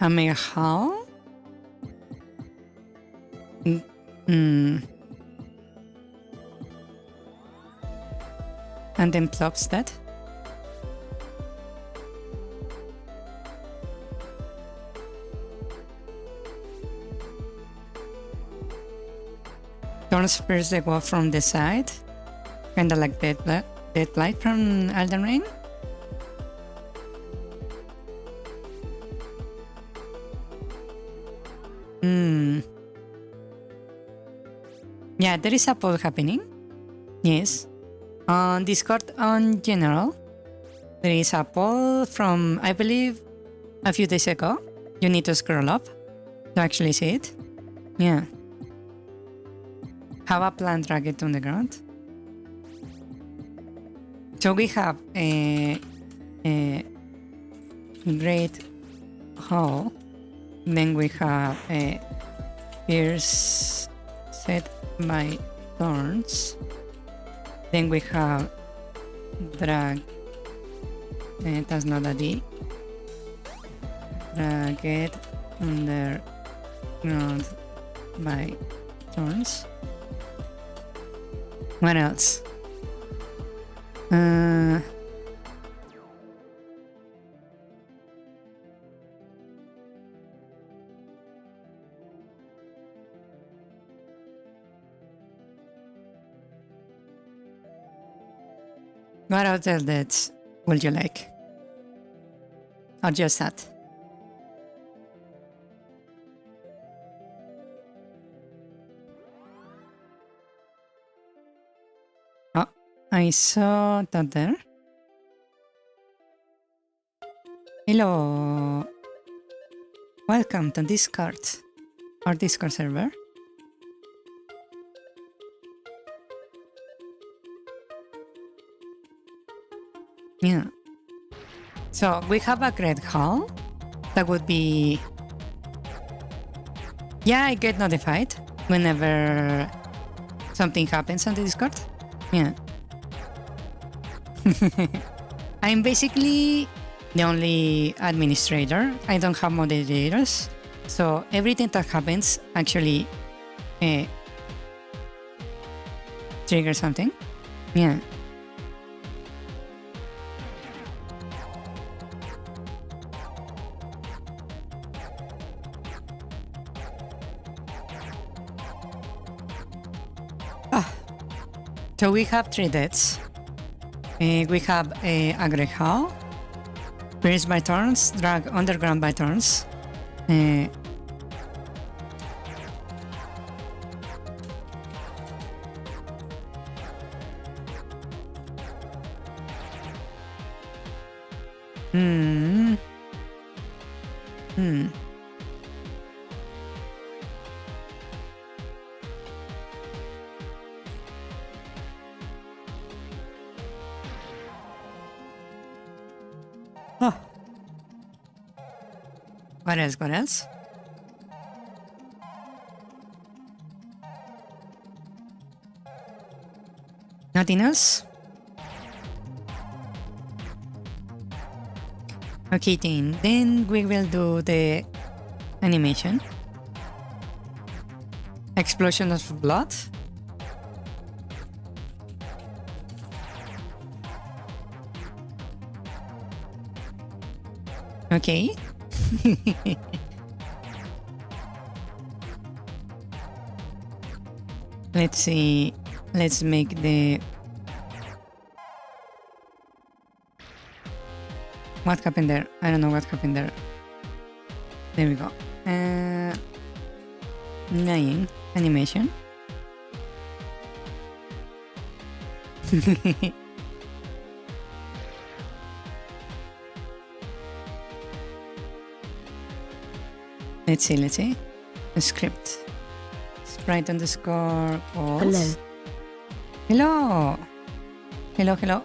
A mega howl? And then plops that. Turns first the Woof from the side. Kinda like Dead Light from Elden Ring. Yeah, there is a poll happening. Yes. On Discord on general, there is a poll from, I believe, a few days ago. You need to scroll up to actually see it. Yeah. Have a plant drag it on the ground. So we have a great hole. Then we have a pierce set by thorns. Then we have drag. That's not a D. Drag it underground by thorns. What else? What other deaths would you like? Or just that? Oh, I saw that there. Hello. Welcome to Discord, our Discord server. Yeah. So we have a great hall. That would be... Yeah, I get notified whenever something happens on the Discord. Yeah. I'm basically the only administrator. I don't have moderators. So everything that happens actually triggers something. Yeah. So we have 3 deaths. We have a great hall, pierced by thorns, drag underground by thorns. Oh. What else? What else? Nothing else? Okay, then we will do the animation. Explosion of blood. Okay. Let's see. Let's make the... What happened there? I don't know what happened there. There we go. Lying animation. Let's see. A script. Sprite underscore.
Hello.
Hello. Hello.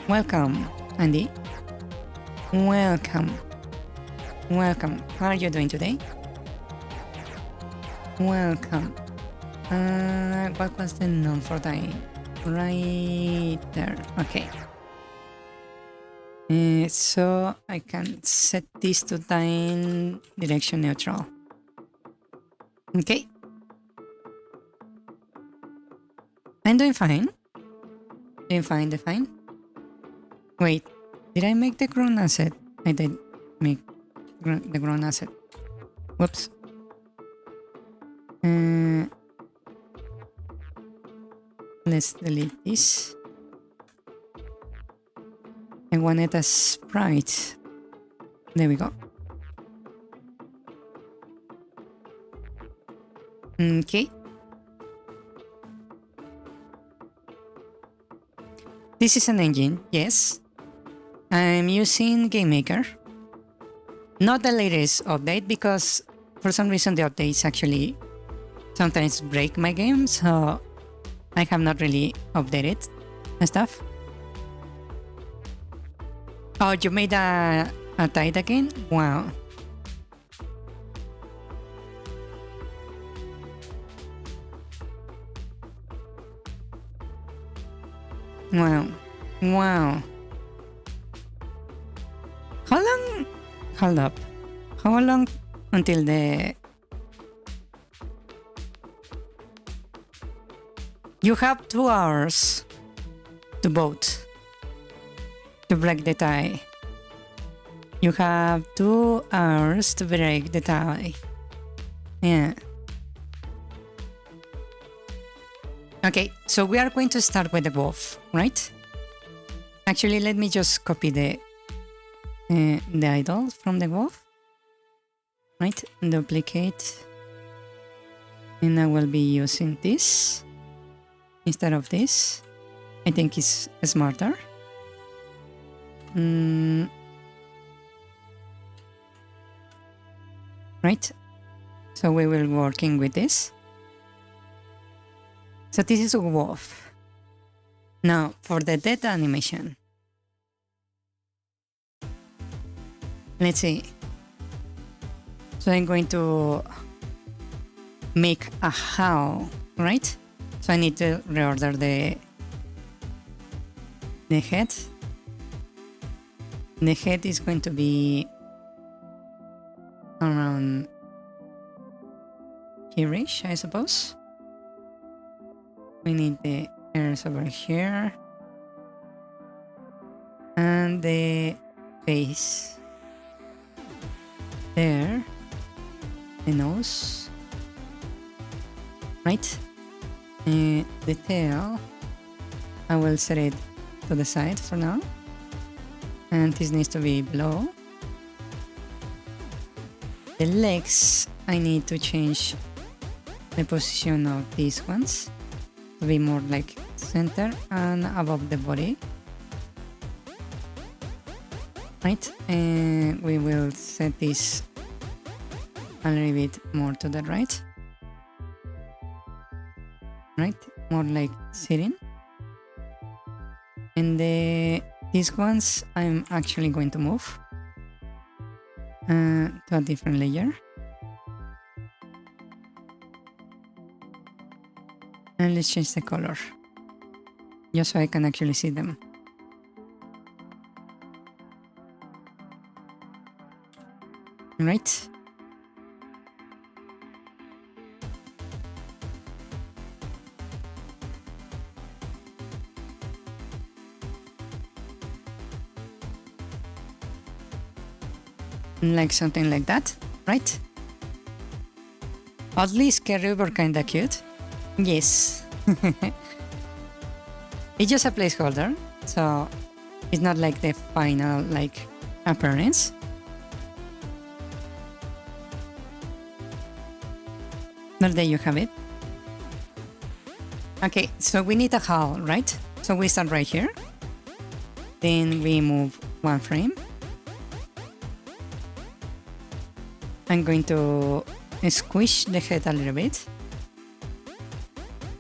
Welcome, Andy. Welcome. Welcome. How are you doing today? Welcome. What was the name for that? Right there. Okay. So I can set this to time direction neutral. Okay. I'm doing fine. Doing fine. Wait, did I make the grown asset? I did make the grown asset. Whoops. Let's delete this. I wanted a sprite. There we go. Okay. This is an engine, yes. I'm using Game Maker. Not the latest update because for some reason the updates actually sometimes break my game, so I have not really updated my stuff. Oh, you made a tide again? Wow. Wow. How long? Hold up. How long until the... You have 2 hours to vote to break the tie. You have 2 hours to break the tie. Yeah. Okay, so we are going to start with the wolf, right? Actually, let me just copy the idol from the wolf. Right, duplicate. And I will be using this instead of this. I think it's smarter. Right, so we will be working with this. So this is a wolf. Now for the death animation. Let's see. So I'm going to make a howl, right? So I need to reorder the head. The head is going to be around here-ish, I suppose. We need the ears over here. And the face there. The nose. Right? The tail. I will set it to the side for now. And this needs to be below. The legs, I need to change the position of these ones to be more like center and above the body. Right, and we will set this a little bit more to the right. Right, more like sitting. And these ones I'm actually going to move to a different layer. And let's change the color, just so I can actually see them. Right. Like something like that, right? Oddly scary but kinda cute. Yes. It's just a placeholder, so it's not like the final like appearance. But there you have it. Okay, so we need a howl, right? So we start right here. Then we move 1 frame. I'm going to squish the head a little bit,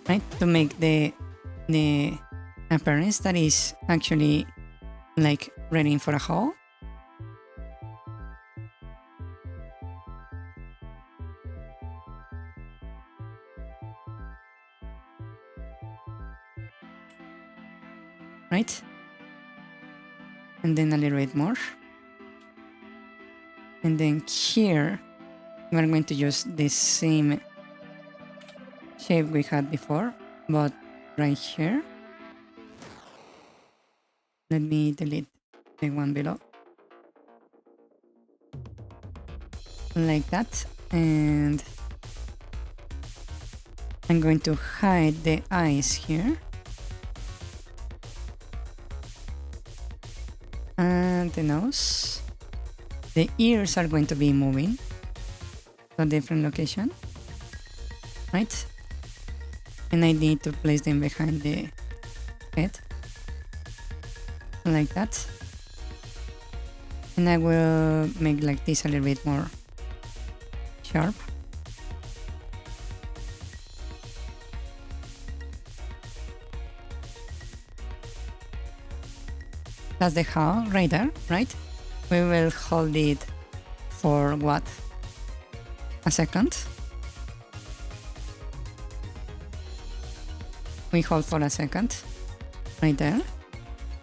right, to make the appearance that is actually like ready for a haul. Right? And then a little bit more. And then here, we're going to use the same shape we had before, but right here. Let me delete the one below. Like that. And I'm going to hide the eyes here. And the nose. The ears are going to be moving to a different location. Right? And I need to place them behind the head. Like that. And I will make like this a little bit more sharp. That's the how right there, right? We will hold it for what? A second. We hold for a second, right there,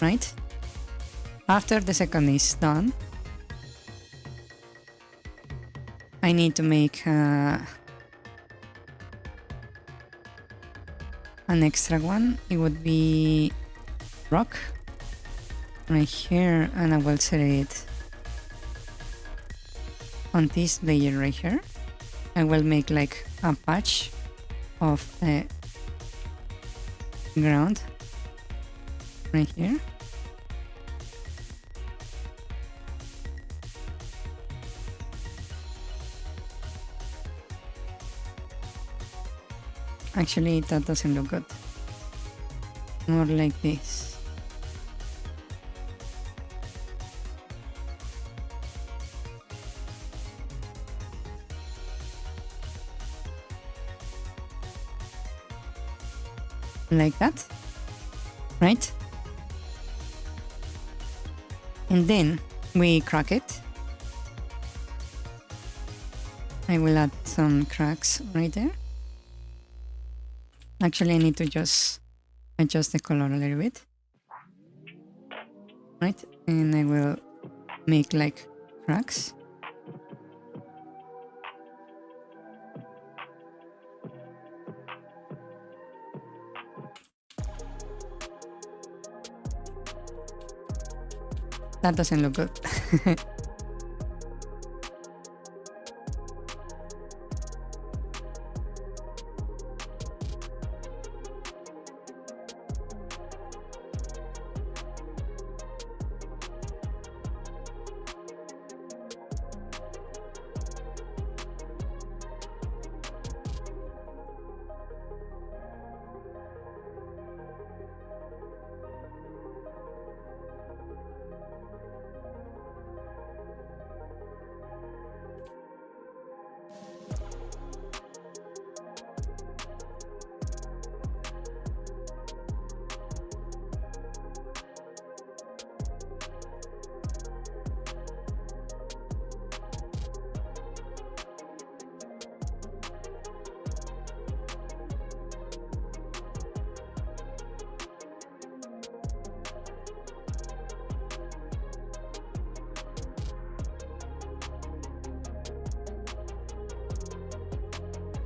right? After the second is done, I need to make an extra one. It would be rock right here, and I will set it on this layer right here. I will make like a patch of the ground right here. Actually, that doesn't look good. More like this. Like that, right? And then we crack it. I will add some cracks right there. Actually, I need to just adjust the color a little bit, right? And I will make like cracks. That doesn't look good.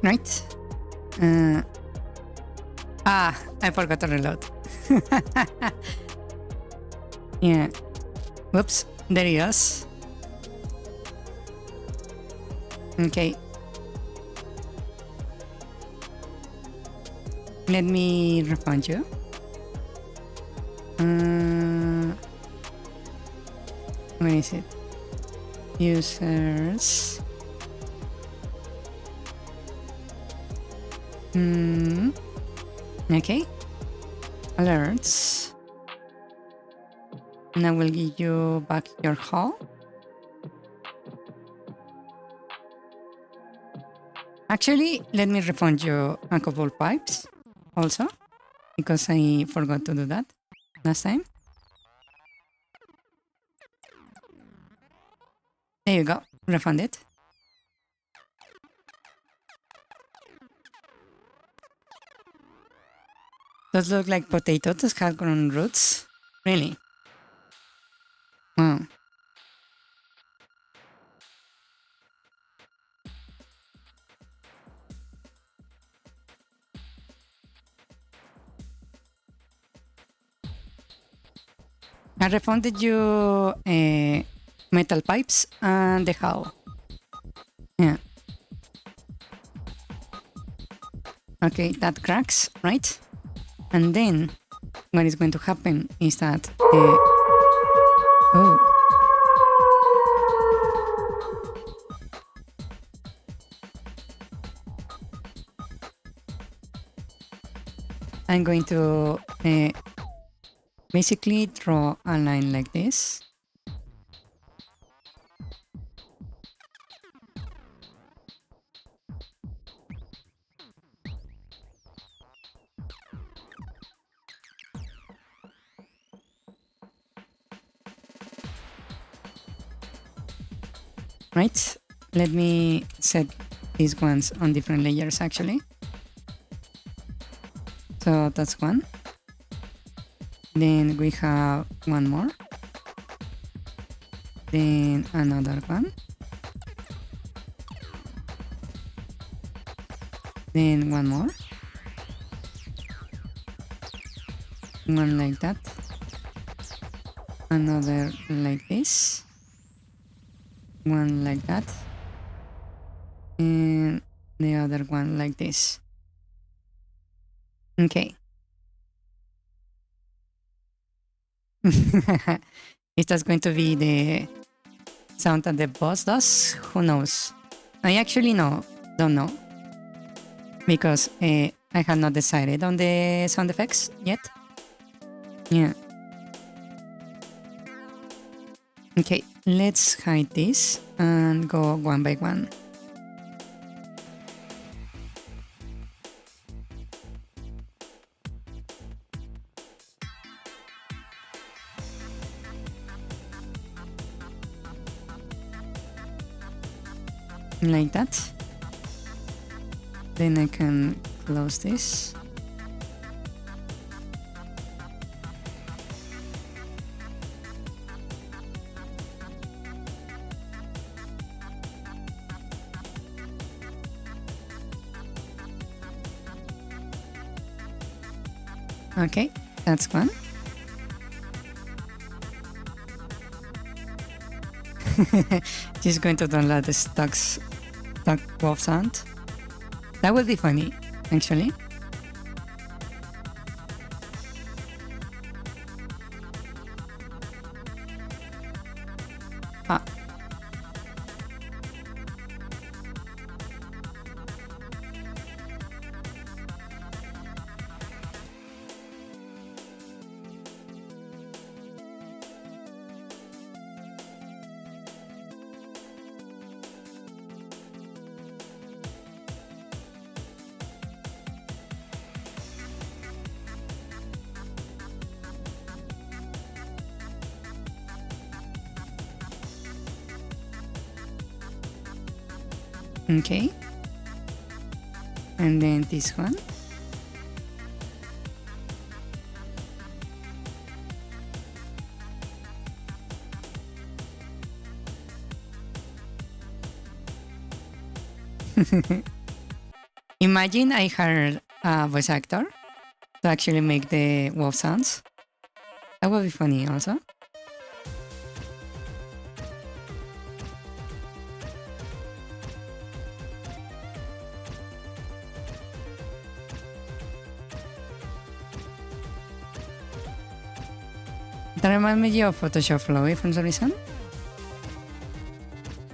Right? I forgot to reload. Yeah. Whoops. There he is. Okay. Let me refund you. Where is it? Users. Okay. Alerts. And I will give you back your haul. Actually, let me refund you a couple pipes also, because I forgot to do that last time. There you go. Refund it. Those look like potatoes that have grown roots. Really? Wow. I refunded you metal pipes and the how. Yeah. Okay, that cracks, right? And then what is going to happen is that... oh. I'm going to basically draw a line like this. Right? Let me set these ones on different layers actually. So that's one. Then we have one more. Then another one. Then one more. One like that. Another like this. One like that. And the other one like this. Okay. Is that going to be the sound that the boss does? Who knows? I actually don't know. Because I have not decided on the sound effects yet. Yeah. Okay, let's hide this and go one by one. Like that. Then I can close this. Okay, that's one. She's going to download the stock wolf sound. That would be funny, actually. Ah. Okay. And then this one. Imagine I hired a voice actor to actually make the wolf sounds. That would be funny also. That reminds me of Photoshop Flowy for some reason.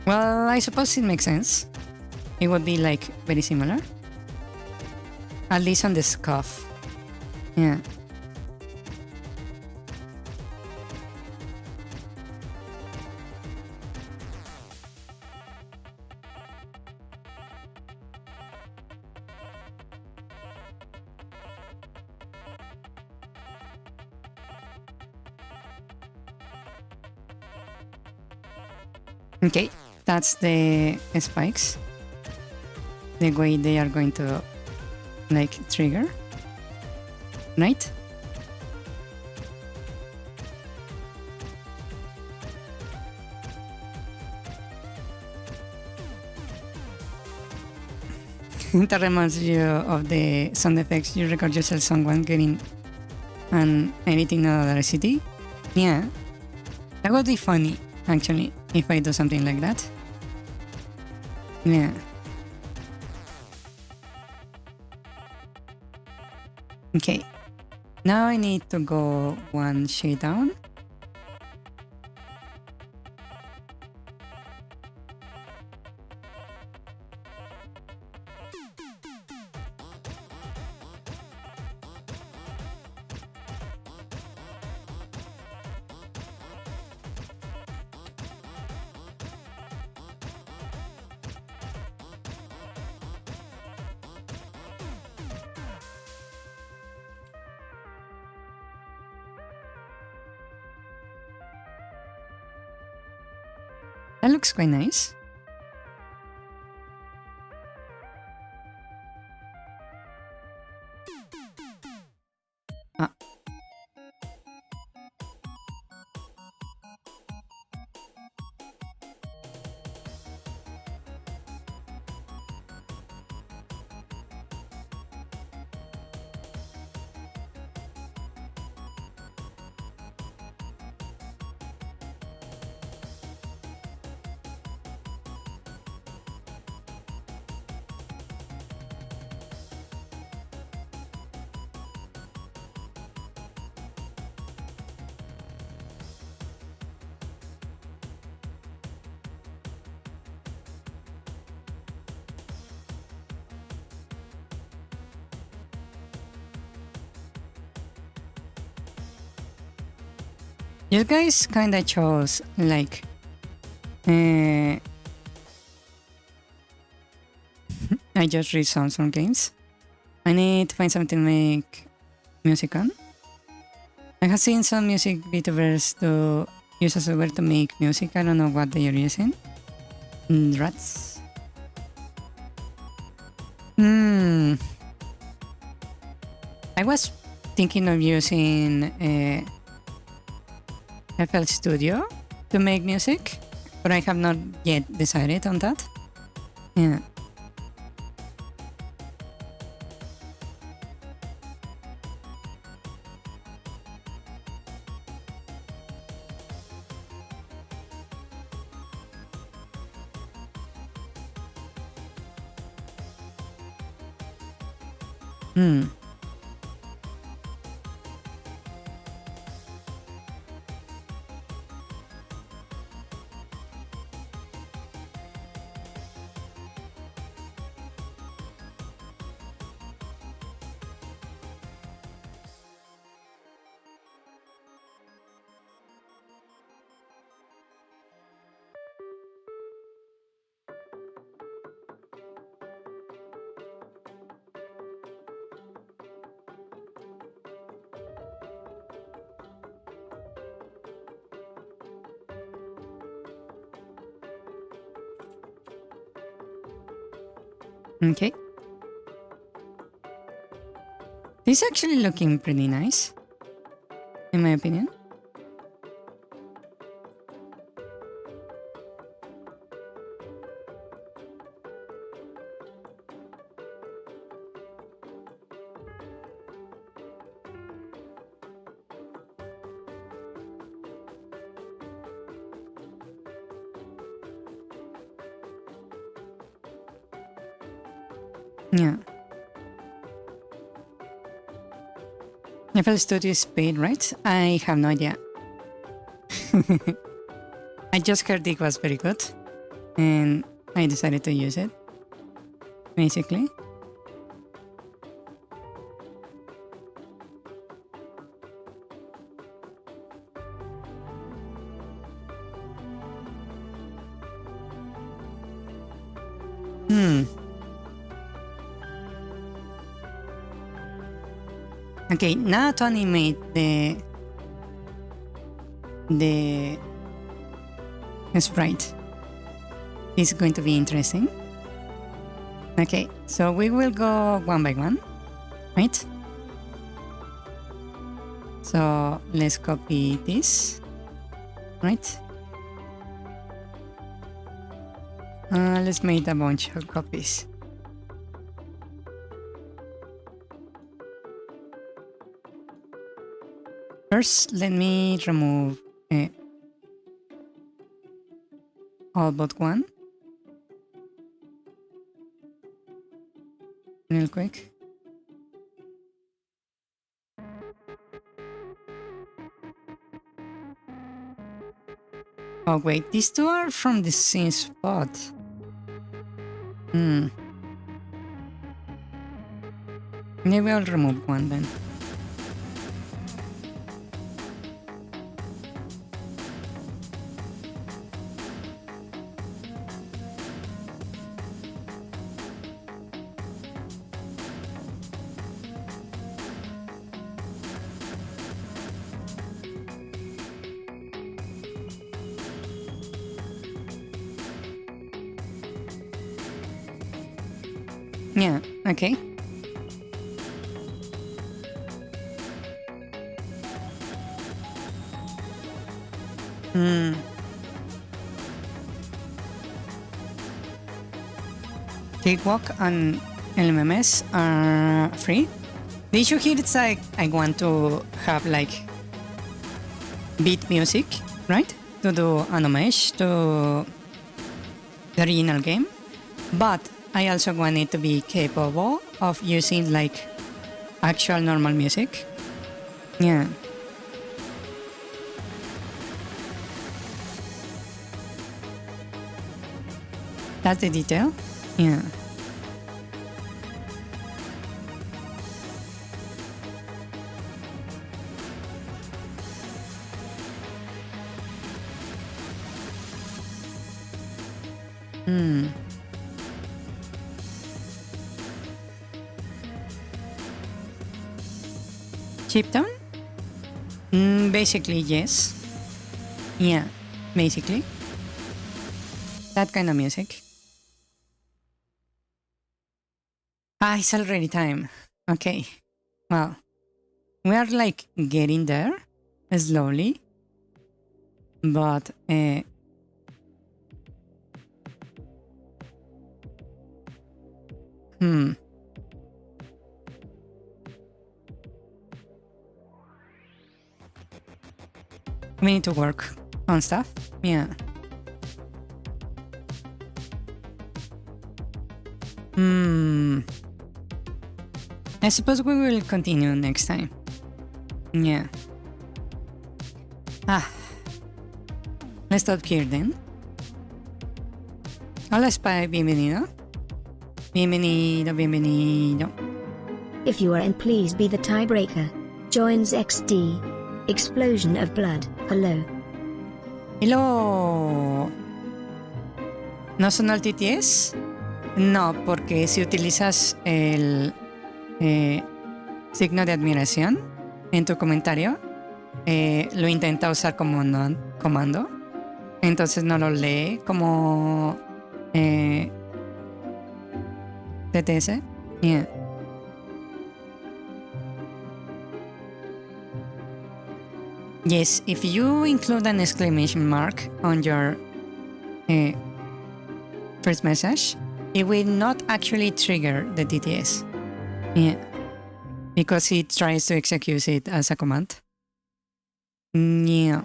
Well, I suppose it makes sense. It would be like very similar. At least on the scuff. Yeah. Okay, that's the spikes, the way they are going to like trigger, right? That reminds you of the sound effects you record yourself someone getting and editing another city. Yeah, that would be funny actually if I do something like that. Yeah. Okay. Now I need to go one shade down. That looks quite nice. Ah. You guys kinda chose like I just read sounds from games. I need to find something to make music on. I have seen some music VTubers to use a software to make music. I don't know what they are using. Rats. I was thinking of using FL Studio to make music, but I have not yet decided on that. Yeah. Okay. This is actually looking pretty nice, in my opinion. Yeah. FL Studio is paid, right? I have no idea. I just heard it was very good, and I decided to use it, basically. Okay, now to animate the sprite. It's going to be interesting. Okay, so we will go one by one, right? So let's copy this, right? Let's make a bunch of copies. First, let me remove all but one. Real quick. Oh wait, these two are from the same spot. Maybe I'll remove one then. Yeah, okay. Cakewalk and LMMS are free. The issue here is like I want to have like beat music, right? To do an homage to the original game. But I also want it to be capable of using like actual normal music. Yeah. That's the detail. Yeah. Chiptune? Basically, yes. Yeah, basically. That kind of music. Ah, it's already time. Okay. Well, we are like getting there slowly. But we need to work on stuff. Yeah. I suppose we will continue next time. Yeah. Let's stop here then. Hola Spy, bienvenido. Bienvenido, bienvenido.
If you are and please be the tiebreaker. Joins XD. Explosion of blood. Hello.
Hello. ¿No son el TTS? No, porque si utilizas el signo de admiración en tu comentario, lo intenta usar como comando. Entonces no lo lee como TTS. Yeah. Yes, if you include an exclamation mark on your first message, it will not actually trigger the DTS. Yeah. Because it tries to execute it as a command. Yeah.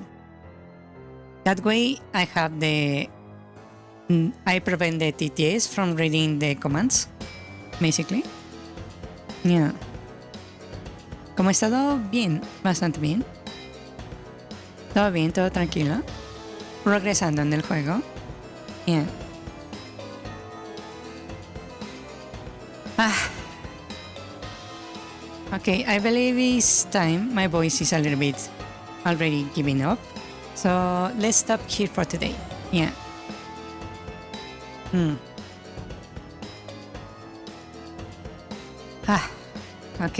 That way I have I prevent the TTS from reading the commands, basically. Yeah. Como he estado bien, bastante bien. Todo bien, todo tranquilo. Progresando en el juego. Yeah. Okay, I believe it's time. My voice is a little bit already giving up. So let's stop here for today. Yeah. Ok.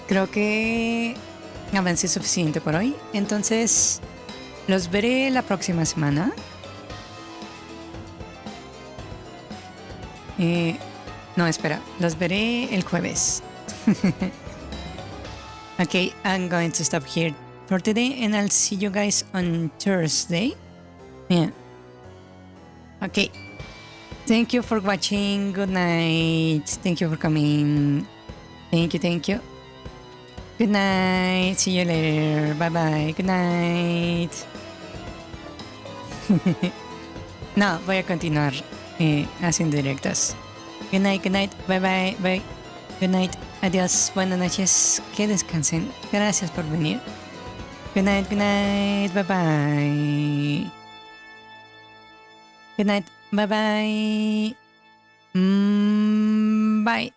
Creo que avancé suficiente por hoy. Entonces, los veré la próxima semana. No, espera, los veré el jueves. Okay, I'm going to stop here for today and I'll see you guys on Thursday. Yeah. Okay. Thank you for watching. Good night. Thank you for coming. Thank you. Good night. See you later. Bye bye. Good night. No, voy a continuar haciendo directos. Good night. Bye bye. Good night. Adiós. Buenas noches. Que descansen. Gracias por venir. Good night. Bye bye. Good night. Bye bye. Bye.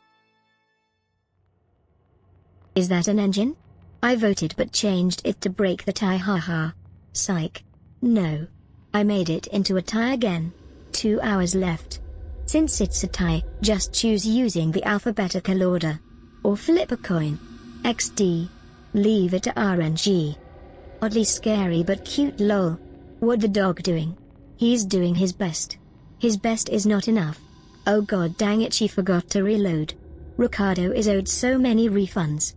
Is that an engine? I voted but changed it to break the tie, haha. Psych. No. I made it into a tie again. 2 hours left. Since it's a tie, just choose using the alphabetical order. Or flip a coin. XD. Leave it to RNG. Oddly scary but cute, lol. What the dog doing? He's doing his best. His best is not enough. Oh god dang it, she forgot to reload. Ricardo is owed so many refunds.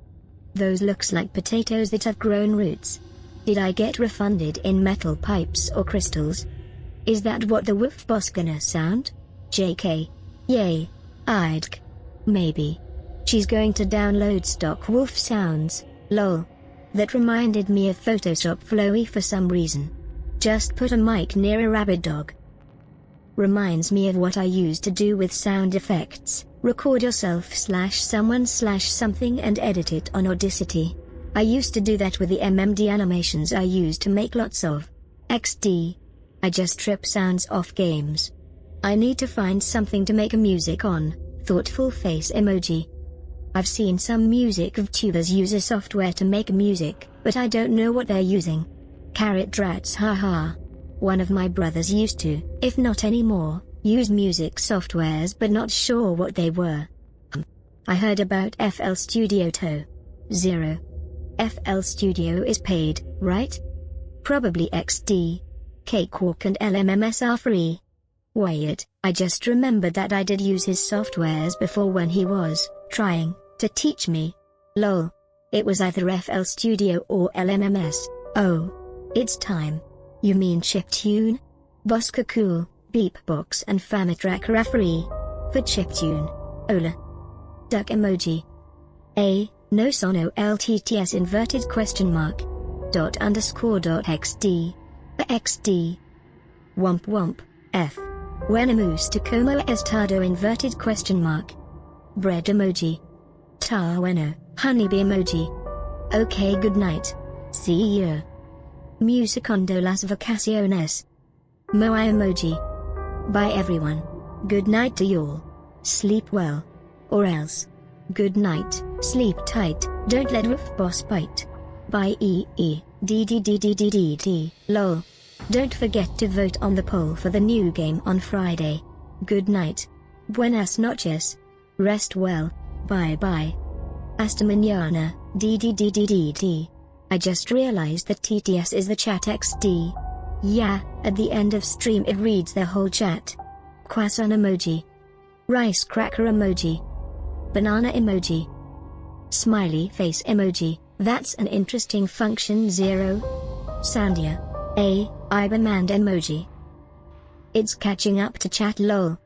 Those looks like potatoes that have grown roots. Did I get refunded in metal pipes or crystals? Is that what the Woof boss gonna sound? JK. Yay. I'd. Maybe. She's going to download stock Woof sounds, lol. That reminded me of Photoshop Flowy for some reason. Just put a mic near a rabid dog. Reminds me of what I used to do with sound effects. Record yourself /someone /something and edit it on Audacity. I used to do that with the MMD animations I used to make lots of. XD. I just trip sounds off games. I need to find something to make music on. Thoughtful face emoji. I've seen some music VTubers use a software to make music, but I don't know what they're using. Carrot drats, haha. One of my brothers used to, if not anymore, use music softwares but not sure what they were. I heard about FL Studio 0. FL Studio is paid, right? Probably XD. Cakewalk and LMMS are free. Wait, I just remembered that I did use his softwares before when he was trying to teach me. Lol. It was either FL Studio or LMMS. Oh. It's time. You mean chiptune? Bosca cool, beepbox and Famitrack are free. For chiptune. Ola. Duck emoji. No sono LTTS inverted question mark. Dot underscore dot XD. XD. Womp. F. Wenamus Tacoma Estado inverted question mark. Bread emoji. Taweno, honeybee emoji. Okay, good night. See ya. Musicondo las vacaciones. Moai emoji. Bye everyone. Good night to y'all. Sleep well. Or else. Good night, sleep tight, don't let Woof boss bite. Bye DDDDDDD, lol. Don't forget to vote on the poll for the new game on Friday. Good night. Buenas noches. Rest well. Bye bye. Hasta mañana, DDDDDD. I just realized that TTS is the chat XD. Yeah, at the end of stream it reads their whole chat. Croissant emoji. Rice cracker emoji. Banana emoji. Smiley face emoji. That's an interesting function. 0. Sandia. Ibermand emoji. It's catching up to chat, lol.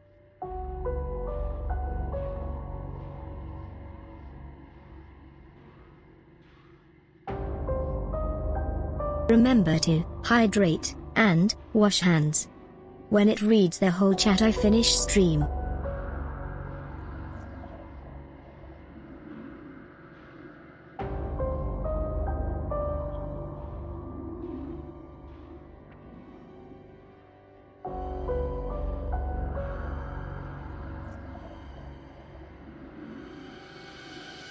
Remember to hydrate and wash hands. When it reads their whole chat I finish stream.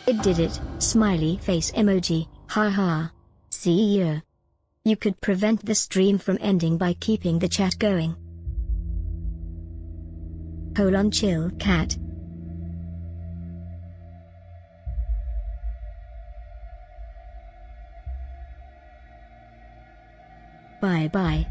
It did it, smiley face emoji, haha. See ya. You could prevent the stream from ending by keeping the chat going. Chill cat. Bye bye.